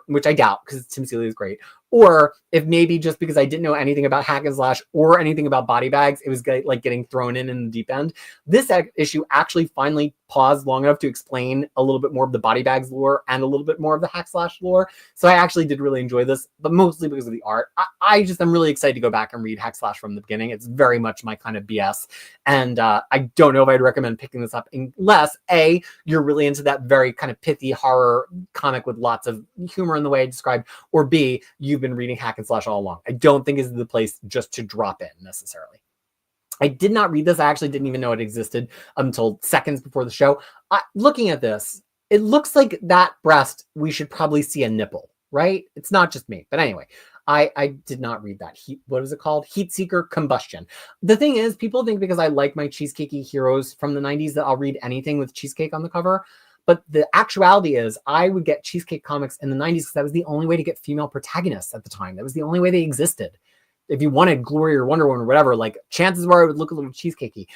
which I doubt because Tim Seeley is great. Or if maybe just because I didn't know anything about Hack and Slash or anything about Body Bags, it was like getting thrown in the deep end. This issue actually finally paused long enough to explain a little bit more of the Body Bags lore and a little bit more of the Hack Slash lore. So I actually did really enjoy this, but mostly because of the art. I'm really excited to go back and read Hack Slash from the beginning. It's very much my kind of BS. And I don't know if I'd recommend picking this up unless A, you're really into that very kind of pithy horror comic with lots of humor in the way I described, or B, you've been reading Hack and Slash all along. I don't think is the place just to drop in necessarily. I did not read this. I actually didn't even know it existed until seconds before the show. Looking at this, it looks like that breast, we should probably see a nipple, right? It's not just me. But anyway, I did not read that. What is it called? Heat Seeker Combustion. The thing is, people think because I like my cheesecakey heroes from the 90s that I'll read anything with cheesecake on the cover. But the actuality is I would get cheesecake comics in the 90s because that was the only way to get female protagonists at the time. That was the only way they existed. If you wanted Glory or Wonder Woman or whatever, like chances were it would look a little cheesecakey.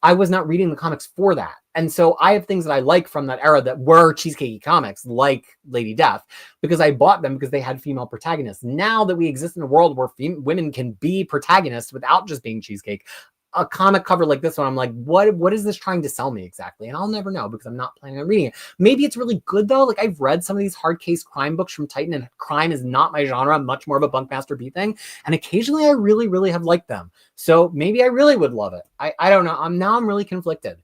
I was not reading the comics for that. And so I have things that I like from that era that were cheesecakey comics, like Lady Death, because I bought them because they had female protagonists. Now that we exist in a world where women can be protagonists without just being cheesecake, a comic cover like this one, I'm like, what is this trying to sell me exactly? And I'll never know because I'm not planning on reading it. Maybe it's really good though. Like I've read some of these hard case crime books from Titan, and crime is not my genre. I'm much more of a Bunkmaster B thing. And occasionally I really, really have liked them. So maybe I really would love it. I don't know. I'm really conflicted.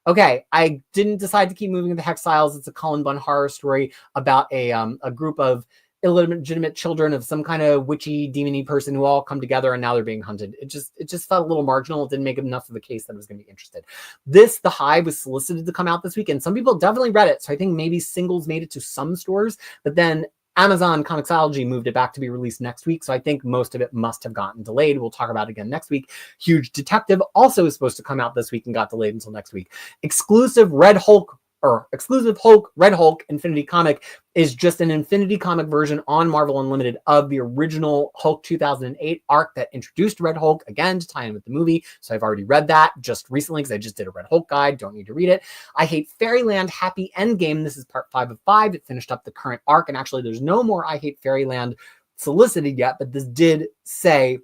Okay, I didn't decide to keep moving into Hexiles. It's a Cullen Bunn horror story about a group of illegitimate children of some kind of witchy, demony person who all come together and now they're being hunted. It just felt a little marginal. It didn't make enough of a case that I was going to be interested. The Hive was solicited to come out this week, and some people definitely read it. So I think maybe singles made it to some stores, but then Amazon Comixology moved it back to be released next week. So I think most of it must have gotten delayed. We'll talk about it again next week. Huge Detective also is supposed to come out this week and got delayed until next week. Exclusive Red Hulk or exclusive Hulk, Red Hulk Infinity comic is just an Infinity comic version on Marvel Unlimited of the original Hulk 2008 arc that introduced Red Hulk, again, to tie in with the movie. So I've already read that just recently because I just did a Red Hulk guide. Don't need to read it. I Hate Fairyland Happy Endgame. This is part 5 of 5. It finished up the current arc. And actually, there's no more I Hate Fairyland solicited yet, but this did say,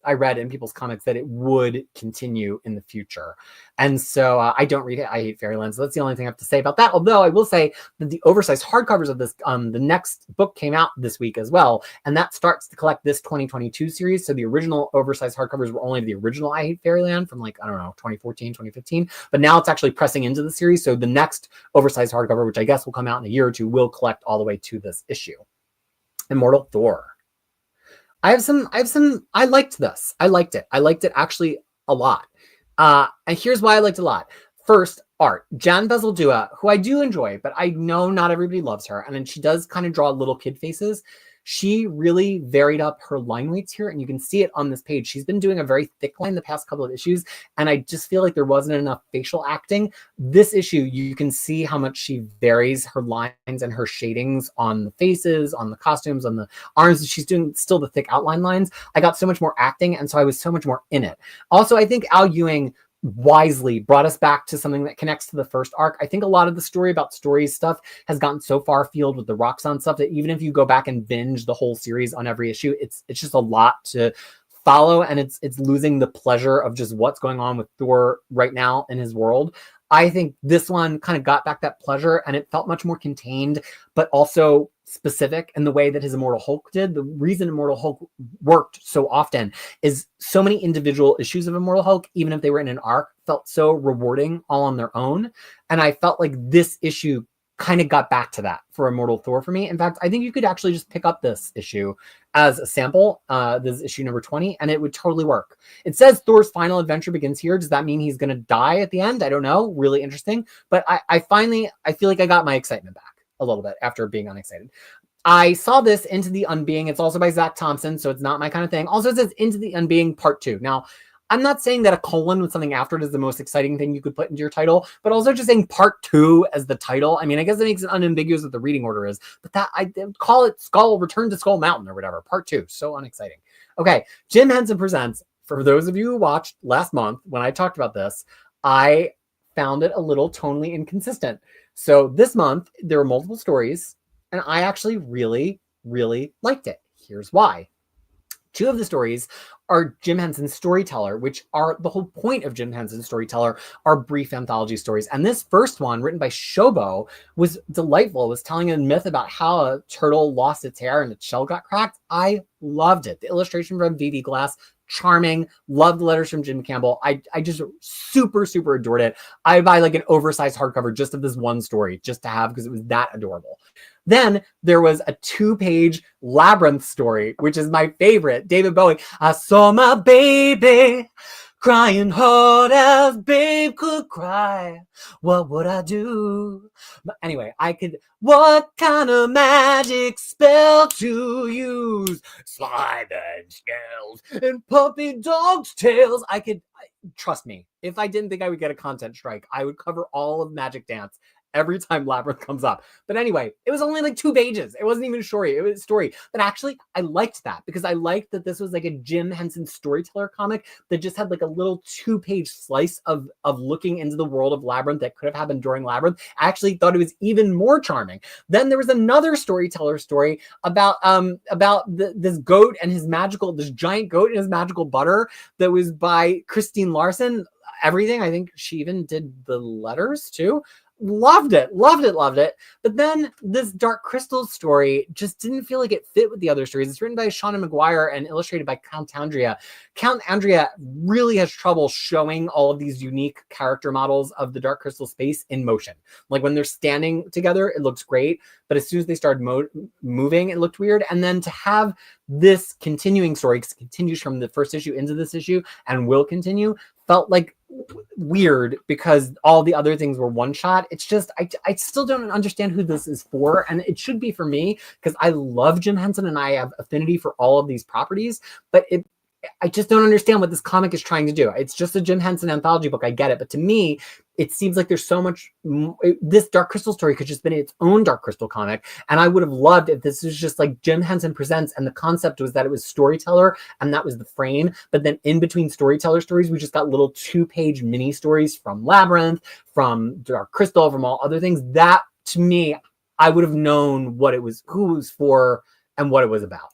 I read in people's comics, that it would continue in the future. And so I don't read it. I Hate Fairyland. So that's the only thing I have to say about that. Although I will say that the oversized hardcovers of this, the next book came out this week as well. And that starts to collect this 2022 series. So the original oversized hardcovers were only the original I Hate Fairyland from, like, I don't know, 2014, 2015. But now it's actually pressing into the series. So the next oversized hardcover, which I guess will come out in a year or two, will collect all the way to this issue. Immortal Thor. I liked this. I liked it. I liked it actually a lot. And here's why I liked it a lot. First, art. Jan Bezeldua, who I do enjoy, but I know not everybody loves her. And then she does kind of draw little kid faces. She really varied up her line weights here, and you can see it on this page. She's been doing a very thick line the past couple of issues, and I just feel like there wasn't enough facial acting. This issue, you can see how much she varies her lines and her shadings on the faces, on the costumes, on the arms. She's doing still the thick outline lines. I got so much more acting, and so I was so much more in it. Also, I think Al Ewing wisely brought us back to something that connects to the first arc. I think a lot of the story about stories stuff has gotten so far afield with the Roxxon stuff that even if you go back and binge the whole series on every issue, it's just a lot to follow, and it's losing the pleasure of just what's going on with Thor right now in his world. I think this one kind of got back that pleasure, and it felt much more contained, but also specific in the way that his Immortal Hulk did. The reason Immortal Hulk worked so often is so many individual issues of Immortal Hulk, even if they were in an arc, felt so rewarding all on their own. And I felt like this issue kind of got back to that for Immortal Thor for me. In fact, I think you could actually just pick up this issue as a sample. This is issue number 20, and it would totally work. It says Thor's final adventure begins here. Does that mean he's going to die at the end? I don't know. Really interesting. But I feel like I got my excitement back a little bit after being unexcited. I saw this Into the Unbeing. It's also by Zach Thompson, so it's not my kind of thing. Also, it says Into the Unbeing Part 2. Now, I'm not saying that a colon with something after it is the most exciting thing you could put into your title, but also just saying Part 2 as the title. I mean, I guess it makes it unambiguous what the reading order is, but that I call it Return to Skull Mountain or whatever. Part 2. So unexciting. Okay, Jim Henson Presents. For those of you who watched last month when I talked about this, I found it a little tonally inconsistent. So this month, there were multiple stories, and I actually really, really liked it. Here's why. 2 of the stories are Jim Henson's Storyteller, which are the whole point of Jim Henson's Storyteller, are brief anthology stories. And this first one, written by Shobo, was delightful. It was telling a myth about how a turtle lost its hair and its shell got cracked. I loved it. The illustration from V.V. Glass, charming. Loved the letters from Jim Campbell. I just super, super adored it. I buy like an oversized hardcover just of this one story just to have because it was that adorable. Then there was a 2-page Labyrinth story, which is my favorite. David Bowie. I saw my baby crying hard as babe could cry. What would I do? But anyway, what kind of magic spell to use? Slime and scales and puppy dog's tails. Trust me, if I didn't think I would get a content strike, I would cover all of Magic Dance every time Labyrinth comes up. But anyway, it was only like 2 pages. It wasn't even a story. It was a story. But actually, I liked that because I liked that this was like a Jim Henson Storyteller comic that just had like a little 2-page slice of looking into the world of Labyrinth that could have happened during Labyrinth. I actually thought it was even more charming. Then there was another Storyteller story about this goat and this giant goat and his magical butter that was by Christine Larson. Everything. I think she even did the letters too. Loved it. But then this Dark Crystal story just didn't feel like it fit with the other stories. It's written by Shauna McGuire and illustrated by Count Andrea. Count Andrea really has trouble showing all of these unique character models of the Dark Crystal space in motion. Like when they're standing together, it looks great. But as soon as they started moving, it looked weird. And then to have this continuing story, because it continues from the first issue into this issue and will continue, felt like weird because all the other things were one shot. It's just, I still don't understand who this is for. And it should be for me because I love Jim Henson and I have affinity for all of these properties, but I just don't understand what this comic is trying to do. It's just a Jim Henson anthology book. I get it. But to me, it seems like there's so much. This Dark Crystal story could just been its own Dark Crystal comic. And I would have loved if this was just like Jim Henson Presents. And the concept was that it was storyteller and that was the frame. But then in between storyteller stories, we just got little 2-page mini stories from Labyrinth, from Dark Crystal, from all other things. That to me, I would have known what it was, who it was for, and what it was about.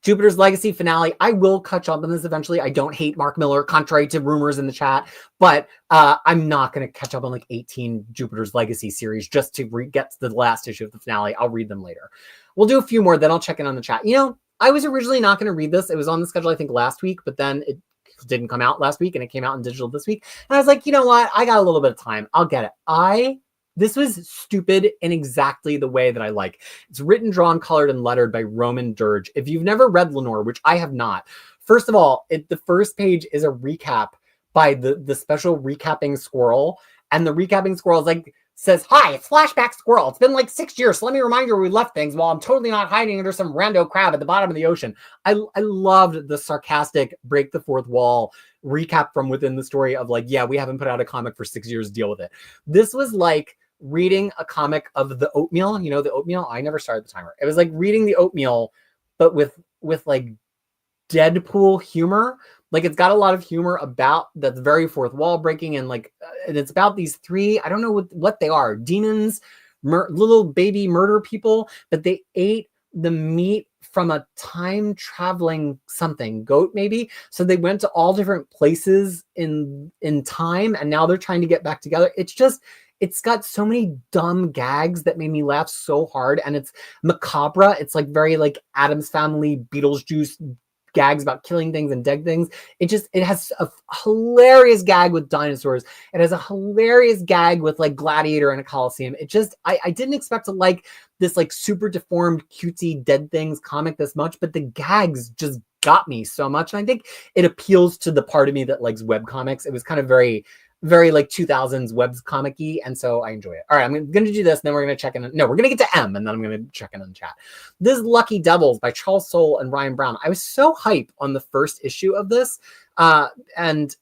Jupiter's Legacy finale. I will catch up on this eventually. I don't hate Mark Miller, contrary to rumors in the chat, but I'm not going to catch up on like 18 Jupiter's Legacy series just to get to the last issue of the finale. I'll read them later. We'll do a few more, then I'll check in on the chat. You know, I was originally not going to read this. It was on the schedule, I think, last week, but then it didn't come out last week and it came out in digital this week. And I was like, you know what? I got a little bit of time. I'll get it. This was stupid in exactly the way that I like. It's written, drawn, colored, and lettered by Roman Dirge. If you've never read Lenore, which I have not, first of all, the first page is a recap by the special recapping squirrel. And the recapping squirrel is like, says, "Hi, it's Flashback Squirrel. It's been like 6 years, so let me remind you where we left things while I'm totally not hiding under some rando crab at the bottom of the ocean." I loved the sarcastic break the fourth wall recap from within the story of like, yeah, we haven't put out a comic for 6 years, deal with it. This was like reading a comic of the Oatmeal. You know, the Oatmeal? I never started the timer. It was like reading the Oatmeal, but with like Deadpool humor. Like it's got a lot of humor about that's very fourth wall breaking, and like and it's about these 3, I don't know what they are, demons, little baby murder people, but they ate the meat from a time traveling something, goat maybe. So they went to all different places in time, and now they're trying to get back together. It's got so many dumb gags that made me laugh so hard, and it's macabre. It's like very like Addams Family, Beetlejuice gags about killing things and dead things. It has a hilarious gag with dinosaurs. It has a hilarious gag with like Gladiator and a Coliseum. I didn't expect to like this like super deformed, cutesy dead things comic this much, but the gags just got me so much. And I think it appeals to the part of me that likes webcomics. It was kind of very like 2000s webs comic-y, and so I enjoy it. All right, I'm going to do this, and then we're going to check in. No, we're going to get to M, and then I'm going to check in on the chat. This is Lucky Devils by Charles Soule and Ryan Brown. I was so hyped on the first issue of this, and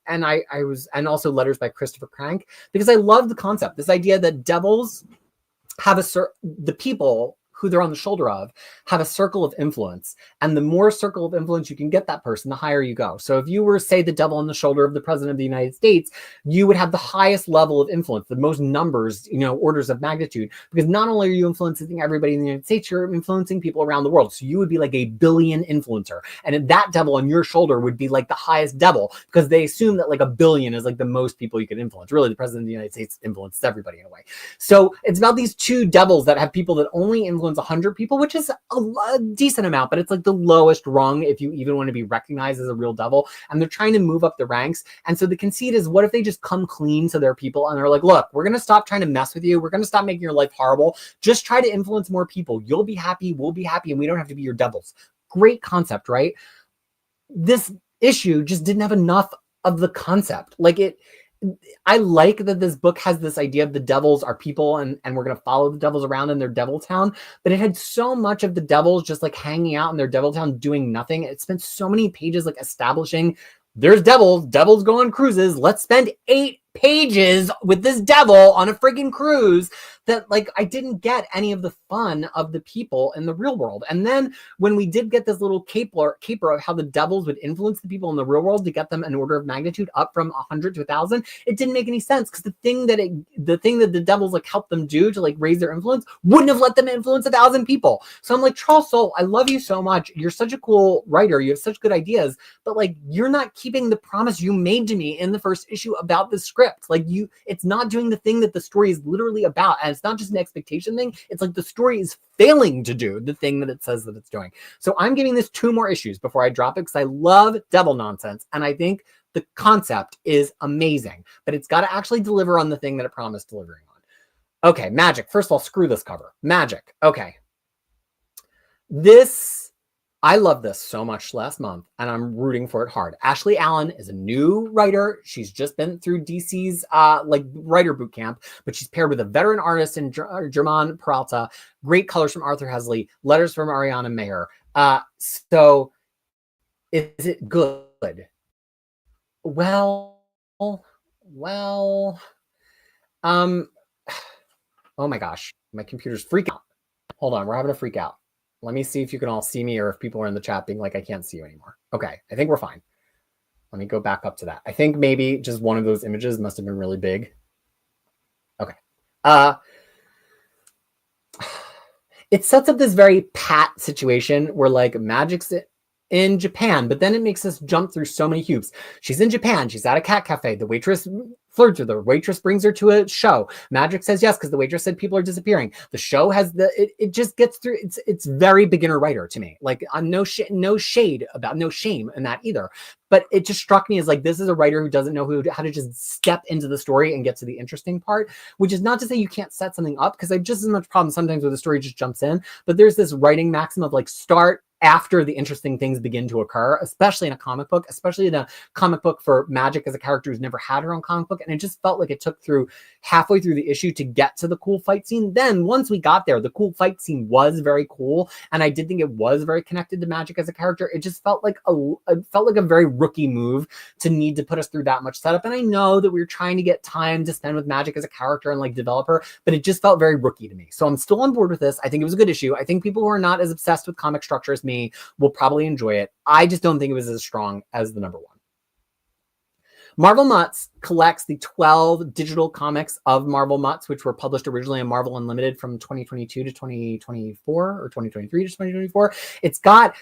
also letters by Christopher Crank, because I love the concept, this idea that devils have the people who they're on the shoulder of have a circle of influence. And the more circle of influence you can get that person, the higher you go. So if you were, say, the devil on the shoulder of the president of the United States, you would have the highest level of influence, the most numbers, orders of magnitude, because not only are you influencing everybody in the United States, you're influencing people around the world. So you would be like a billion influencer. And that devil on your shoulder would be like the highest devil, because they assume that like a billion is like the most people you can influence. Really, the president of the United States influences everybody in a way. So it's about these two devils that have people that only influence 100 people, which is a decent amount, but it's like the lowest rung if you even want to be recognized as a real devil. And they're trying to move up the ranks. And so the conceit is, what if they just come clean to their people and they're like, look, we're going to stop trying to mess with you. We're going to stop making your life horrible. Just try to influence more people. You'll be happy. We'll be happy. And we don't have to be your devils. Great concept, right? This issue just didn't have enough of the concept. I like that this book has this idea of the devils are people, and we're going to follow the devils around in their devil town, but it had so much of the devils just like hanging out in their devil town doing nothing. It spent so many pages like establishing there's devils go on cruises. Let's spend 8 pages with this devil on a freaking cruise, that like I didn't get any of the fun of the people in the real world. And then when we did get this little caper of how the devils would influence the people in the real world to get them an order of magnitude up from 100 to 1,000, it didn't make any sense, because the thing that the devils like helped them do to like raise their influence wouldn't have let them influence 1,000 people. So I'm like, Charles Soule, I love you so much. You're such a cool writer. You have such good ideas, but like you're not keeping the promise you made to me in the first issue about the script. Like it's not doing the thing that the story is literally about. And it's not just an expectation thing. It's like the story is failing to do the thing that it says that it's doing. So I'm giving this 2 more issues before I drop it, because I love devil nonsense. And I think the concept is amazing, but it's got to actually deliver on the thing that it promised delivering on. Okay, Magic. First of all, screw this cover. Magic. Okay. I love this so much last month, and I'm rooting for it hard. Ashley Allen is a new writer. She's just been through DC's writer boot camp, but she's paired with a veteran artist in German Peralta. Great colors from Arthur Hesley, letters from Ariana Mayer. So Is it good? Well, um, oh my gosh, my computer's freaking out. Hold on, we're having a freak out. Let me see if you can all see me or if people are in the chat being like, I can't see you anymore. Okay, I think we're fine. Let me go back up to that. I think maybe just one of those images must have been really big. Okay. It sets up this very pat situation where like magic's in Japan, but then it makes us jump through so many hoops. She's in Japan. She's at a cat cafe. The waitress flirts with her. The waitress brings her to a show. Magic says yes because the waitress said people are disappearing. The show has it just gets through. It's very beginner writer to me. Like no shade about no shame in that either. But it just struck me as like this is a writer who doesn't know how to just step into the story and get to the interesting part, which is not to say you can't set something up because I have just as much problem sometimes where the story just jumps in. But there's this writing maxim of like start after the interesting things begin to occur, especially in a comic book, especially in a comic book for Magic as a character who's never had her own comic book. And it just felt like it took through halfway through the issue to get to the cool fight scene. Then once we got there, the cool fight scene was very cool. And I did think it was very connected to Magic as a character. It just felt like a very rookie move to need to put us through that much setup. And I know that we were trying to get time to spend with Magic as a character and like develop her, but it just felt very rookie to me. So I'm still on board with this. I think it was a good issue. I think people who are not as obsessed with comic structure as me will probably enjoy it. I just don't think it was as strong as the number one. Marvel Mutts collects the 12 digital comics of Marvel Mutts, which were published originally in Marvel Unlimited from 2022 to 2024 or 2023 to 2024. It's got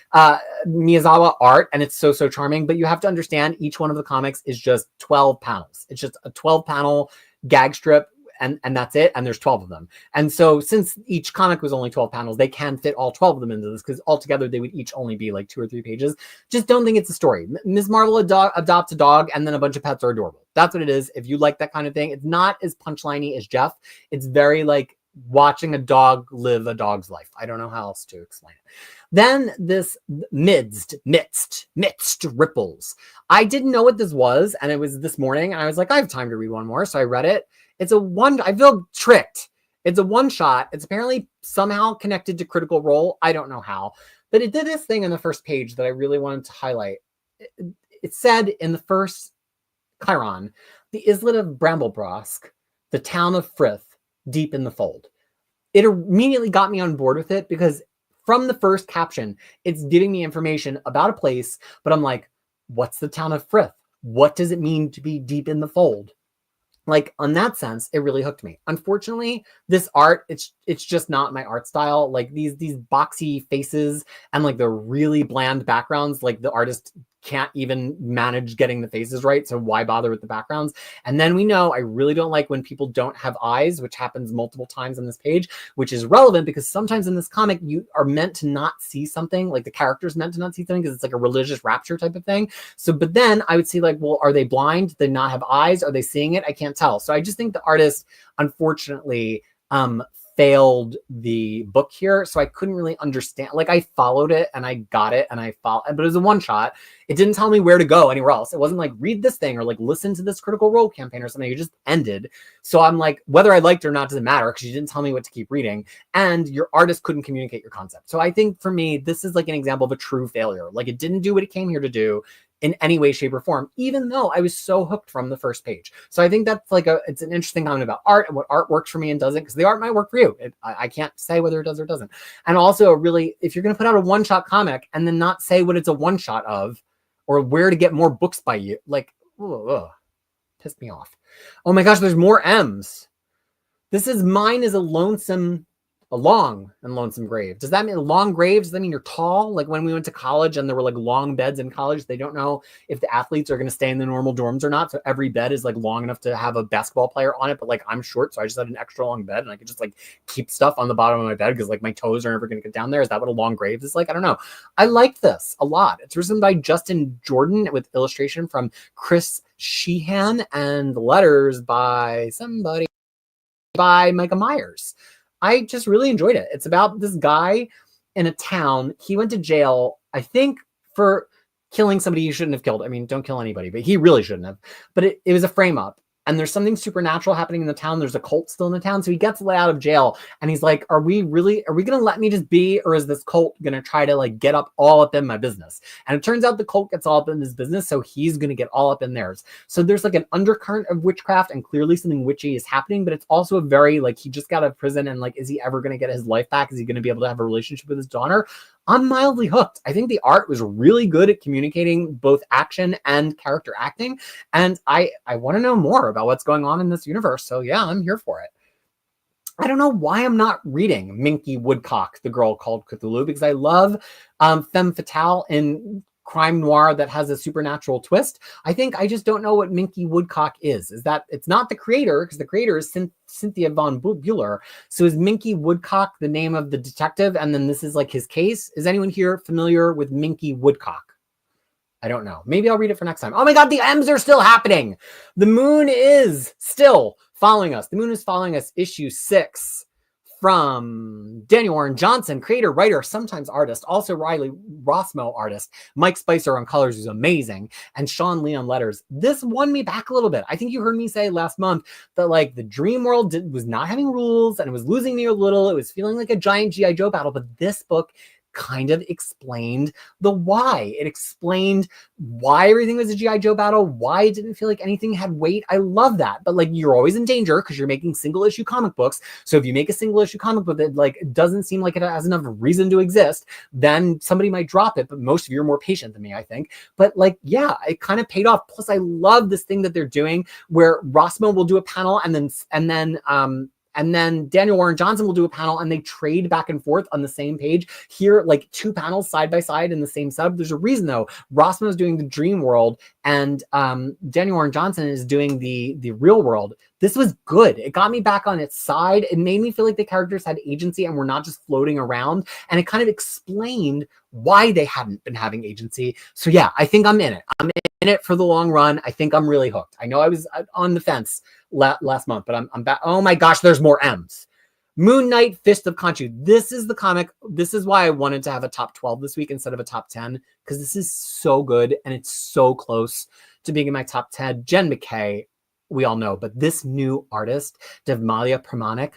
Miyazawa art and it's so charming, but you have to understand each one of the comics is just 12 panels. It's just a 12 panel gag strip. And that's it. And there's 12 of them. And so since each comic was only 12 panels, they can fit all 12 of them into this because altogether they would each only be like 2 or 3 pages. Just don't think it's a story. Ms. Marvel adopts a dog and then a bunch of pets are adorable. That's what it is. If you like that kind of thing, it's not as punchliney as Jeff. It's very like watching a dog live a dog's life. I don't know how else to explain it. Then this midst ripples. I didn't know what this was. And it was this morning. And I was like, I have time to read one more. So I read it. I feel tricked. It's a one shot. It's apparently somehow connected to Critical Role. I don't know how, but it did this thing on the first page that I really wanted to highlight. It said in the first Chiron, the islet of Bramblebrosk, the town of Frith, deep in the fold. It immediately got me on board with it because from the first caption, it's giving me information about a place, but I'm like, what's the town of Frith? What does it mean to be deep in the fold? Like on that sense, it really hooked me. Unfortunately, this art, it's just not my art style. Like these boxy faces and like the really bland backgrounds, like the artist can't even manage getting the faces right. So why bother with the backgrounds? And then we know I really don't like when people don't have eyes, which happens multiple times on this page, which is relevant because sometimes in this comic, you are meant to not see something, like the character's meant to not see something because it's like a religious rapture type of thing. So, but then I would see like, well, are they blind? Do they not have eyes? Are they seeing it? I can't tell. So I just think the artist, unfortunately, failed the book here. So I couldn't really understand. Like I followed it and I got it and I followed, but it was a one shot. It didn't tell me where to go anywhere else. It wasn't like read this thing or like listen to this Critical Role campaign or something. It just ended. So I'm like, whether I liked it or not doesn't matter because you didn't tell me what to keep reading and your artist couldn't communicate your concept. So I think for me, this is like an example of a true failure. Like it didn't do what it came here to do in any way, shape, or form, even though I was so hooked from the first page. So I think that's like it's an interesting comment about art and what art works for me and doesn't, because the art might work for you. I can't say whether it does or doesn't. And also really, if you're going to put out a one-shot comic and then not say what it's a one-shot of or where to get more books by you, like, pissed me off. Oh my gosh, there's more M's. Mine is a long and lonesome grave. Does that mean long graves? Does that mean you're tall? Like when we went to college and there were like long beds in college, they don't know if the athletes are going to stay in the normal dorms or not. So every bed is like long enough to have a basketball player on it. But like I'm short, so I just had an extra long bed and I could just like keep stuff on the bottom of my bed because like my toes are never going to get down there. Is that what a long grave is like? I don't know. I liked this a lot. It's written by Justin Jordan with illustration from Chris Sheehan and letters by Micah Myers. I just really enjoyed it. It's about this guy in a town. He went to jail, I think, for killing somebody he shouldn't have killed. I mean, don't kill anybody, but he really shouldn't have. But it was a frame up. and there's something supernatural happening in the town. There's a cult still in the town. So he gets let out of jail and he's like, are we going to let me just be, or is this cult going to try to like get all up in my business? And it turns out the cult gets all up in his business. So he's going to get all up in theirs. So there's like an undercurrent of witchcraft and clearly something witchy is happening, but it's also a very like, he just got out of prison and like, is he ever going to get his life back? Is he going to be able to have a relationship with his daughter? I'm mildly hooked. I think the art was really good at communicating both action and character acting. And I want to know more about what's going on in this universe. So yeah, I'm here for it. I don't know why I'm not reading Minky Woodcock, The Girl Called Cthulhu, because I love femme fatale in crime noir that has a supernatural twist. I think I just don't know what Minky Woodcock is. Is that it's not the creator, because the creator is Cynthia Von Bueller. So is Minky Woodcock the name of the detective? And then this is like his case. Is anyone here familiar with Minky Woodcock? I don't know. Maybe I'll read it for next time. Oh my God, the M's are still happening. The moon is still following us. The moon is following us, issue 6. From Daniel Warren Johnson, creator, writer, sometimes artist, also Riley Rossmo artist, Mike Spicer on colors, who's amazing, and Sean Lee on letters. This won me back a little bit. I think you heard me say last month that like the dream world was not having rules and it was losing me a little. It was feeling like a giant G.I. Joe battle, but this book kind of explained the why. It explained why everything was a G.I. Joe battle, why it didn't feel like anything had weight. I love that. But like, you're always in danger because you're making single issue comic books. So if you make a single issue comic book that like doesn't seem like it has enough reason to exist, then somebody might drop it. But most of you are more patient than me, I think. But like, yeah, it kind of paid off. Plus I love this thing that they're doing where Rossmo will do a panel and then Daniel Warren Johnson will do a panel and they trade back and forth on the same page. Here, like 2 panels side by side in the same sub. There's a reason though. Rossmo is doing the dream world and Daniel Warren Johnson is doing the real world. This was good. It got me back on its side. It made me feel like the characters had agency and were not just floating around. And it kind of explained why they hadn't been having agency. So yeah, I think I'm in it. I'm in it for the long run. I think I'm really hooked. I know I was on the fence last month, but I'm back. Oh my gosh, there's more M's. Moon Knight, Fist of Khonshu. This is the comic. This is why I wanted to have a top 12 this week instead of a top 10, because this is so good and it's so close to being in my top 10. Jen McKay, we all know, but this new artist, Devmalia Pramanik,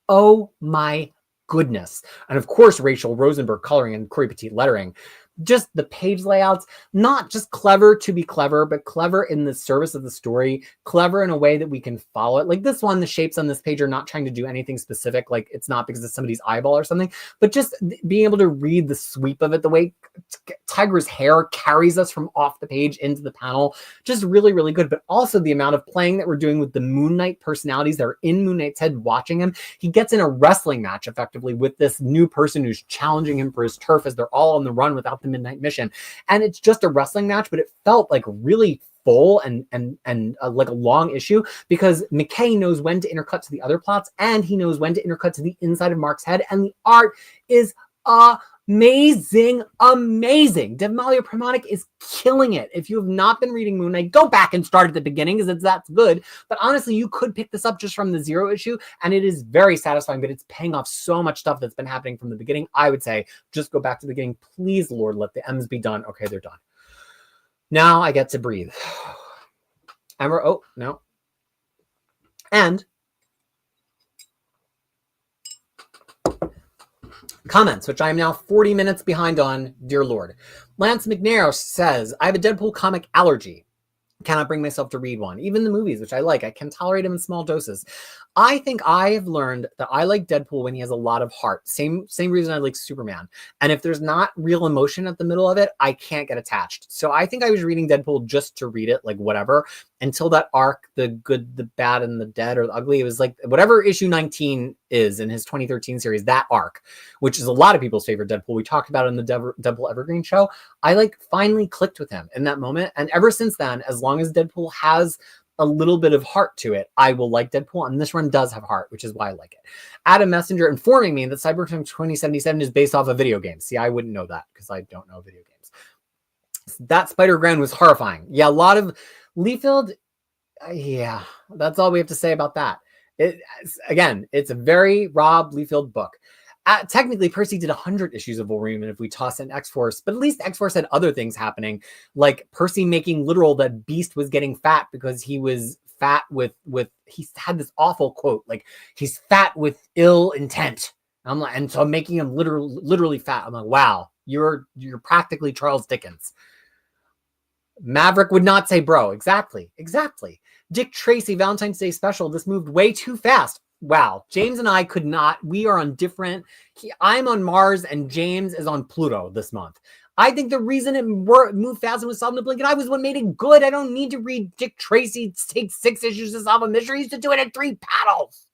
oh my goodness. And of course, Rachel Rosenberg coloring and Corey Petit lettering. Just the page layouts, not just clever to be clever, but clever in the service of the story, clever in a way that we can follow it. Like this one, the shapes on this page are not trying to do anything specific. Like it's not because it's somebody's eyeball or something, but just being able to read the sweep of it, the way Tiger's hair carries us from off the page into the panel, just really, really good. But also the amount of playing that we're doing with the Moon Knight personalities that are in Moon Knight's head watching him. He gets in a wrestling match effectively with this new person who's challenging him for his turf as they're all on the run without the Midnight Mission. And it's just a wrestling match, but it felt like really full and like a long issue because McKay knows when to intercut to the other plots and he knows when to intercut to the inside of Mark's head. And the art is amazing. Devmalia Pramanik is killing it. If you have not been reading Moon Knight, go back and start at the beginning because that's good. But honestly, you could pick this up just from the 0 issue and it is very satisfying, but it's paying off so much stuff that's been happening from the beginning. I would say just go back to the beginning. Please, Lord, let the M's be done. Okay, they're done. Now I get to breathe. Oh, no. And comments, which I am now 40 minutes behind on, dear Lord. Lance McNair says, I have a Deadpool comic allergy. Cannot bring myself to read one. Even the movies, which I like, I can tolerate them in small doses. I think I have learned that I like Deadpool when he has a lot of heart. Same reason I like Superman. And if there's not real emotion at the middle of it, I can't get attached. So I think I was reading Deadpool just to read it, like whatever, until that arc, the good, the bad, and the dead, or the ugly. It was like whatever issue 19 is in his 2013 series, that arc, which is a lot of people's favorite Deadpool. We talked about it in the Deadpool Evergreen show. I like finally clicked with him in that moment. And ever since then, as long as Deadpool has a little bit of heart to it, I will like Deadpool. And this run does have heart, which is why I like it. Adam Messenger informing me that Cyberpunk 2077 is based off a video game. See, I wouldn't know that because I don't know video games. That Spider-Gwen was horrifying. Yeah, a lot of Liefeld. Yeah, that's all we have to say about that. Again, it's a very Rob Liefeld book. Technically, Percy did 100 issues of Wolverine if we toss in X-Force, but at least X-Force had other things happening, like Percy making literal that Beast was getting fat because he was fat with he's had this awful quote, like he's fat with ill intent. I'm like, and so I'm making him literally fat. I'm like, wow, you're practically Charles Dickens. Maverick would not say bro. Exactly. Dick Tracy, Valentine's Day special. This moved way too fast. Wow. James and I could not. We are on different. I'm on Mars and James is on Pluto this month. I think the reason it moved fast and was solved in a blink of an eye was what made it good. I don't need to read Dick Tracy take 6 issues to solve a mystery. He used to do it in 3 paddles.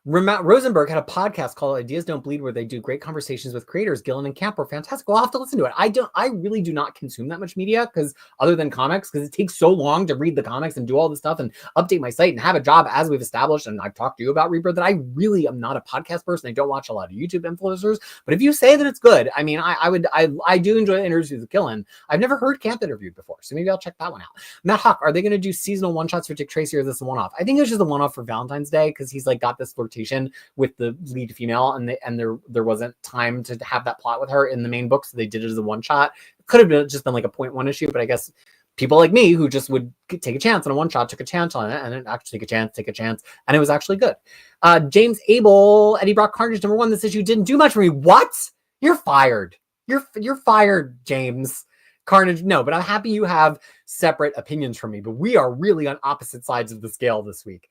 Rosenberg had a podcast called Ideas Don't Bleed where they do great conversations with creators. Gillen and Camp were fantastic. I'll have to listen to it. I really do not consume that much media because other than comics, because it takes so long to read the comics and do all this stuff and update my site and have a job as we've established. And I've talked to you about Rebirth that I really am not a podcast person. I don't watch a lot of YouTube influencers, but if you say that it's good, I mean, I do enjoy interviews with Gillen. I've never heard Camp interviewed before, so maybe I'll check that one out. Matt Hawk, are they going to do seasonal one-shots for Dick Tracy or is this a one-off? I think it was just a one-off for Valentine's Day because he's like got this flirtation with the lead female and there wasn't time to have that plot with her in the main book, so they did it as a one shot. It could have just been like a 0.1 issue, but I guess people like me who just would take a chance on a one shot took a chance on it, and it actually take a chance, and it was actually good. James Abel, Eddie Brock Carnage #1. This issue didn't do much for me. What? You're fired. You're fired, James. Carnage, no, but I'm happy you have separate opinions from me, but we are really on opposite sides of the scale this week.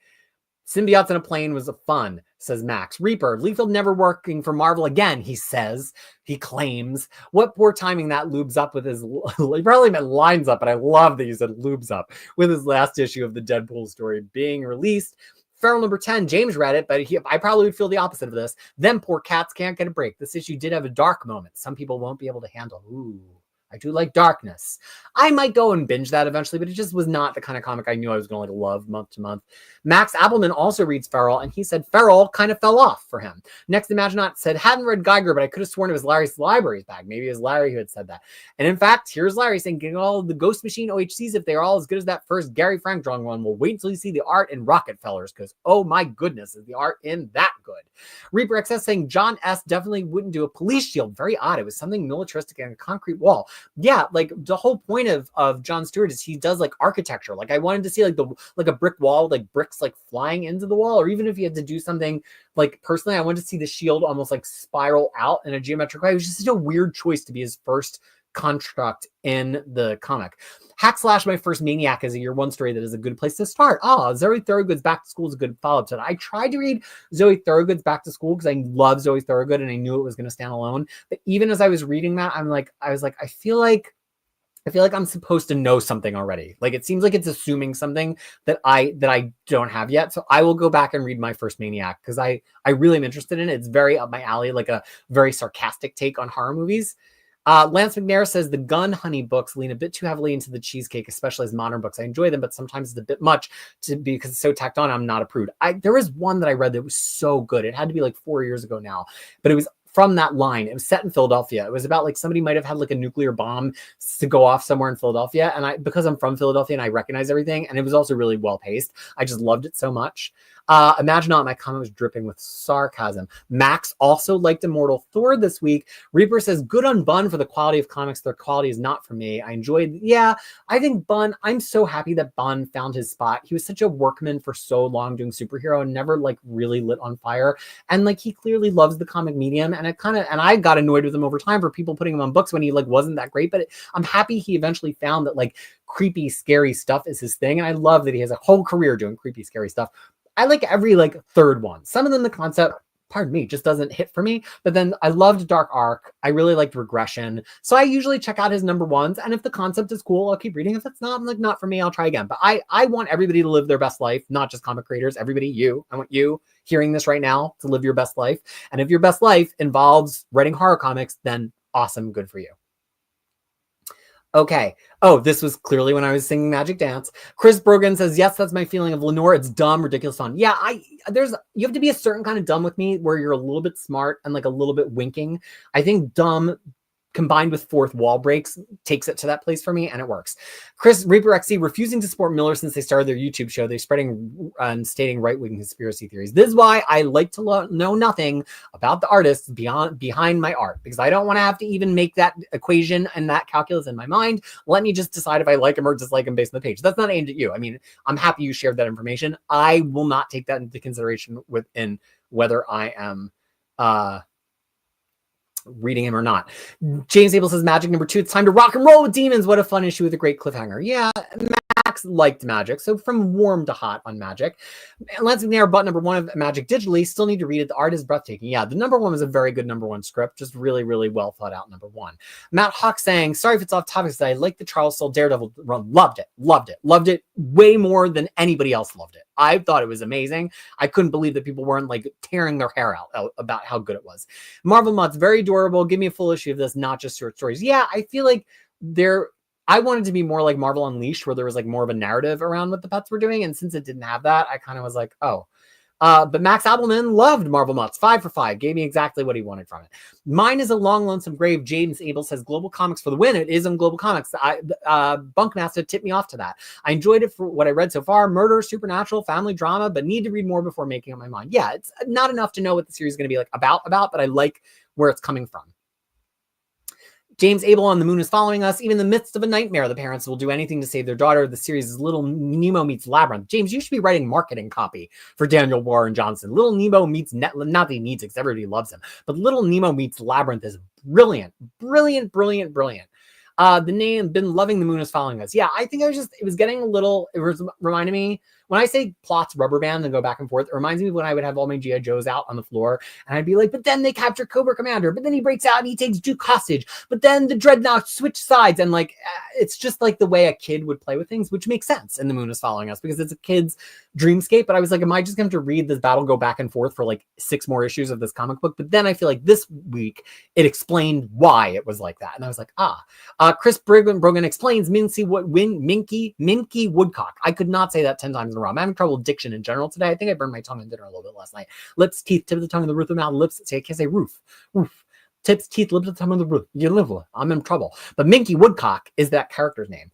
Symbiotes in a Plane was fun, says Max. Reaper, Liefeld never working for Marvel again, he claims. What poor timing that lubes up with his, he probably meant lines up, but I love that you said lubes up, with his last issue of the Deadpool story being released. Feral #10, James read it, but I probably would feel the opposite of this. Them poor cats can't get a break. This issue did have a dark moment. Some people won't be able to handle. Ooh. I do like darkness. I might go and binge that eventually, but it just was not the kind of comic I knew I was going to like love month to month. Max Appelman also reads Feral, and he said Feral kind of fell off for him. Next Imaginaut said, hadn't read Geiger, but I could have sworn it was Larry's library's bag. Maybe it was Larry who had said that. And in fact, here's Larry saying, getting all the Ghost Machine OHCs, if they are all as good as that first Gary Frank drawing one, we'll wait until you see the art in Rockefellers, because oh my goodness, is the art in that good. Reaper XS saying, John S. definitely wouldn't do a police shield. Very odd. It was something militaristic and a concrete wall. Yeah, like the whole point of John Stewart is he does like architecture. Like I wanted to see like a brick wall, like bricks like flying into the wall, or even if he had to do something like personally, I wanted to see the shield almost like spiral out in a geometric way. It was just such a weird choice to be his first construct in the comic. / My First Maniac is a year 1 story that is a good place to start. Zoe Thorogood's Back to School is a good follow-up to that. I tried to read Zoe Thorogood's Back to School because I love Zoe Thorogood and I knew it was going to stand alone. But even as I was reading that, I feel like I'm supposed to know something already. Like it seems like it's assuming something that I don't have yet. So I will go back and read My First Maniac because I really am interested in it. It's very up my alley, like a very sarcastic take on horror movies. Lance McNair says the Gun Honey books lean a bit too heavily into the cheesecake, especially as modern books. I enjoy them, but sometimes it's a bit much because it's so tacked on. I'm not a prude. There was one that I read that was so good. It had to be like 4 years ago now, but it was from that line. It was set in Philadelphia. It was about like somebody might have had like a nuclear bomb to go off somewhere in Philadelphia. And because I'm from Philadelphia and I recognize everything, and it was also really well paced. I just loved it so much. Imaginaut, my comment was dripping with sarcasm. Max also liked Immortal Thor this week. Reaper says, good on Bunn for the quality of comics. Their quality is not for me. I enjoyed, I think Bunn, I'm so happy that Bunn found his spot. He was such a workman for so long doing superhero and never like really lit on fire. And like, he clearly loves the comic medium. And I got annoyed with him over time for people putting him on books when he like wasn't that great, but I'm happy he eventually found that like creepy, scary stuff is his thing. And I love that he has a whole career doing creepy, scary stuff. I like every like third one. Some of them, the concept, pardon me, just doesn't hit for me. But then I loved Dark Arc. I really liked Regression. So I usually check out his #1s. And if the concept is cool, I'll keep reading. If it's not, I'm like, not for me, I'll try again. But I want everybody to live their best life, not just comic creators. Everybody, I want you hearing this right now to live your best life. And if your best life involves writing horror comics, then awesome, good for you. Okay. Oh, this was clearly when I was singing Magic Dance. Chris Brogan says, yes, that's my feeling of Lenore. It's dumb, ridiculous fun. Yeah, you have to be a certain kind of dumb with me where you're a little bit smart and like a little bit winking. I think dumb combined with fourth wall breaks takes it to that place for me, and it works. Chris Reaper XC refusing to support Miller since they started their YouTube show. They're spreading and stating right-wing conspiracy theories. This is why I like to know nothing about the artists behind my art, because I don't want to have to even make that equation and that calculus in my mind. Let me just decide if I like them or dislike them based on the page. That's not aimed at you. I mean, I'm happy you shared that information. I will not take that into consideration within whether I am reading him or not. James Abel says Magic number 2. It's time to rock and roll with demons. What a fun issue with a great cliffhanger. Yeah, Max liked Magic, so from warm to hot on Magic. And Lance McNair bought number 1 of Magic digitally. Still need to read it. The art is breathtaking. Yeah, the number 1 was a very good number 1 script. Just really, really well thought out number 1. Matt Hawk saying, sorry if it's off topic, I like the Charles Soule Daredevil run. Loved it way more than anybody else loved it. I thought it was amazing. I couldn't believe that people weren't like tearing their hair out about how good it was. Marvel Mutt's very adorable. Give me a full issue of this, not just short stories. Yeah, I feel like I wanted to be more like Marvel Unleashed, where there was like more of a narrative around what the pets were doing. And since it didn't have that, I kind of was like, oh. But Max Appelman loved Marvel Mutts. 5 for 5. Gave me exactly what he wanted from it. Mine is a long, lonesome grave. James Abel says Global Comics for the win. It is on Global Comics. Bunkmaster tipped me off to that. I enjoyed it for what I read so far. Murder, supernatural, family drama, but need to read more before making up my mind. Yeah, it's not enough to know what the series is going to be like about, but I like where it's coming from. James Abel on the Moon is following us. Even in the midst of a nightmare, the parents will do anything to save their daughter. The series is Little Nemo meets Labyrinth. James, you should be writing marketing copy for Daniel Warren Johnson. Little Nemo meets not that he needs it because everybody loves him, but Little Nemo meets Labyrinth is brilliant. The name, been loving the Moon is following us. Yeah, I think it was getting a little, it was reminding me, when I say plots rubber band and go back and forth, it reminds me of when I would have all my G.I. Joes out on the floor and I'd be like, but then they capture Cobra Commander, but then he breaks out and he takes Duke hostage, but then the Dreadnought switch sides. And like, it's just like the way a kid would play with things, which makes sense in The Moon is Following Us because it's a kid's dreamscape. But I was like, am I just going to read this battle go back and forth for like 6 more issues of this comic book? But then I feel like this week it explained why it was like that. And I was like, Chris Brogan explains Minky Woodcock. I could not say that 10 times in a row. I'm having trouble with diction in general today. I think I burned my tongue in dinner a little bit last night. Lips, teeth, tip of the tongue, the roof of the mouth, lips. See, I can't say roof. Tips, teeth, lips, the tongue, of the roof. You live with. I'm in trouble. But Minky Woodcock is that character's name.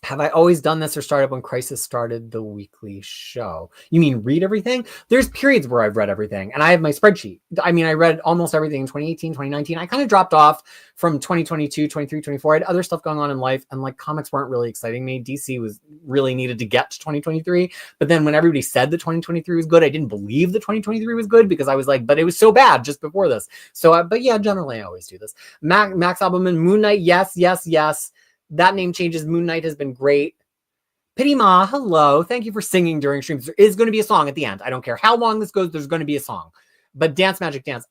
Have I always done this or started when Krisis started the weekly show? You mean read everything? There's periods where I've read everything, and I have my spreadsheet. I mean, I read almost everything in 2018, 2019. I kind of dropped off from 2022, 23, 24. I had other stuff going on in life, and like comics weren't really exciting me. DC was really needed to get to 2023. But then when everybody said that 2023 was good, I didn't believe that 2023 was good because I was like, but it was so bad just before this. So, but yeah, generally I always do this. Max Albelman, Moon Knight, yes. That name changes. Moon Knight has been great. Pity Ma, hello. Thank you for singing during streams. There is going to be a song at the end. I don't care how long this goes. There's going to be a song. But Dance Magic Dance.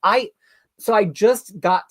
So I just got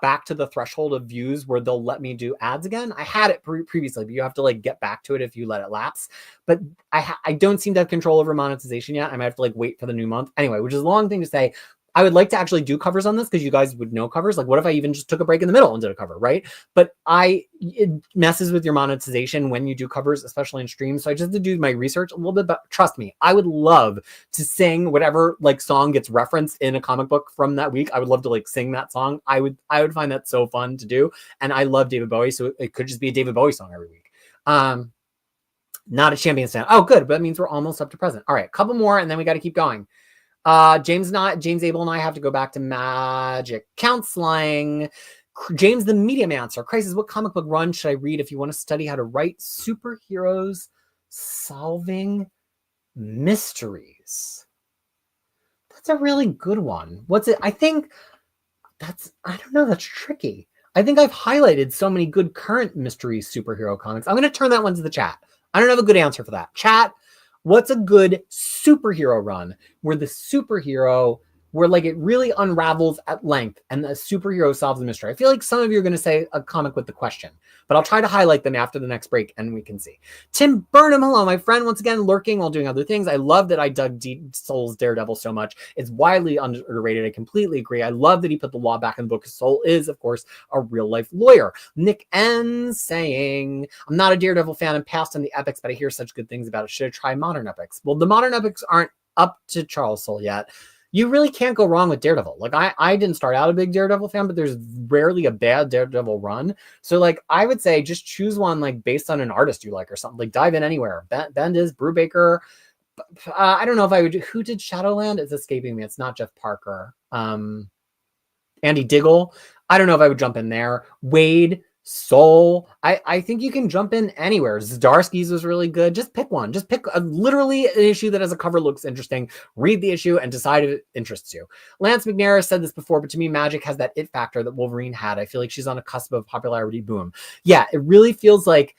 back to the threshold of views where they'll let me do ads again. I had it previously, but you have to like get back to it if you let it lapse. But I don't seem to have control over monetization yet. I might have to like wait for the new month. Anyway, which is a long thing to say. I would like to actually do covers on this because you guys would know covers. Like, what if I even just took a break in the middle and did a cover, right? But it messes with your monetization when you do covers, especially in streams. So I just had to do my research a little bit, but trust me, I would love to sing whatever like song gets referenced in a comic book from that week. I would love to like sing that song. I would find that so fun to do. And I love David Bowie, so it could just be a David Bowie song every week. Not a champion stand. Oh, good. But that means we're almost up to present. All right, a couple more, and then we got to keep going. James Abel and I have to go back to magic counseling. James the Mediumancer. Krisis, what comic book run should I read if you want to study how to write superheroes solving mysteries? That's a really good one. What's it? I don't know. That's tricky. I think I've highlighted so many good current mystery superhero comics. I'm going to turn that one to the chat. I don't have a good answer for that. Chat. What's a good superhero run where the superhero, where like it really unravels at length and the superhero solves the mystery? I feel like some of you are going to say a comic with the question, but I'll try to highlight them after the next break and we can see. Tim Burnham, hello, my friend, once again, lurking while doing other things. I love that I dug Deep Soul's Daredevil so much. It's widely underrated. I completely agree. I love that he put the law back in the book because Soul is, of course, a real life lawyer. Nick N saying, I'm not a Daredevil fan and passed on the epics, but I hear such good things about it. Should I try modern epics? Well, the modern epics aren't up to Charles Soule yet. you really can't go wrong with Daredevil. Like I didn't start out a big Daredevil fan, but there's rarely a bad Daredevil run. So like I would say just choose one like based on an artist you like or something. Like dive in anywhere. Bendis, Brubaker. I don't know if I would. Who did Shadowland? It's escaping me. It's not Jeff Parker. Andy Diggle. I don't know if I would jump in there. Wade, Soul. I think you can jump in anywhere. Zdarsky's was really good. Just pick one. Just pick literally an issue that as a cover looks interesting. Read the issue and decide if it interests you. Lance McNair said this before, but to me, Magic has that it factor that Wolverine had. I feel like she's on a cusp of popularity boom. Yeah, it really feels like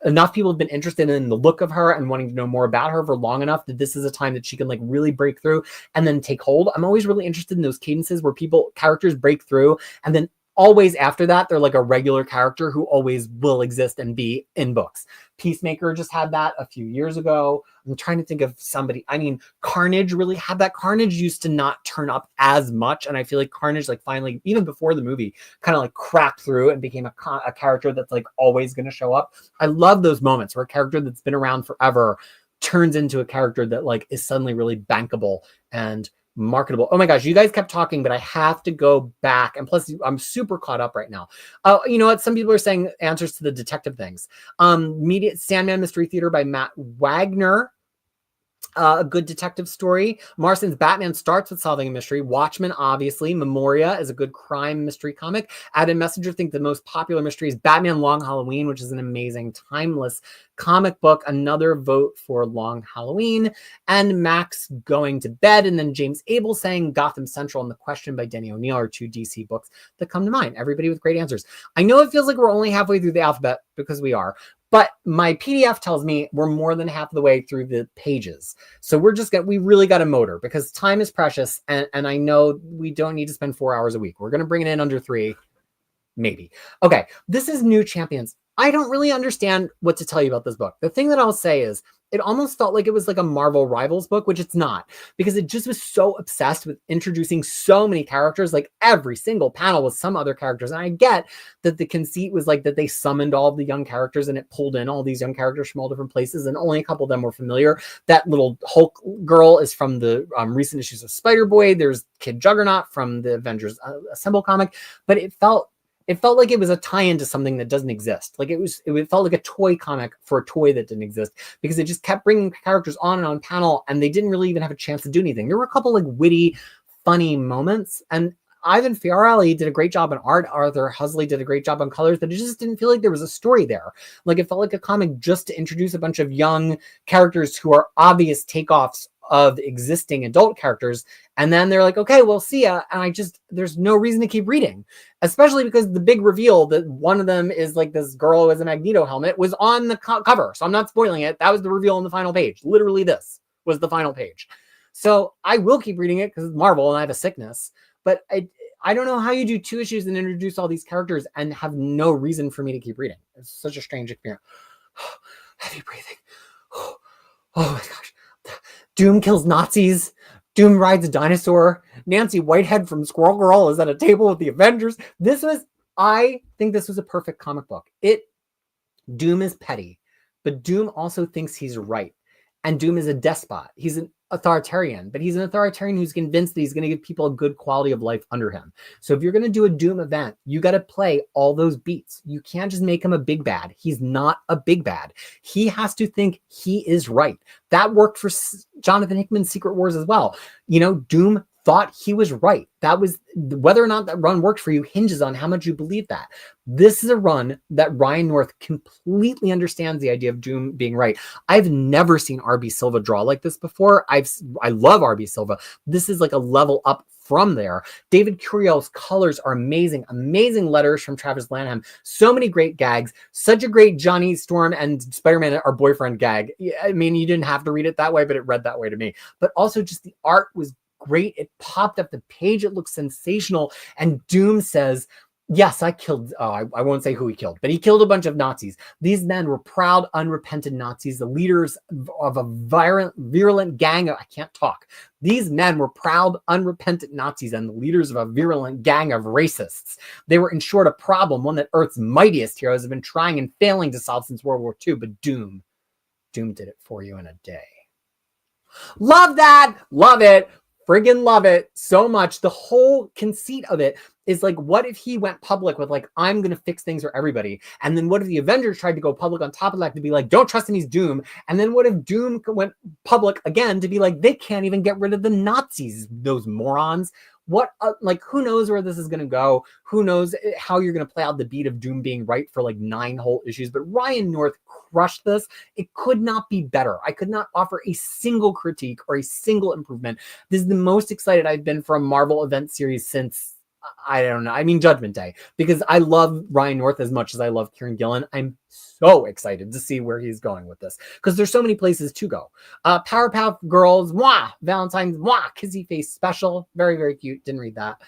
enough people have been interested in the look of her and wanting to know more about her for long enough that this is a time that she can like really break through and then take hold. I'm always really interested in those cadences where characters break through and then always after that, they're like a regular character who always will exist and be in books. Peacemaker just had that a few years ago. I'm trying to think of somebody. I mean, Carnage really had that. Carnage used to not turn up as much. And I feel like Carnage, like finally, even before the movie, kind of like cracked through and became a character that's like always going to show up. I love those moments where a character that's been around forever turns into a character that like is suddenly really bankable and marketable. Oh my gosh, you guys kept talking, but I have to go back. And plus, I'm super caught up right now. You know what? Some people are saying answers to the detective things. Sandman Mystery Theater by Matt Wagner. A good detective story. Marston's Batman starts with solving a mystery. Watchmen, obviously. Memoria is a good crime mystery comic. Adam Messenger thinks the most popular mystery is Batman Long Halloween, which is an amazing, timeless comic book. Another vote for Long Halloween. And Max going to bed. And then James Abel saying Gotham Central and The Question by Denny O'Neil are two DC books that come to mind. Everybody with great answers. I know it feels like we're only halfway through the alphabet because we are. But my PDF tells me we're more than half the way through the pages. So we really got a motor because time is precious. And I know we don't need to spend 4 hours a week. We're going to bring it in under 3, maybe. Okay, this is New Champions. I don't really understand what to tell you about this book. The thing that I'll say is it almost felt like it was like a Marvel Rivals book, which it's not, because it just was so obsessed with introducing so many characters. Like every single panel was some other characters. And I get that the conceit was like that they summoned all the young characters and it pulled in all these young characters from all different places. And only a couple of them were familiar. That little Hulk girl is from the recent issues of Spider-Boy. There's Kid Juggernaut from the Avengers Assemble comic, but it felt like it was a tie-in to something that doesn't exist. Like it felt like a toy comic for a toy that didn't exist because it just kept bringing characters on and on panel and they didn't really even have a chance to do anything. There were a couple like witty, funny moments and Ivan Fiorelli did a great job on art. Arthur Husley did a great job on colors, but it just didn't feel like there was a story there. Like it felt like a comic just to introduce a bunch of young characters who are obvious takeoffs of existing adult characters. And then they're like, okay, well, see ya. And there's no reason to keep reading, especially because the big reveal that one of them is like this girl with a Magneto helmet was on the cover. So I'm not spoiling it. That was the reveal on the final page. Literally this was the final page. So I will keep reading it because it's Marvel and I have a sickness, but I don't know how you do 2 issues and introduce all these characters and have no reason for me to keep reading. It's such a strange experience. Heavy breathing. Oh my gosh. Doom kills Nazis. Doom rides a dinosaur. Nancy Whitehead from Squirrel Girl is at a table with the Avengers. I think this was a perfect comic book. Doom is petty, but Doom also thinks he's right. And Doom is a despot. He's an authoritarian, but he's an authoritarian who's convinced that he's going to give people a good quality of life under him. So if you're going to do a Doom event, you got to play all those beats. You can't just make him a big bad. He's not a big bad. He has to think he is right. That worked for Jonathan Hickman's Secret Wars as well. You know, Doom thought he was right. That was whether or not that run worked for you hinges on how much you believe that. This is a run that Ryan North completely understands the idea of Doom being right. I've never seen RB Silva draw like this before. I love RB Silva. This is like a level up from there. David Curiel's colors are amazing. Amazing letters from Travis Lanham. So many great gags. Such a great Johnny Storm and Spider-Man are boyfriend gag. I mean, you didn't have to read it that way, but it read that way to me. But also just the art was great. It popped up the page. It looks sensational. And Doom says, yes, I killed, I won't say who he killed, but he killed a bunch of Nazis. These men were proud, unrepentant Nazis, the leaders of a virulent gang of, I can't talk. These men were proud, unrepentant Nazis and the leaders of a virulent gang of racists. They were, in short, a problem, one that Earth's mightiest heroes have been trying and failing to solve since World War II, but Doom did it for you in a day. Love that. Love it. friggin' love it so much. The whole conceit of it is like, what if he went public with like, I'm going to fix things for everybody? And then what if the Avengers tried to go public on top of that to be like, don't trust him, he's Doom. And then what if Doom went public again to be like, they can't even get rid of the Nazis, those morons. What, like, who knows where this is going to go? Who knows how you're going to play out the beat of Doom being right for like 9 whole issues? But Ryan North crushed this. It could not be better. I could not offer a single critique or a single improvement. This is the most excited I've been for a Marvel event series since, I don't know. I mean, Judgment Day, because I love Ryan North as much as I love Kieran Gillen. I'm so excited to see where he's going with this because there's so many places to go. Powerpuff Girls, mwah, Valentine's, mwah, Kizzy Face special. Very, very cute. Didn't read that.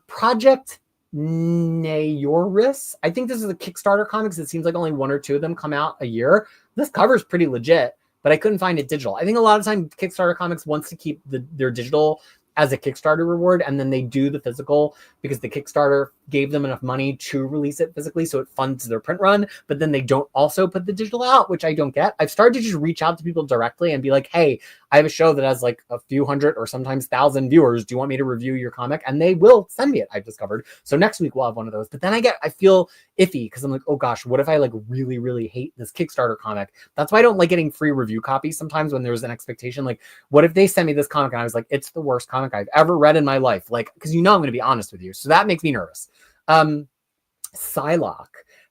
Project Nayoris. I think this is a Kickstarter comics. It seems like only 1 or 2 of them come out a year. This cover is pretty legit, but I couldn't find it digital. I think a lot of time Kickstarter comics wants to keep their digital as a Kickstarter reward, and then they do the physical because the Kickstarter gave them enough money to release it physically, so it funds their print run, but then they don't also put the digital out, which I don't get. I've started to just reach out to people directly and be like, hey, I have a show that has like a few hundred or sometimes 1,000 viewers. Do you want me to review your comic? And they will send me it, I've discovered. So next week we'll have one of those. But then I feel iffy because I'm like, oh gosh, what if I like really, really hate this Kickstarter comic? That's why I don't like getting free review copies sometimes when there's an expectation. Like, what if they send me this comic and I was like, it's the worst comic I've ever read in my life? Like, because I'm going to be honest with you. So that makes me nervous. Psylocke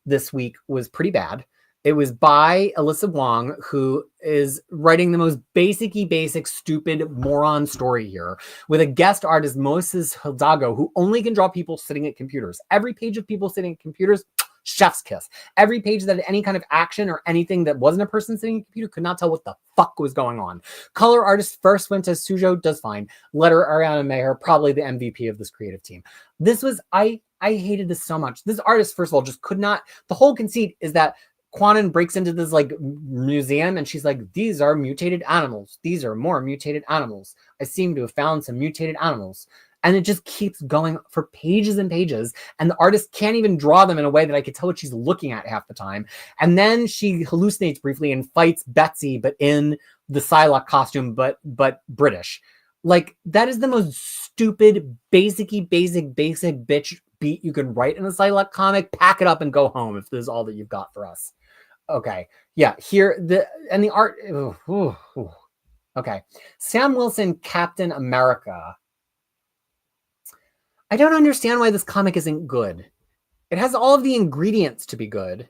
this week was pretty bad. It was by Alyssa Wong, who is writing the most basic, stupid moron story here with a guest artist, Moses Hidalgo, who only can draw people sitting at computers. Every page of people sitting at computers, chef's kiss. Every page that had any kind of action or anything that wasn't a person sitting at a computer could not tell what the fuck was going on. Color artist first went to Sujo, does fine. Letter Ariana Maher, probably the MVP of this creative team. This was, I hated this so much. This artist, first of all, just could not, the whole conceit is that Quanon breaks into this like museum and she's like, these are mutated animals. These are more mutated animals. I seem to have found some mutated animals. And it just keeps going for pages and pages. And the artist can't even draw them in a way that I could tell what she's looking at half the time. And then she hallucinates briefly and fights Betsy, but in the Psylocke costume, but British. Like, that is the most stupid, basic bitch beat you can write in a Psylocke comic. Pack it up and go home if this is all that you've got for us. Okay. Yeah. Here, the art. Okay. Sam Wilson, Captain America. I don't understand why this comic isn't good. It has all of the ingredients to be good.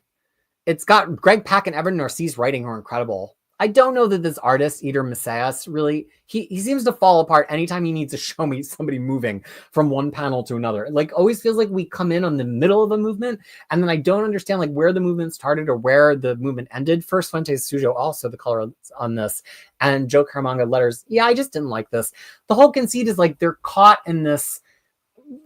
It's got Greg Pak and Evan Narcisse writing who are incredible. I don't know that this artist, Eder Messias, really, he seems to fall apart anytime he needs to show me somebody moving from one panel to another. Like, always feels like we come in on the middle of a movement, and then I don't understand like where the movement started or where the movement ended. First, Fuentes Sujo, also the color on this, and Joe Caramanga letters. Yeah, I just didn't like this. The whole conceit is like they're caught in this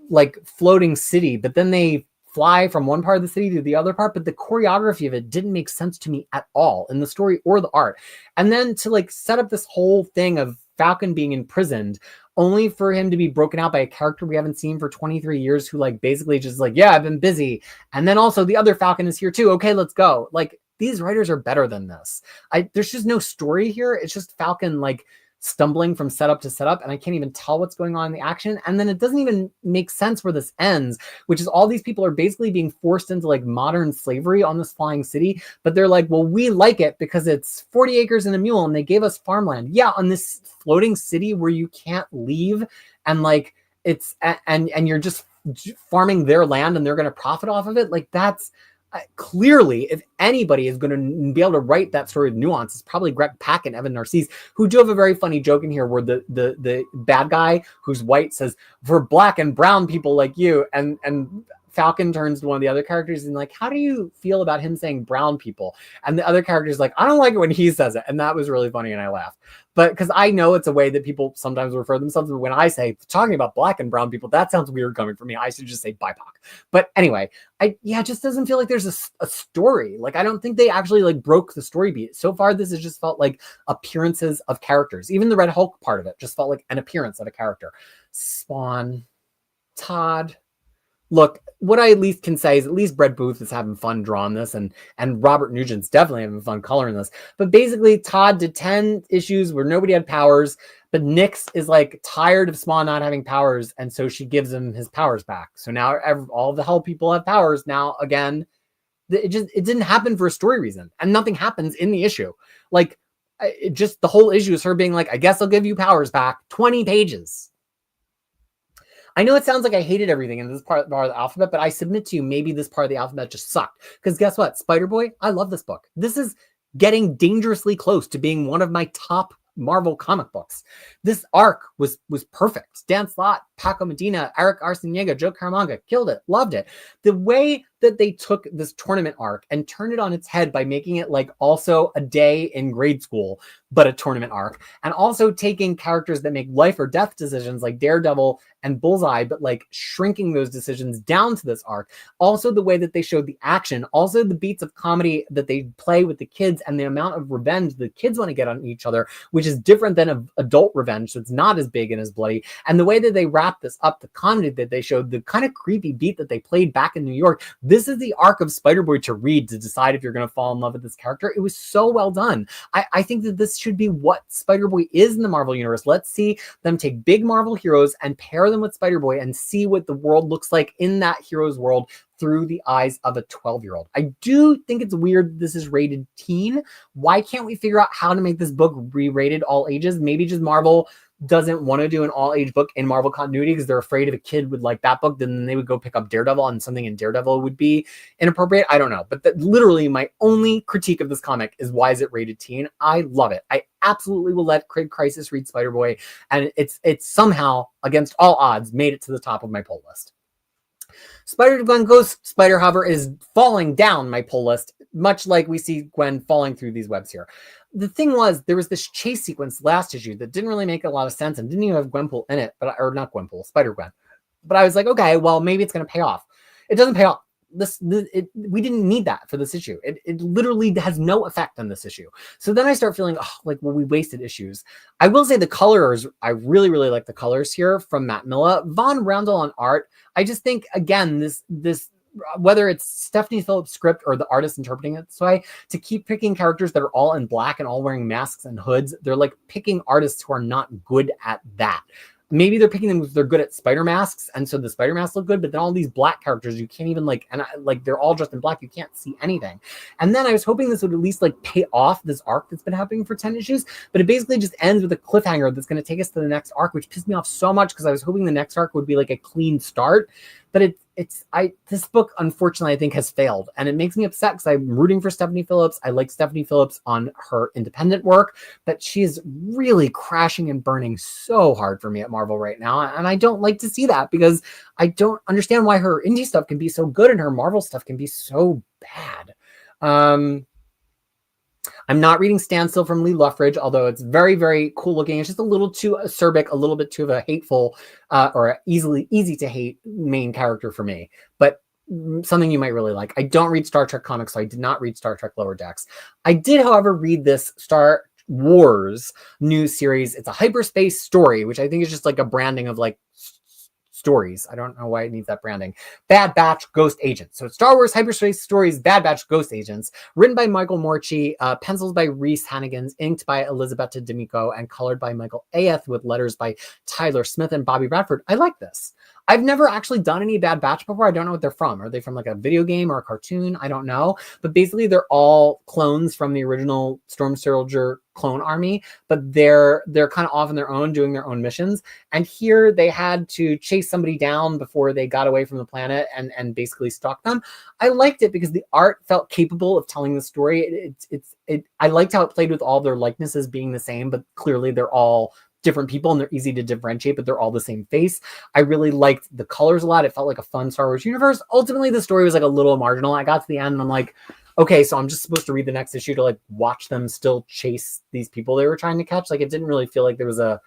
like floating city, but then they fly from one part of the city to the other part, but the choreography of it didn't make sense to me at all in the story or the art. And then to like set up this whole thing of Falcon being imprisoned only for him to be broken out by a character we haven't seen for 23 years who like basically just like, yeah, I've been busy. And then also the other Falcon is here too. Okay, let's go. Like, these writers are better than this. There's just no story here. It's just Falcon like stumbling from setup to setup, and I can't even tell what's going on in the action. And then it doesn't even make sense where this ends, which is all these people are basically being forced into like modern slavery on this flying city. But they're like, well, we like it because it's 40 acres and a mule, and they gave us farmland. Yeah, on this floating city where you can't leave, and like it's and you're just farming their land, and they're going to profit off of it. Like, that's clearly, if anybody is going to be able to write that story with nuance, it's probably Greg Pak and Evan Narcisse, who do have a very funny joke in here where the bad guy who's white says, for black and brown people like you, and Falcon turns to one of the other characters and like, how do you feel about him saying brown people? And the other character's like, I don't like it when he says it. And that was really funny, and I laughed. But because I know it's a way that people sometimes refer themselves, but when I say talking about black and brown people, that sounds weird coming from me. I should just say BIPOC. But anyway, it just doesn't feel like there's a story. Like, I don't think they actually like broke the story beat. So far, this has just felt like appearances of characters. Even the Red Hulk part of it just felt like an appearance of a character. Spawn, Todd, look, what I at least can say is at least Brett Booth is having fun drawing this, and Robert Nugent's definitely having fun coloring this. But basically, Todd did 10 issues where nobody had powers, but Nyx is like tired of Spawn not having powers, and so she gives him his powers back. So now all the Hell people have powers. Now, again, it didn't happen for a story reason, and nothing happens in the issue. Like, the whole issue is her being like, I guess I'll give you powers back. 20 pages. I know it sounds like I hated everything in this part of the alphabet, but I submit to you, maybe this part of the alphabet just sucked. Because guess what? Spider-Boy, I love this book. This is getting dangerously close to being one of my top Marvel comic books. This arc was perfect. Dan Slott, Paco Medina, Eric Arciniega, Joe Caramagna killed it, loved it. The way that they took this tournament arc and turned it on its head by making it like also a day in grade school, but a tournament arc, and also taking characters that make life or death decisions like Daredevil and Bullseye, but like shrinking those decisions down to this arc. Also the way that they showed the action, also the beats of comedy that they play with the kids, and the amount of revenge the kids want to get on each other, which is different than adult revenge, so it's not as big and as bloody. And the way that they wrap this up, the comedy that they showed, the kind of creepy beat that they played back in New York. This is the arc of Spider-Boy to read to decide if you're going to fall in love with this character. It was so well done. I think that this should be what Spider-Boy is in the Marvel Universe. Let's see them take big Marvel heroes and pair them with Spider-Boy and see what the world looks like in that hero's world through the eyes of a 12-year-old. I do think it's weird this is rated teen. Why can't we figure out how to make this book re-rated all ages? Maybe just Marvel doesn't want to do an all-age book in Marvel continuity because they're afraid if a kid would like that book, then they would go pick up Daredevil and something in Daredevil would be inappropriate. I don't know. But literally my only critique of this comic is, why is it rated teen? I love it. I absolutely will let Craig Crisis read Spider-Boy, and it's somehow, against all odds, made it to the top of my pull list. Spider-Gwen Ghost Spider Hover is falling down my pull list, much like we see Gwen falling through these webs here. The thing was, there was this chase sequence last issue that didn't really make a lot of sense and didn't even have Gwenpool in it, or not Gwenpool, Spider-Gwen. But I was like, okay, well, maybe it's going to pay off. It doesn't pay off. We didn't need that for this issue. It literally has no effect on this issue. So then I start feeling, we wasted issues. I will say the colors, I really, really like the colors here from Matt Milla. Von Roundel on art. I just think, again, this whether it's Stephanie Phillips' script or the artist interpreting it this way, to keep picking characters that are all in black and all wearing masks and hoods, they're like picking artists who are not good at that. Maybe they're picking them because they're good at spider masks, and so the spider masks look good, but then all these black characters, you can't even they're all dressed in black, you can't see anything. And then I was hoping this would at least like pay off this arc that's been happening for 10 issues, but it basically just ends with a cliffhanger that's going to take us to the next arc, which pissed me off so much because I was hoping the next arc would be like a clean start. But this book, unfortunately, I think has failed. And it makes me upset because I'm rooting for Stephanie Phillips. I like Stephanie Phillips on her independent work, but she is really crashing and burning so hard for me at Marvel right now. And I don't like to see that because I don't understand why her indie stuff can be so good and her Marvel stuff can be so bad. I'm not reading Standstill from Lee Luffridge, although it's very, very cool looking. It's just a little too acerbic, a little bit too of a hateful or easy to hate main character for me. But something you might really like. I don't read Star Trek comics, so I did not read Star Trek Lower Decks. I did, however, read this Star Wars new series. It's a hyperspace story, which I think is just like a branding of like stories. I don't know why it needs that branding. Bad Batch Ghost Agents. So Star Wars Hyperspace Stories Bad Batch Ghost Agents, written by Michael Morchi, pencils by Reese Hannigan, inked by Elisabetta D'Amico, and colored by Michael Ayeth with letters by Tyler Smith and Bobby Bradford. I like this. I've never actually done any Bad Batch before. I don't know what they're from. Are they from like a video game or a cartoon? I don't know. But basically they're all clones from the original Storm Soldier clone army, but they're kind of off on their own doing their own missions. And here they had to chase somebody down before they got away from the planet and basically stalk them. I liked it because the art felt capable of telling the story. I liked how it played with all their likenesses being the same, but clearly they're all different people and they're easy to differentiate, but they're all the same face. I really liked the colors a lot. It felt like a fun Star Wars universe. Ultimately, the story was like a little marginal. I got to the end and I'm like, okay, so I'm just supposed to read the next issue to like watch them still chase these people they were trying to catch. Like it didn't really feel like there was a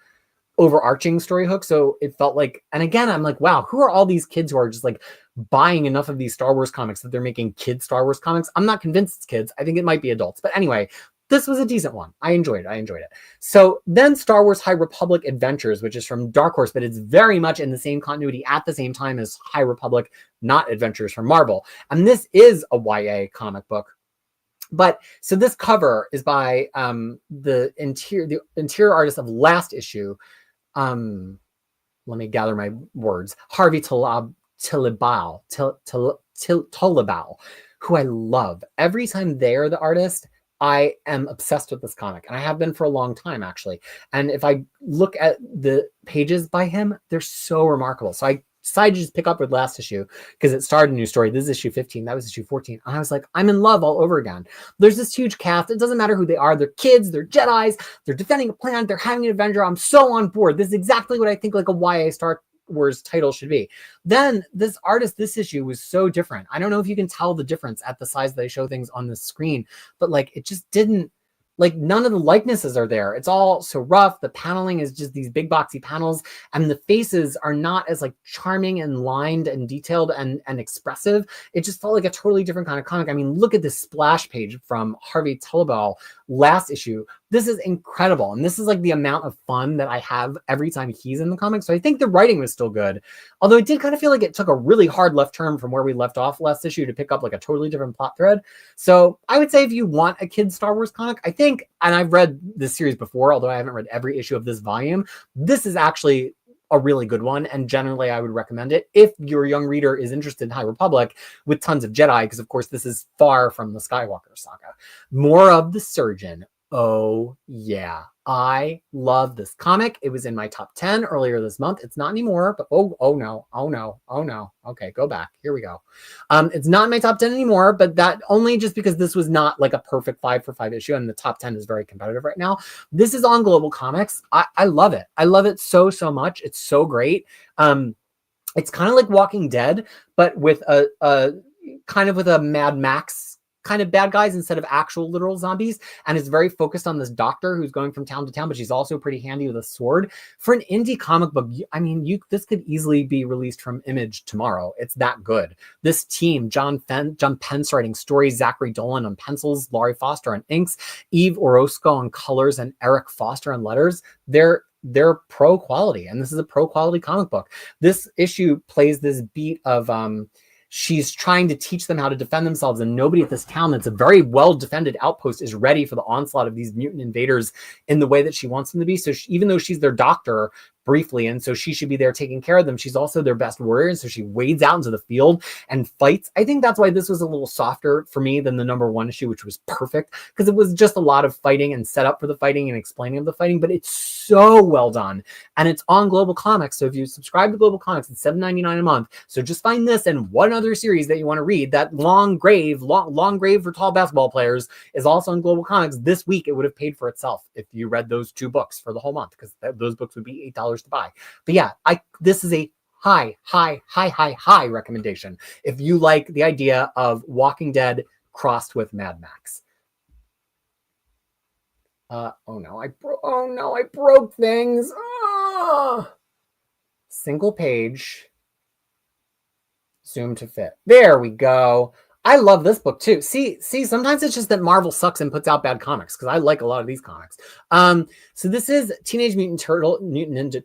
overarching story hook. So it felt like, and again, I'm like, wow, who are all these kids who are just like buying enough of these Star Wars comics that they're making kid Star Wars comics? I'm not convinced it's kids. I think it might be adults. But anyway, this was a decent one. I enjoyed it. So then Star Wars High Republic Adventures, which is from Dark Horse, but it's very much in the same continuity at the same time as High Republic, not Adventures from Marvel. And this is a YA comic book. But so this cover is by the interior artist of last issue. Let me gather my words. Harvey Tolibao, who I love. Every time they're the artist, I am obsessed with this comic, and I have been for a long time, actually. And if I look at the pages by him, they're so remarkable. So I decided to just pick up with last issue because it started a new story. This is issue 15. That was issue 14. And I was like, I'm in love all over again. There's this huge cast. It doesn't matter who they are. They're kids. They're Jedis. They're defending a planet. They're having an adventure. I'm so on board. This is exactly what I think like a YA Star Wars title should be. Then this artist, this issue was so different. I don't know if you can tell the difference at the size that I show things on the screen, but like it just didn't, like none of the likenesses are there. It's all so rough. The paneling is just these big boxy panels, and the faces are not as like charming and lined and detailed and expressive. It just felt like a totally different kind of comic. I mean, look at this splash page from Harvey Tolibao last issue. This is incredible. And this is like the amount of fun that I have every time he's in the comic. So I think the writing was still good. Although it did kind of feel like it took a really hard left turn from where we left off last issue to pick up like a totally different plot thread. So I would say if you want a kid's Star Wars comic, I think, and I've read this series before, although I haven't read every issue of this volume, this is actually a really good one. And generally I would recommend it if your young reader is interested in High Republic with tons of Jedi, because of course this is far from the Skywalker saga. More of the Surgeon. Oh yeah, I love this comic. It was in my top 10 earlier this month. It's not anymore, but oh no. Okay, go back. Here we go. It's not in my top 10 anymore, but that only just because this was not like a perfect 5 for 5 issue, and the top 10 is very competitive right now. This is on Global Comics. I love it. I love it so much. It's so great. It's kind of like Walking Dead, but with a kind of with a Mad Max kind of bad guys instead of actual literal zombies. And it's very focused on this doctor who's going from town to town, but she's also pretty handy with a sword. For an indie comic book, I mean, this could easily be released from Image tomorrow. It's that good. This team, John Pence writing stories, Zachary Dolan on pencils, Laurie Foster on inks, Eve Orozco on colors, and Eric Foster on letters. They're pro quality, and this is a pro quality comic book. This issue plays this beat of she's trying to teach them how to defend themselves, and nobody at this town that's a very well-defended outpost is ready for the onslaught of these mutant invaders in the way that she wants them to be. So even though she's their doctor briefly, and so she should be there taking care of them, she's also their best warrior, and so she wades out into the field and fights. I think that's why this was a little softer for me than the #1 issue, which was perfect, because it was just a lot of fighting and setup for the fighting and explaining of the fighting, but it's so well done, and it's on Global Comics. So if you subscribe to Global Comics, it's $7.99 a month. So just find this and one other series that you want to read. That Long Grave for Tall Basketball Players is also on Global Comics. This week it would have paid for itself if you read those 2 books for the whole month, because those books would be $8 to buy. But yeah, this is a high recommendation if you like the idea of Walking Dead crossed with Mad Max. Oh no, I broke things. Single page, zoom to fit. There we go. I love this book too. See, sometimes it's just that Marvel sucks and puts out bad comics, because I like a lot of these comics. So this is Teenage Mutant Ninja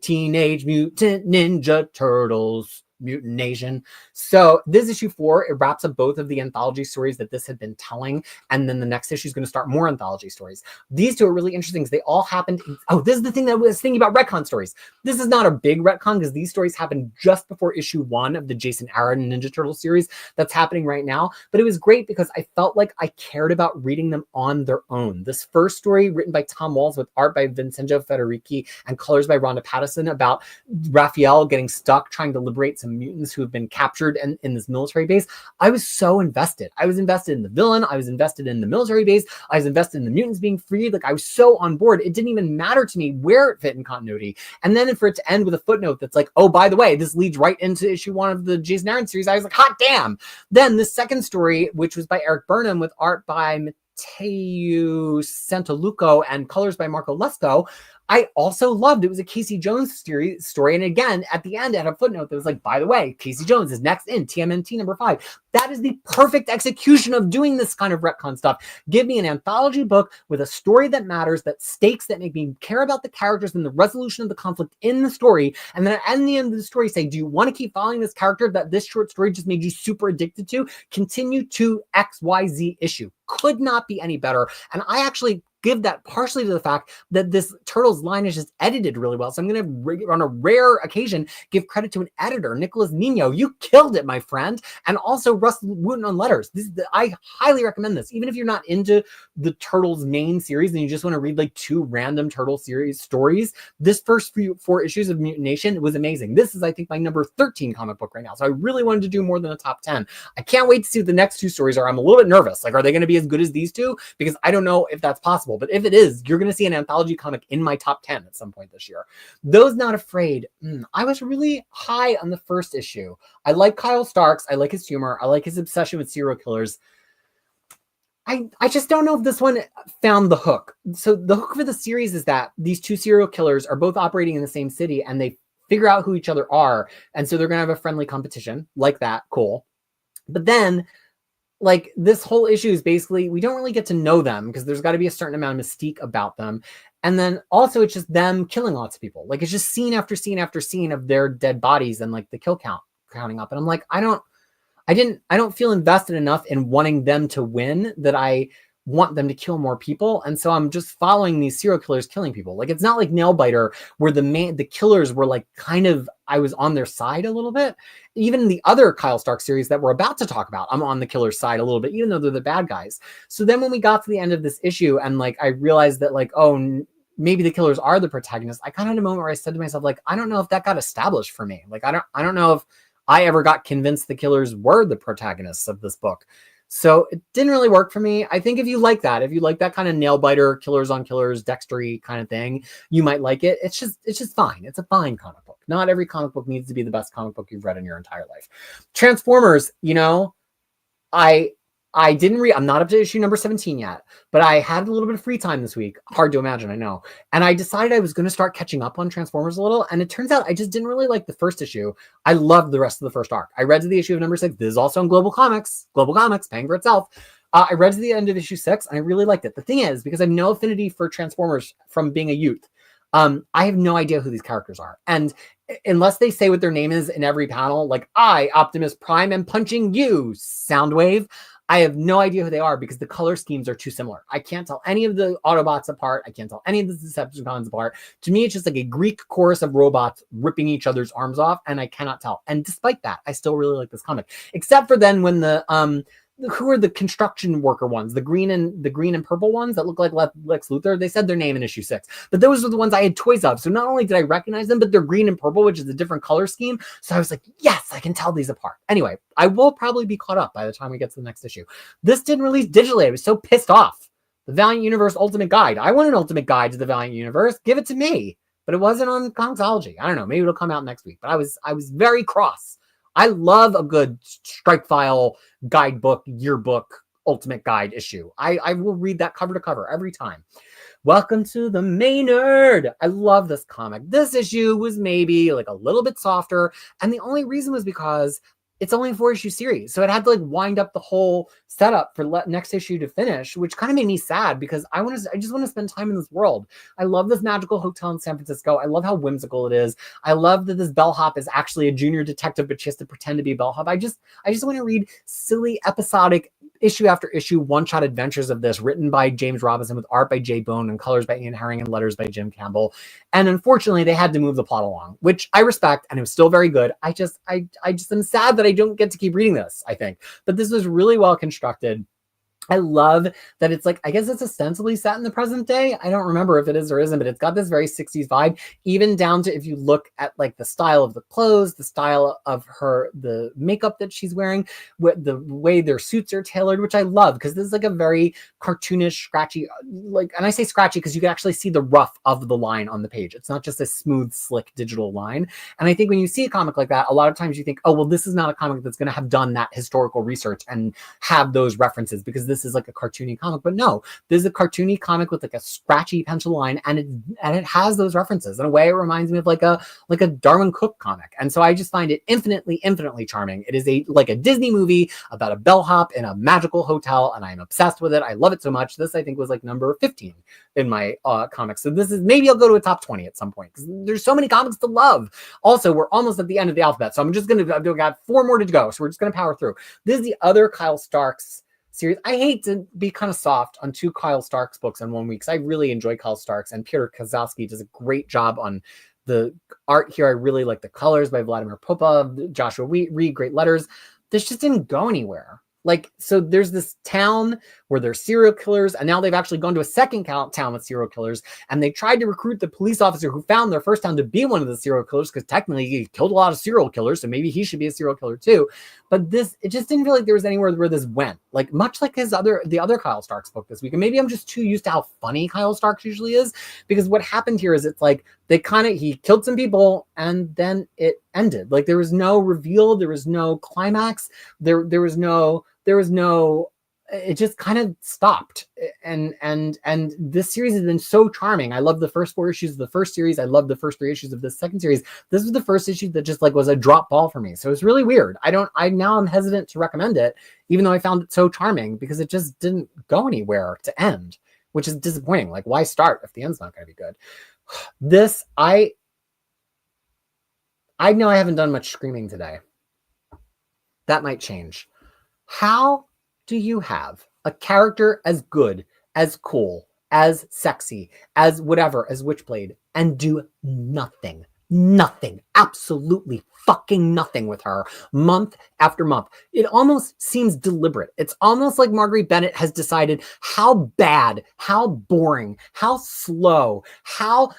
Turtles Mutant Nation. So this issue 4, it wraps up both of the anthology stories that this had been telling, and then the next issue is going to start more anthology stories. These 2 are really interesting because they all happened this is the thing that I was thinking about retcon stories. This is not a big retcon because these stories happened just before issue 1 of the Jason Aaron Ninja Turtle series that's happening right now, but it was great because I felt like I cared about reading them on their own. This first story, written by Tom Walls with art by Vincenzo Federici and colors by Rhonda Pattison, about Raphael getting stuck trying to liberate some mutants who have been captured in this military base. I was so invested. I was invested in the villain. I was invested in the military base. I was invested in the mutants being freed. Like, I was so on board. It didn't even matter to me where it fit in continuity. And then for it to end with a footnote that's like, oh, by the way, this leads right into issue 1 of the Jason Aaron series, I was like, hot damn. Then the second story, which was by Eric Burnham with art by Matteo Santaluco and colors by Marco Lesko, I also loved. It was a Casey Jones story. And again, at the end, it had a footnote that was like, by the way, Casey Jones is next in TMNT #5. That is the perfect execution of doing this kind of retcon stuff. Give me an anthology book with a story that matters, that stakes, that make me care about the characters and the resolution of the conflict in the story. And then at the end of the story, say, do you want to keep following this character that this short story just made you super addicted to? Continue to XYZ issue. Could not be any better. And I actually give that partially to the fact that this Turtles line is just edited really well. So I'm going to, on a rare occasion, give credit to an editor, Nicholas Nino. You killed it, my friend. And also Russell Wooten on letters. I highly recommend this. Even if you're not into the Turtles main series and you just want to read like 2 random Turtle series stories, this first 4 issues of Mutant Nation was amazing. This is, I think, my number 13 comic book right now. So I really wanted to do more than a top 10. I can't wait to see what the next 2 stories are. I'm a little bit nervous. Like, are they going to be as good as these 2? Because I don't know if that's possible. But if it is, you're going to see an anthology comic in my top 10 at some point this year. Those Not Afraid. I was really high on the first issue. I like Kyle Starks. I like his humor. I like his obsession with serial killers. I just don't know if this one found the hook. So the hook for the series is that these 2 serial killers are both operating in the same city and they figure out who each other are. And so they're going to have a friendly competition like that. Cool. But then, like, this whole issue is basically, we don't really get to know them because there's got to be a certain amount of mystique about them. And then also it's just them killing lots of people. Like, it's just scene after scene after scene of their dead bodies and like the kill count counting up. And I'm like, I don't feel invested enough in wanting them to win that I want them to kill more people. And so I'm just following these serial killers killing people. Like, it's not like Nailbiter where the killers were like kind of, I was on their side a little bit. Even in the other Kyle Stark series that we're about to talk about, I'm on the killer's side a little bit, even though they're the bad guys. So then when we got to the end of this issue and like, I realized that like, oh, maybe the killers are the protagonists. I kind of had a moment where I said to myself, like, I don't know if that got established for me. Like, I don't know if I ever got convinced the killers were the protagonists of this book. So it didn't really work for me. I think if you like that kind of nail biter, killers on killers, Dextery kind of thing, you might like it. It's just fine. It's a fine comic book. Not every comic book needs to be the best comic book you've read in your entire life. Transformers, I didn't read, I'm not up to issue number 17 yet, but I had a little bit of free time this week. Hard to imagine, I know. And I decided I was going to start catching up on Transformers a little. And it turns out I just didn't really like the first issue. I loved the rest of the first arc. I read to the issue of number 6. This is also on Global Comics, paying for itself. I read to the end of issue 6 and I really liked it. The thing is, because I have no affinity for Transformers from being a youth, I have no idea who these characters are. And unless they say what their name is in every panel, like, I, Optimus Prime, am punching you, Soundwave, I have no idea who they are because the color schemes are too similar. I can't tell any of the Autobots apart. I can't tell any of the Decepticons apart. To me, it's just like a Greek chorus of robots ripping each other's arms off, and I cannot tell. And despite that, I still really like this comic. Except for then when who are the construction worker ones? The green and purple ones that look like Lex Luthor. They said their name in issue 6, but those are the ones I had toys of. So not only did I recognize them, but they're green and purple, which is a different color scheme. So I was like, yes, I can tell these apart. Anyway, I will probably be caught up by the time we get to the next issue. This didn't release digitally. I was so pissed off. The Valiant Universe Ultimate Guide. I want an Ultimate Guide to the Valiant Universe. Give it to me. But it wasn't on Comixology. I don't know. Maybe it'll come out next week. But I was very cross. I love a good strike file guidebook, yearbook, ultimate guide issue. I will read that cover to cover every time. Welcome to the Maynard. I love this comic. This issue was maybe like a little bit softer. And the only reason was because it's only a 4-issue series. So it had to like wind up the whole setup for next issue to finish, which kind of made me sad because I just want to spend time in this world. I love this magical hotel in San Francisco. I love how whimsical it is. I love that this bellhop is actually a junior detective, but she has to pretend to be a bellhop. I just want to read silly, episodic, issue after issue, one-shot adventures of this, written by James Robinson with art by Jay Bone and colors by Ian Herring and letters by Jim Campbell. And unfortunately, they had to move the plot along, which I respect, and it was still very good. I just am sad that I don't get to keep reading this, I think. But this was really well constructed. I love that it's like, I guess it's ostensibly set in the present day. I don't remember if it is or isn't, but it's got this very 60s vibe, even down to if you look at like the style of the clothes, the style of the makeup that she's wearing, the way their suits are tailored, which I love because this is like a very cartoonish, scratchy, like, and I say scratchy because you can actually see the rough of the line on the page. It's not just a smooth, slick digital line. And I think when you see a comic like that, a lot of times you think, oh, well, this is not a comic that's going to have done that historical research and have those references because this this is like a cartoony comic, but no, this is a cartoony comic with like a scratchy pencil line, and it has those references. In a way, it reminds me of like a Darwin Cook comic. And so I just find it infinitely charming. It is like a Disney movie about a bellhop in a magical hotel, and I'm obsessed with it. I love it so much. This, I think, was like number 15 in my comics. So this is, maybe I'll go to a top 20 at some point, because there's so many comics to love. Also, we're almost at the end of the alphabet, so I've got 4 more to go, so we're just gonna power through. This is the other Kyle Starks series. I hate to be kind of soft on 2 Kyle Starks books in 1 week, because I really enjoy Kyle Starks, and Peter Kozlowski does a great job on the art here. I really like the colors by Vladimir Popov, Joshua Reed, great letters. This just didn't go anywhere. Like, so there's this town where there's serial killers, and now they've actually gone to a second town with serial killers, and they tried to recruit the police officer who found their first town to be one of the serial killers, because technically he killed a lot of serial killers, so maybe he should be a serial killer too. But this, it just didn't feel like there was anywhere where this went. Like, much like the other Kyle Starks book this week. And maybe I'm just too used to how funny Kyle Starks usually is, because what happened here is it's like he killed some people and then it ended. Like, there was no reveal, there was no climax, there was no, it just kind of stopped. And this series has been so charming. I love the first 4 issues of the first series. I love the first 3 issues of the second series. This was the first issue that just like was a drop ball for me. So it's really weird. I'm hesitant to recommend it, even though I found it so charming, because it just didn't go anywhere to end, which is disappointing. Like, why start if the end's not going to be good? This, I know I haven't done much screaming today. That might change. How do you have a character as good, as cool, as sexy, as whatever, as Witchblade, and do nothing, absolutely fucking nothing with her month after month? It almost seems deliberate. It's almost like Marguerite Bennett has decided how bad, how boring, how slow, how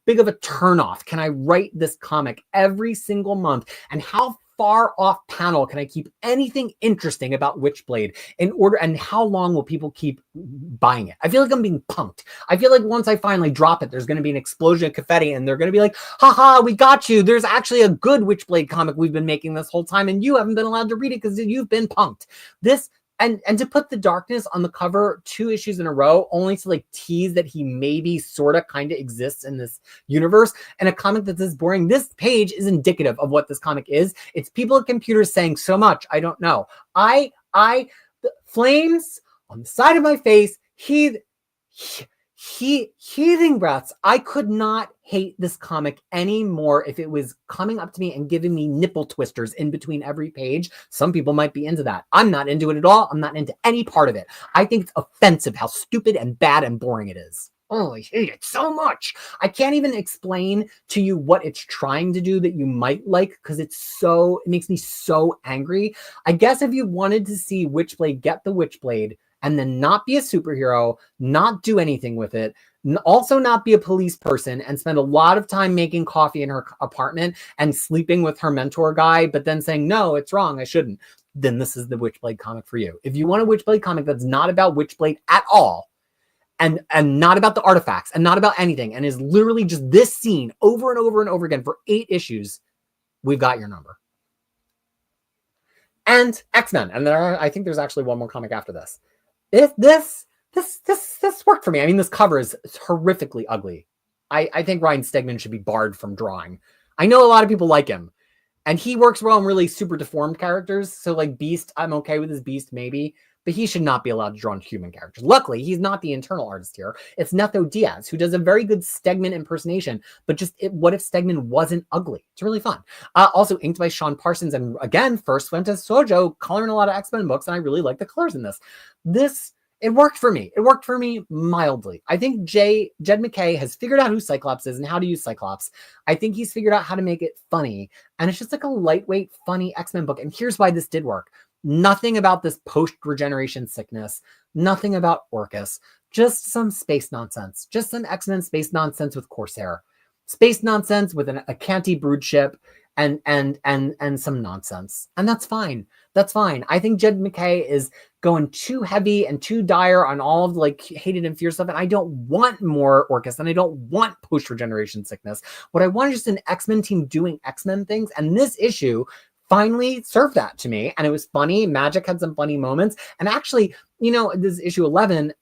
big of a turnoff can I write this comic every single month, and how far off panel can I keep anything interesting about Witchblade in order, and how long will people keep buying it? I feel like I'm being punked. I feel like once I finally drop it, there's going to be an explosion of confetti, and they're going to be like, haha, we got you. There's actually a good Witchblade comic we've been making this whole time, and you haven't been allowed to read it because you've been punked. This, and to put the darkness on the cover 2 issues in a row, only to like tease that he maybe sort of kind of exists in this universe, and a comic that's this boring. This page is indicative of what this comic is. It's people at computers saying so much I don't know. The flames on the side of my face, heaving breaths. I could not hate this comic anymore if it was coming up to me and giving me nipple twisters in between every page. Some people might be into that. I'm not into it at all. I'm not into any part of it. I think it's offensive how stupid and bad and boring it is. Oh, I hate it so much. I can't even explain to you what it's trying to do that you might like, because it makes me so angry. I guess if you wanted to see Witchblade get the Witchblade and then not be a superhero, not do anything with it, also not be a police person, and spend a lot of time making coffee in her apartment and sleeping with her mentor guy, but then saying, no, it's wrong, I shouldn't, then this is the Witchblade comic for you. If you want a Witchblade comic that's not about Witchblade at all, and not about the artifacts, and not about anything, and is literally just this scene over and over and over again for 8 issues, we've got your number. And X-Men, and I think there's actually one more comic after this. This worked for me. I mean, this cover is horrifically ugly. I think Ryan Stegman should be barred from drawing. I know a lot of people like him, and he works well in really super deformed characters. So like Beast, I'm okay with his Beast maybe, but he should not be allowed to draw on human characters. Luckily, he's not the internal artist here. It's Netho Diaz, who does a very good Stegman impersonation, but what if Stegman wasn't ugly? It's really fun. Also inked by Sean Parsons, and again, first went to Sojo, coloring a lot of X-Men books, and I really like the colors in this. It worked for me. It worked for me mildly. I think Jed MacKay has figured out who Cyclops is and how to use Cyclops. I think he's figured out how to make it funny, and it's just like a lightweight, funny X-Men book, and here's why this did work. Nothing about this post-regeneration sickness. Nothing about Orcus. Just some space nonsense. Just some X-Men space nonsense with Corsair. Space nonsense with a Canty brood ship and some nonsense. And that's fine. That's fine. I think Jed MacKay is going too heavy and too dire on all of the like hated and fear stuff. And I don't want more Orcus, and I don't want post-regeneration sickness. What I want is just an X-Men team doing X-Men things. And this issue finally served that to me, and it was funny. Magic had some funny moments, and actually this issue 11,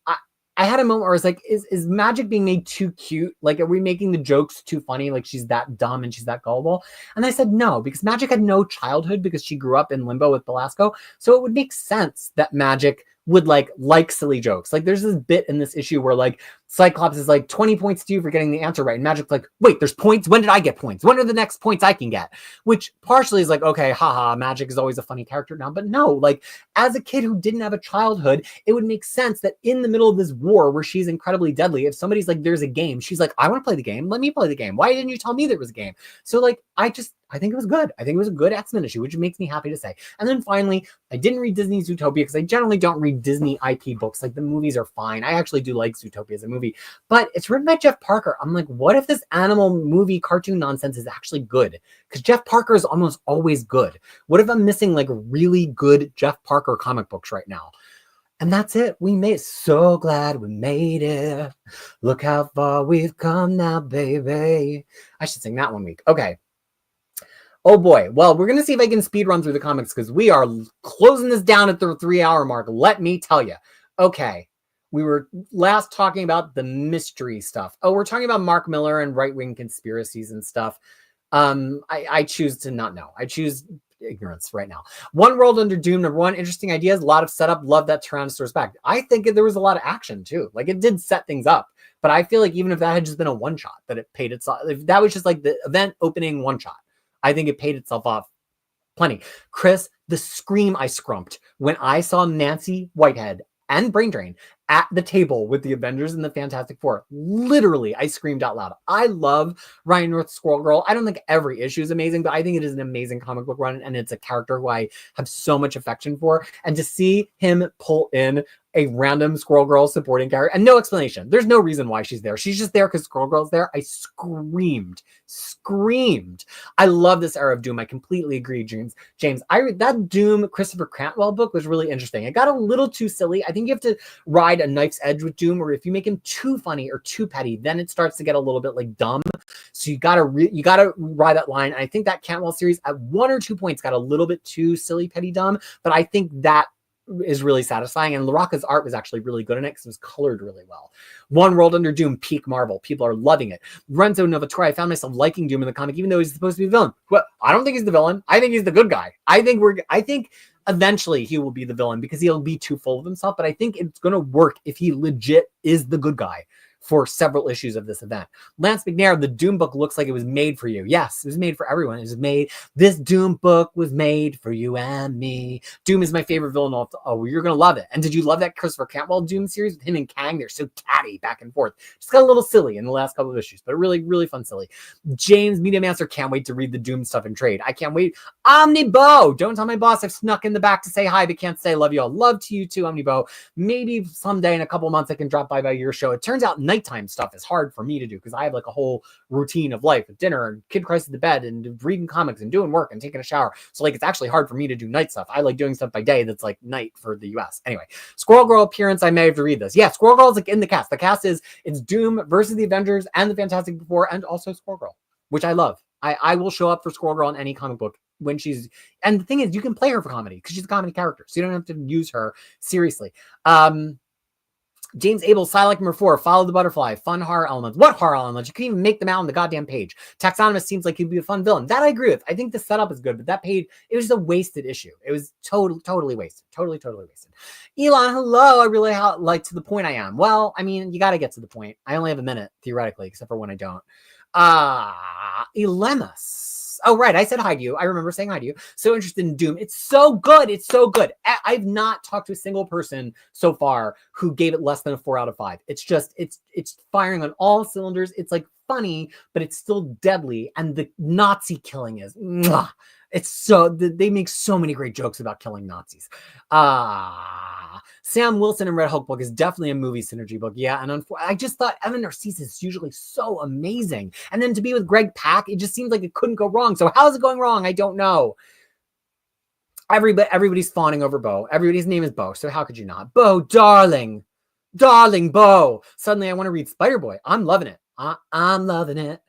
I had a moment where I was like, is Magic being made too cute? Like, are we making the jokes too funny? Like, she's that dumb and she's that gullible? And I said no, because Magic had no childhood because she grew up in limbo with Belasco. So it would make sense that Magic would like silly jokes. Like, there's this bit in this issue where like Cyclops is like 20 points to you for getting the answer right. And Magic's like, wait, there's points? When did I get points? When are the next points I can get? Which partially is like, okay, haha, Magic is always a funny character now. But no, like, as a kid who didn't have a childhood, it would make sense that in the middle of this war where she's incredibly deadly, if somebody's like, there's a game, she's like, I want to play the game. Let me play the game. Why didn't you tell me there was a game? So like, I think it was good. I think it was a good X-Men issue, which makes me happy to say. And then finally, I didn't read Disney's Zootopia because I generally don't read Disney IP books. Like, the movies are fine. I actually do like Zootopia as a movie, but it's written by Jeff Parker. I'm like, what if this animal movie cartoon nonsense is actually good? Because Jeff Parker is almost always good. What if I'm missing like really good Jeff Parker comic books right now? And that's it. We made it. So glad we made it. Look how far we've come now, baby. I should sing that one week. Okay. Oh boy. Well, we're going to see if I can speed run through the comics because we are closing this down at the 3-hour mark. Let me tell you. Okay. We were last talking about the mystery stuff. Oh, we're talking about Mark Miller and right-wing conspiracies and stuff. I choose to not know. I choose ignorance right now. One World Under Doom, number one, interesting ideas, a lot of setup. Love that Tyrannosaurus back. I think there was a lot of action too. Like, it did set things up. But I feel like even if that had just been a one-shot, that it paid itself. If that was just like the event opening one-shot, I think it paid itself off plenty. Chris, the scream I scrumped when I saw Nancy Whitehead and Brain Drain at the table with the Avengers and the Fantastic Four. Literally, I screamed out loud. I love Ryan North's Squirrel Girl. I don't think every issue is amazing, but I think it is an amazing comic book run, and it's a character who I have so much affection for. And to see him pull in a random Squirrel Girl supporting character and no explanation. There's no reason why she's there. She's just there because Squirrel Girl's there. I screamed. I love this era of Doom. I completely agree, James. That Doom Christopher Cantwell book was really interesting. It got a little too silly. I think you have to ride a knife's edge with Doom, or if you make him too funny or too petty, then it starts to get a little bit like dumb. So you gotta ride that line. And I think that Cantwell series at 1 or 2 points got a little bit too silly, petty, dumb. But I think that is really satisfying, and LaRocca's art was actually really good in it because it was colored really well. One World Under Doom, peak Marvel. People are loving it. Renzo Novatore, I found myself liking Doom in the comic, even though he's supposed to be the villain. Well, I don't think he's the villain. I think he's the good guy. I think eventually he will be the villain because he'll be too full of himself, but I think it's going to work if he legit is the good guy for several issues of this event. Lance McNair, the Doom book looks like it was made for you. Yes, it was made for everyone. This Doom book was made for you and me. Doom is my favorite villain. Oh, you're going to love it. And did you love that Christopher Cantwell Doom series with him and Kang? They're so catty back and forth. Just got a little silly in the last couple of issues, but really, really fun silly. James, Media Master, can't wait to read the Doom stuff in trade. I can't wait. Omnibo, don't tell my boss I've snuck in the back to say hi, but can't say love you all. Love to you too, Omnibo. Maybe someday in a couple months I can drop by your show. It turns out nighttime stuff is hard for me to do because I have like a whole routine of life with dinner and kid crisis to bed and reading comics and doing work and taking a shower. So like, it's actually hard for me to do night stuff. I like doing stuff by day that's like night for the US. Anyway, Squirrel Girl appearance. I may have to read this. Yeah, Squirrel Girl is like in the cast. The cast it's Doom versus the Avengers and the Fantastic Four and also Squirrel Girl, which I love. I will show up for Squirrel Girl in any comic book when she's, and the thing is, you can play her for comedy because she's a comedy character. So you don't have to use her seriously. James Abel, Psylocke number 4, Follow the Butterfly, fun horror elements. What horror elements? You can't even make them out on the goddamn page. Taxonomist seems like he'd be a fun villain. That I agree with. I think the setup is good, but that page, it was a wasted issue. It was totally wasted. Totally wasted. Elon, hello. I really like to the point I am. Well, I mean, you got to get to the point. I only have a minute, theoretically, except for when I don't. Elemus. Oh, right. I said hi to you. I remember saying hi to you. So interested in Doom. It's so good. It's so good. I've not talked to a single person so far who gave it less than a 4 out of 5. It's just, it's firing on all cylinders. It's like funny, but it's still deadly. And the Nazi killing is, mwah. It's so, they make so many great jokes about killing Nazis. Sam Wilson and Red Hulk book is definitely a movie synergy book. Yeah, and I just thought Evan Narcisse is usually so amazing. And then to be with Greg Pak, it just seems like it couldn't go wrong. So how is it going wrong? I don't know. Everybody's fawning over Bo. Everybody's name is Bo, so how could you not? Bo, darling. Darling Bo. Suddenly I want to read Spider-Boy. I'm loving it. I'm loving it.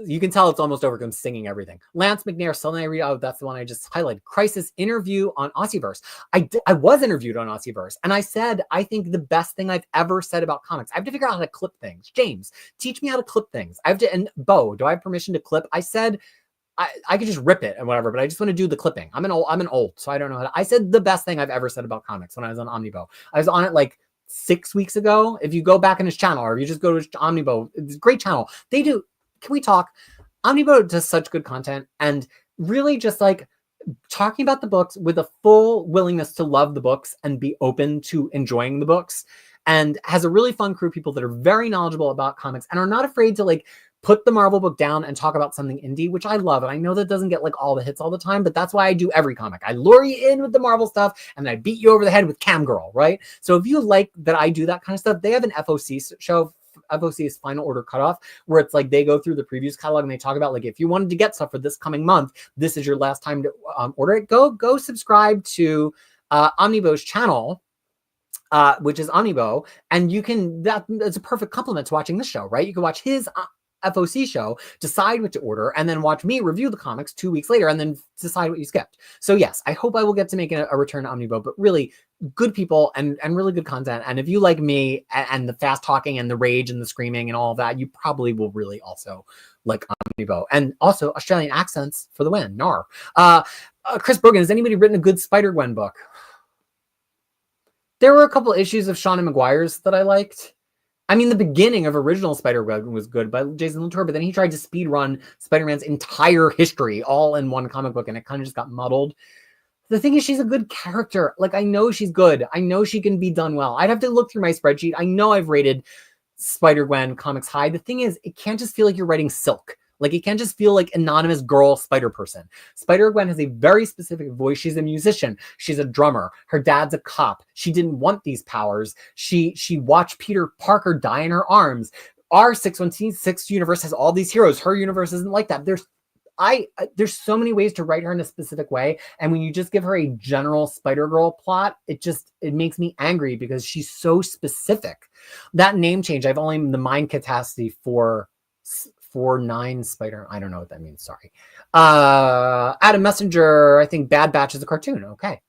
you can tell it's almost over because I'm singing everything. Lance McNair, suddenly I read, oh, that's the one I just highlighted. Krisis interview on Aussieverse. I was interviewed on Aussieverse, and I said, I think the best thing I've ever said about comics. I have to figure out how to clip things. James, teach me how to clip things. I have to, and Bo, do I have permission to clip? I said, I could just rip it and whatever, but I just want to do the clipping. I'm an old, so I don't know how to. I said the best thing I've ever said about comics when I was on Omnibo. I was on it like 6 weeks ago. If you go back in his channel, or if you just go to Omnibo, it's a great channel. They do. Can we talk? Omnibo does such good content, and really just like talking about the books with a full willingness to love the books and be open to enjoying the books, and has a really fun crew of people that are very knowledgeable about comics and are not afraid to like put the Marvel book down and talk about something indie, which I love. And I know that doesn't get like all the hits all the time, but that's why I do every comic. I lure you in with the Marvel stuff and then I beat you over the head with Camgirl, right? So if you like that I do that kind of stuff, they have an FOC show. FOC is Final Order Cutoff, where it's like they go through the previews catalog and they talk about like, if you wanted to get stuff for this coming month, this is your last time to order it. Go subscribe to Omnibo's channel, which is Omnibo, and you can, that's a perfect complement to watching this show, right? You can watch his FOC show, decide what to order, and then watch me review the comics 2 weeks later and then decide what you skipped. So yes, I hope I will get to make a return to Omnibo, but really good people and really good content. And if you like me and the fast talking and the rage and the screaming and all of that, you probably will really also like Omnibo. And also Australian accents for the win. Nar. Chris Brogan, has anybody written a good Spider-Gwen book? There were a couple issues of Sean Maguire's that I liked. I mean, the beginning of original Spider-Gwen was good by Jason Latour, but then he tried to speed run Spider-Man's entire history all in one comic book, and it kind of just got muddled. The thing is, she's a good character. Like, I know she's good. I know she can be done well. I'd have to look through my spreadsheet. I know I've rated Spider-Gwen comics high. The thing is, it can't just feel like you're writing Silk. Like, it can't just feel like anonymous girl Spider-Person. Spider-Gwen has a very specific voice. She's a musician. She's a drummer. Her dad's a cop. She didn't want these powers. She watched Peter Parker die in her arms. Our 616 universe has all these heroes. Her universe isn't like that. There's so many ways to write her in a specific way. And when you just give her a general Spider-Girl plot, it makes me angry because she's so specific. That name change, I've only the mind catastrophe for 49 Spider. I don't know what that means. Sorry. Adam Messenger, I think Bad Batch is a cartoon. Okay.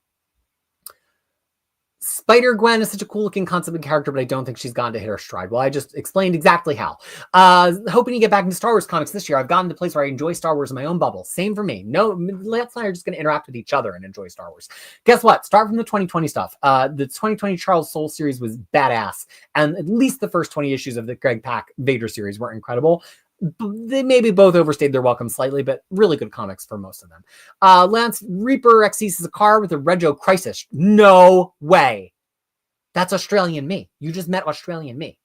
Spider-Gwen is such a cool looking concept and character, but I don't think she's gotten to hit her stride. Well, I just explained exactly how. Hoping to get back into Star Wars comics this year. I've gotten to a place where I enjoy Star Wars in my own bubble. Same for me. No, Lance and I are just going to interact with each other and enjoy Star Wars. Guess what? Start from the 2020 stuff. The 2020 Charles Soule series was badass. And at least the first 20 issues of the Greg Pak Vader series were incredible. They maybe both overstayed their welcome slightly, but really good comics for most of them. Lance, Reaper XC is a car with a Rego Krisis. No way. That's Australian me. You just met Australian me.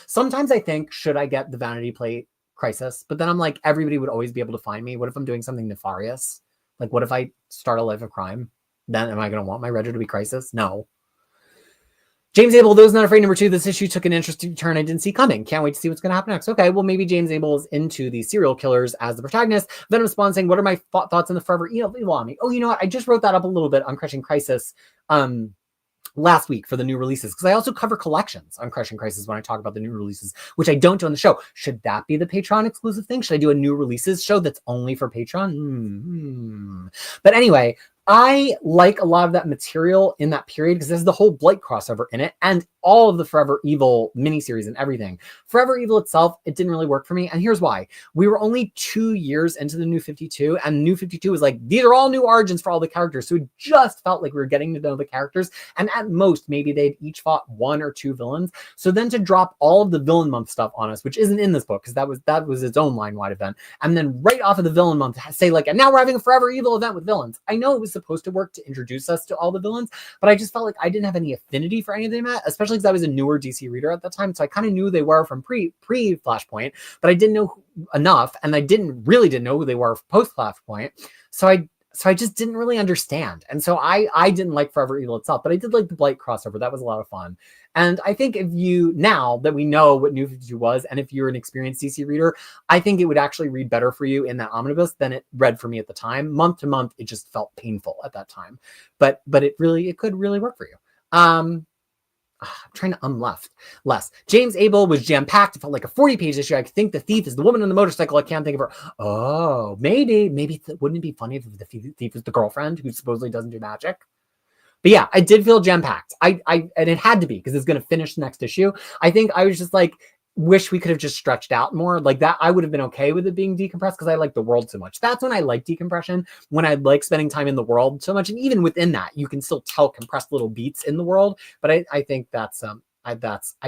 Sometimes I think, should I get the Vanity Plate Krisis? But then I'm like, everybody would always be able to find me. What if I'm doing something nefarious? Like, what if I start a life of crime? Then am I going to want my Rego to be Krisis? No. James Abel, Those Not Afraid, #2. This issue took an interesting turn I didn't see coming. Can't wait to see what's going to happen next. Okay, well, maybe James Abel is into the serial killers as the protagonist. Venom Spawn saying, what are my thoughts on the Forever Evil Army? Oh, you know what? I just wrote that up a little bit on Crushing Krisis last week for the new releases, because I also cover collections on Crushing Krisis when I talk about the new releases, which I don't do on the show. Should that be the Patreon exclusive thing? Should I do a new releases show that's only for Patreon? But anyway, I like a lot of that material in that period because there's the whole Blight crossover in it and all of the Forever Evil miniseries and everything. Forever Evil itself, it didn't really work for me. And here's why. We were only 2 years into the New 52, and New 52 was like, these are all new origins for all the characters. So it just felt like we were getting to know the characters. And at most, maybe they'd each fought 1 or 2 villains. So then to drop all of the Villain Month stuff on us, which isn't in this book because that was its own line-wide event. And then right off of the Villain Month, say like, and now we're having a Forever Evil event with villains. I know it was supposed to work to introduce us to all the villains, but I just felt like I didn't have any affinity for any of them, especially because I was a newer DC reader at the time. So I kind of knew they were from pre Flashpoint, but I didn't know enough, and I didn't know who they were post Flashpoint. So I just didn't really understand. And so I didn't like Forever Evil itself, but I did like the Blight crossover. That was a lot of fun. And I think if you, now that we know what New 52 was, and if you're an experienced DC reader, I think it would actually read better for you in that omnibus than it read for me at the time. Month to month, it just felt painful at that time. But it could really work for you. I'm trying to less. James Abel was jam-packed. It felt like a 40-page issue. I think the thief is the woman on the motorcycle. I can't think of her. Oh, maybe wouldn't it be funny if the thief is the girlfriend who supposedly doesn't do magic? But yeah, I did feel jam-packed. And it had to be because it's going to finish the next issue. I think I was just like, wish we could have just stretched out more like that. I would have been okay with it being decompressed because I like the world so much. That's when I like decompression, when I like spending time in the world so much. And even within that, you can still tell compressed little beats in the world. But I think that's I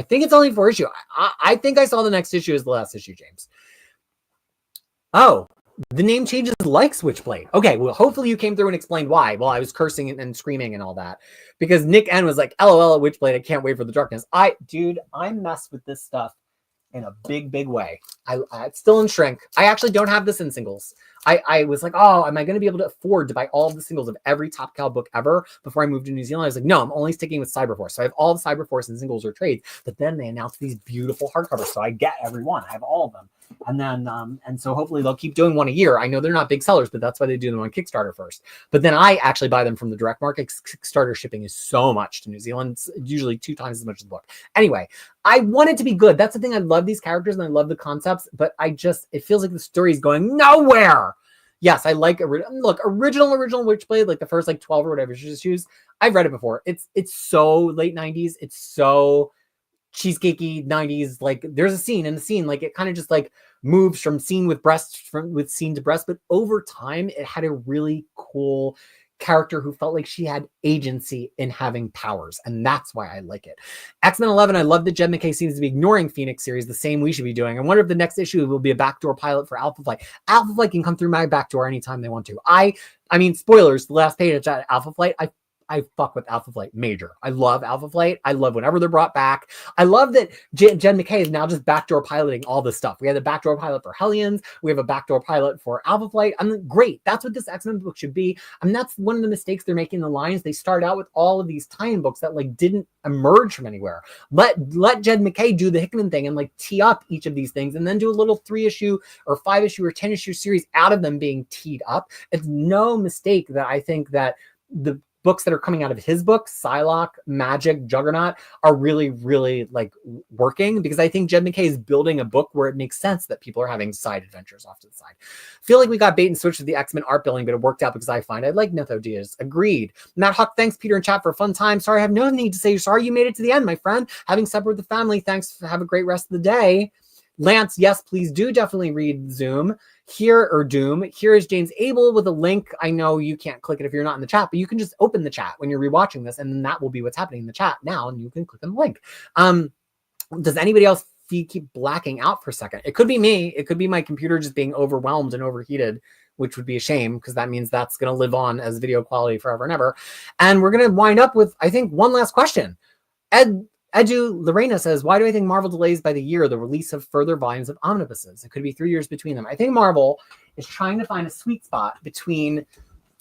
think it's only 4 issue. I think I saw the next issue as the last issue, James. Oh, the name changes like Switchblade. Okay, well, hopefully you came through and explained why while I was cursing and screaming and all that. Because Nick N was like, LOL at Witchblade, I can't wait for the darkness. Dude, I mess with this stuff in a big way. It's still in shrink. I actually don't have this in singles. I was like, oh, am I going to be able to afford to buy all of the singles of every Top Cow book ever before I moved to New Zealand? I was like, no, I'm only sticking with Cyberforce. So I have all the Cyberforce in singles or trades, but then they announced these beautiful hardcovers. So I get every one. I have all of them. And then, and so hopefully they'll keep doing one a year. I know they're not big sellers, but that's why they do them on Kickstarter first. But then I actually buy them from the direct market. Kickstarter shipping is so much to New Zealand. It's usually 2 times as much as the book. Anyway, I want it to be good. That's the thing. I love these characters and I love the concepts, but it feels like the story is going nowhere. Yes, I like original Witchblade, like the first 12 or whatever issues. I've read it before. It's so late 90s. It's so cheesecakey 90s. Like there's a scene in the scene, like it kind of just moves from scene with scene to breast, but over time it had a really cool character who felt like she had agency in having powers, and that's why I like it. X-Men 11, I love that Jed MacKay seems to be ignoring Phoenix series, the same we should be doing. I wonder if the next issue will be a backdoor pilot for Alpha Flight. Alpha Flight can come through my backdoor anytime they want to. I mean, spoilers, the last page at Alpha Flight, I fuck with Alpha Flight major. I love Alpha Flight. I love whenever they're brought back. I love that Jed MacKay is now just backdoor piloting all this stuff. We had a backdoor pilot for Hellions. We have a backdoor pilot for Alpha Flight. Great. That's what this X-Men book should be. That's one of the mistakes they're making in the lines. They start out with all of these tie-in books that didn't emerge from anywhere. Let Jed MacKay do the Hickman thing and tee up each of these things and then do a little 3-issue or 5-issue or 10-issue series out of them being teed up. It's no mistake that I think that the books that are coming out of his books, Psylocke, Magic, Juggernaut, are really, really working, because I think Jed MacKay is building a book where it makes sense that people are having side adventures off to the side. Feel like we got bait and switched with the X-Men art billing, but it worked out because I find I like Netho Diaz. Agreed. Matt Huck, thanks Peter and chat for a fun time. Sorry, I have no need to say sorry. You made it to the end, my friend. Having supper with the family. Thanks. Have a great rest of the day. Lance, yes, please do definitely read Zoom. Doom. Here is James Abel with a link. I know you can't click it if you're not in the chat, but you can just open the chat when you're rewatching this, and then that will be what's happening in the chat now, and you can click on the link. Does anybody else keep blacking out for a second? It could be me. It could be my computer just being overwhelmed and overheated, which would be a shame, because that means that's going to live on as video quality forever and ever. And we're going to wind up with, I think, one last question. Edu Lorena says, why do I think Marvel delays by the year the release of further volumes of omnibuses? It could be 3 years between them. I think Marvel is trying to find a sweet spot between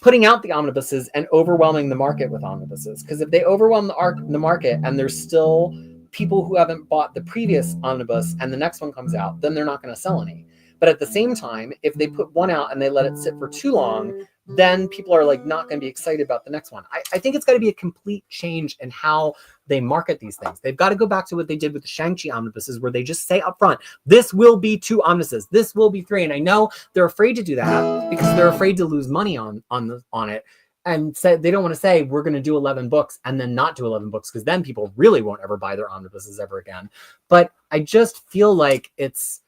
putting out the omnibuses and overwhelming the market with omnibuses. Because if they overwhelm the market and there's still people who haven't bought the previous omnibus and the next one comes out, then they're not going to sell any. But at the same time, if they put one out and they let it sit for too long, then people are not going to be excited about the next one. I think it's got to be a complete change in how they market these things. They've got to go back to what they did with the Shang-Chi omnibuses, where they just say up front, this will be 2 omnibuses, this will be 3. And I know they're afraid to do that because they're afraid to lose money on it. And say they don't want to say we're going to do 11 books and then not do 11 books, because then people really won't ever buy their omnibuses ever again. But I just feel like it's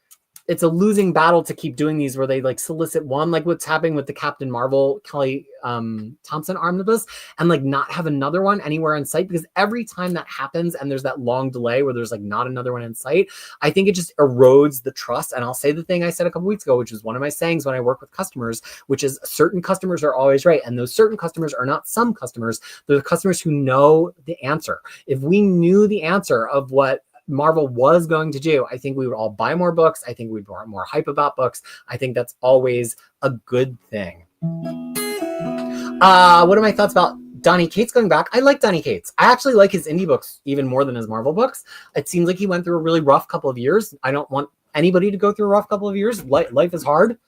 a losing battle to keep doing these where they solicit one, like what's happening with the Captain Marvel Kelly Thompson omnibus, and not have another one anywhere in sight, because every time that happens and there's that long delay where there's not another one in sight, I think it just erodes the trust. And I'll say the thing I said a couple weeks ago, which is one of my sayings when I work with customers, which is certain customers are always right. And those certain customers are not some customers. They're the customers who know the answer. If we knew the answer of what Marvel was going to do, I think we would all buy more books. I think we'd be more hype about books. I think that's always a good thing. What are my thoughts about Donny Cates going back? I like Donny Cates. I actually like his indie books even more than his Marvel books. It seems like he went through a really rough couple of years. I don't want anybody to go through a rough couple of years. Life is hard.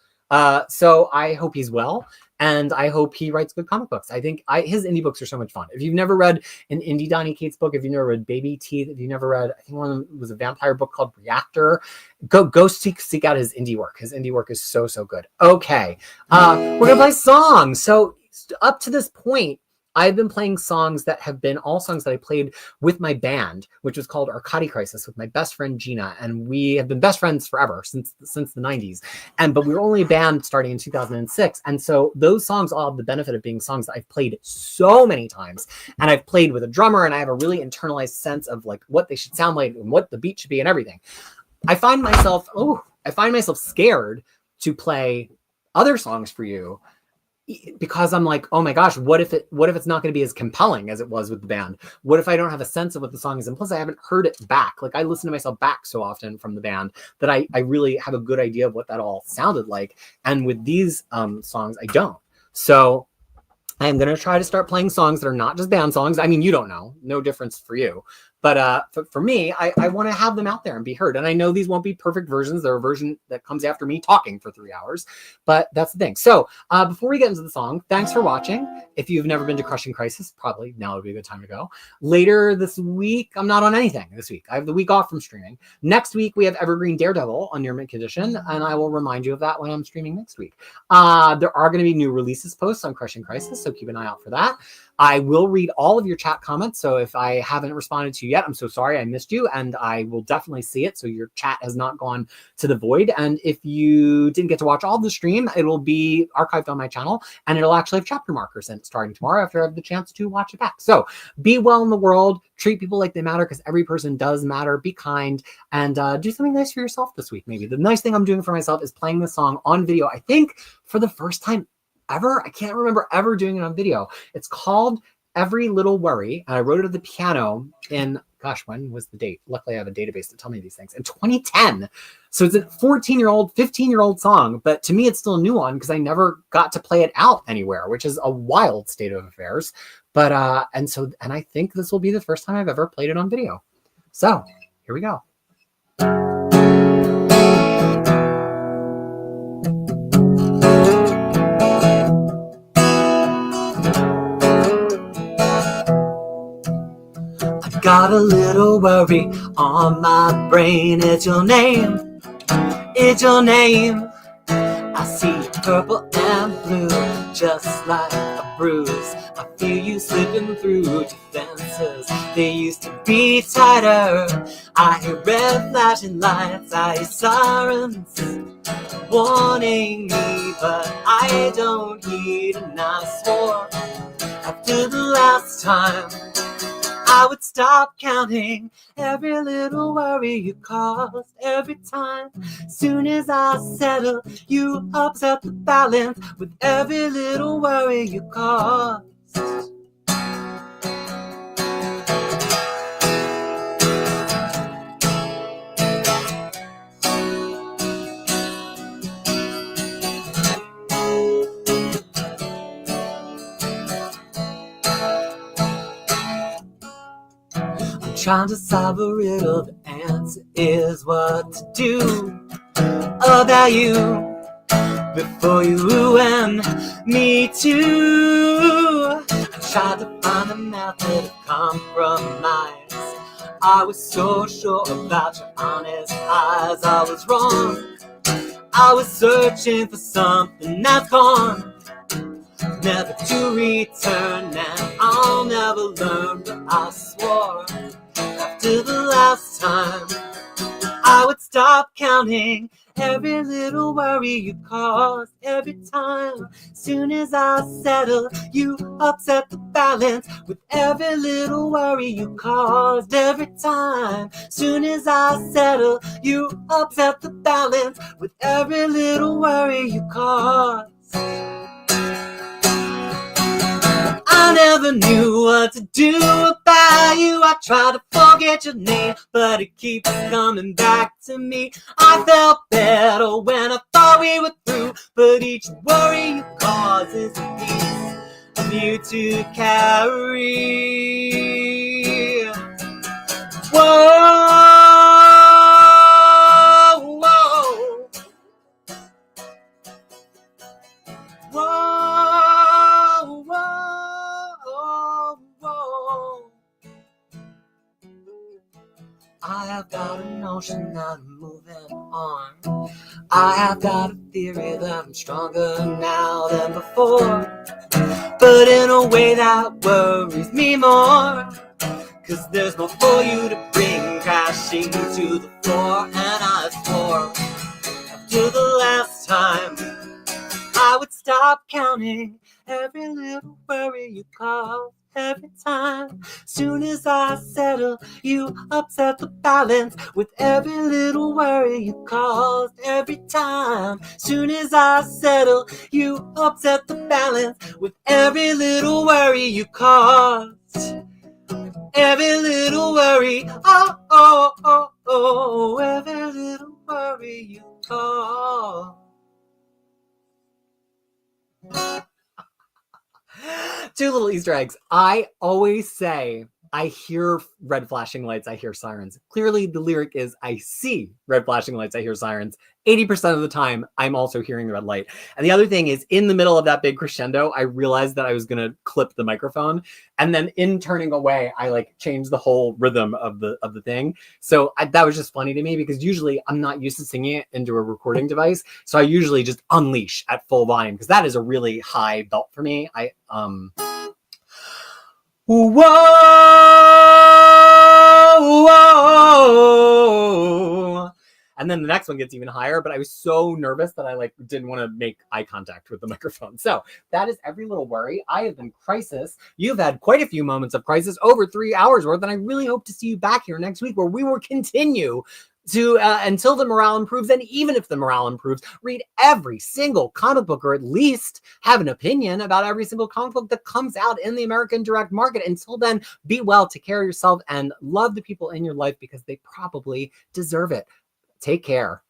So I hope he's well. and I hope he writes good comic books. I think his indie books are so much fun. If you've never read an indie Donny Cates book, if you've never read Baby Teeth, if you've never read, I think one of them was a vampire book called Reactor, go seek out his indie work. His indie work is so good. Okay, we're gonna play songs. So up to this point, I've been playing songs that have been all songs that I played with my band, which was called Archaic Krisis, with my best friend Gina, and we have been best friends forever since the 90s. But we were only a band starting in 2006, and so those songs all have the benefit of being songs that I've played so many times, and I've played with a drummer, and I have a really internalized sense of like what they should sound like and what the beat should be and everything. I find myself scared to play other songs for you, because I'm like, oh my gosh, what if it's not going to be as compelling as it was with the band? What if I don't have a sense of what the song is? And plus I haven't heard it back. Like I listen to myself back so often from the band that I really have a good idea of what that all sounded like. And with these songs, I don't. So I'm going to try to start playing songs that are not just band songs. I mean, you don't know, no difference for you. But for me, I want to have them out there and be heard. And I know these won't be perfect versions. They're a version that comes after me talking for 3 hours. But that's the thing. So before we get into the song, thanks for watching. If you've never been to Crushing Krisis, probably now would be a good time to go. Later this week, I'm not on anything this week. I have the week off from streaming. Next week, we have Evergreen Daredevil on Near Mint Condition. And I will remind you of that when I'm streaming next week. There are going to be new releases posts on Crushing Krisis, so keep an eye out for that. I will read all of your chat comments. So if I haven't responded to you yet, I'm so sorry I missed you, and I will definitely see it. So your chat has not gone to the void. And if you didn't get to watch all of the stream, it'll be archived on my channel, and it'll actually have chapter markers in it starting tomorrow after I have the chance to watch it back. So be well in the world, treat people like they matter, because every person does matter. Be kind, and do something nice for yourself this week. Maybe the nice thing I'm doing for myself is playing this song on video. I think for the first time ever. I can't remember ever doing it on video. It's called Every Little Worry. And I wrote it at the piano in, gosh, when was the date? Luckily, I have a database to tell me these things. In 2010. So it's a 14-year-old, 15-year-old song. But to me, it's still a new one because I never got to play it out anywhere, which is a wild state of affairs. But, and I think this will be the first time I've ever played it on video. So here we go. Got a little worry on my brain. It's your name. It's your name. I see purple and blue, just like a bruise. I feel you slipping through defenses. They used to be tighter. I hear red flashing lights. I hear sirens warning me, but I don't heed. And I swore after the last time I would stop counting every little worry you caused. Every time, soon as I settle, you upset the balance with every little worry you caused. Trying to solve a riddle, the answer is what to do about you before you ruin me too. I tried to find a method of compromise. I was so sure about your honest eyes. I was wrong. I was searching for something that's gone, never to return, and I'll never learn. But I swore after the last time I would stop counting every little worry you caused. Every time, soon as I settle, you upset the balance with every little worry you caused. Every time, soon as I settle, you upset the balance with every little worry you caused. I never knew what to do about you. I try to forget your name, but it keeps coming back to me. I felt better when I thought we were through, but each worry you cause is a piece of you to carry. Whoa, whoa, whoa. notion that I'm moving on. I have got a theory that I'm stronger now than before, but in a way that worries me more. Cause there's more for you to bring crashing to the floor. And I swore to the last time I would stop counting every little worry you cause. Every time, soon as I settle, you upset the balance with every little worry you caused. Every time, soon as I settle, you upset the balance with every little worry you caused. Every little worry, oh, oh, oh, oh, every little worry you caused. Two little Easter eggs. I always say, I hear red flashing lights, I hear sirens. Clearly, the lyric is, I see red flashing lights, I hear sirens. 80% of the time, I'm also hearing the red light. And the other thing is, in the middle of that big crescendo, I realized that I was going to clip the microphone. And then in turning away, I like changed the whole rhythm of the thing. So that was just funny to me because usually I'm not used to singing it into a recording device. So I usually just unleash at full volume because that is a really high belt for me. Whoa, whoa. And then the next one gets even higher, but I was so nervous that I like didn't want to make eye contact with the microphone. So that is every little worry. I have been Krisis. You've had quite a few moments of Krisis, over 3 hours worth, and I really hope to see you back here next week where we will continue to until the morale improves. And even if the morale improves, read every single comic book, or at least have an opinion about every single comic book that comes out in the American direct market. Until then, be well, take care of yourself, and love the people in your life because they probably deserve it. Take care.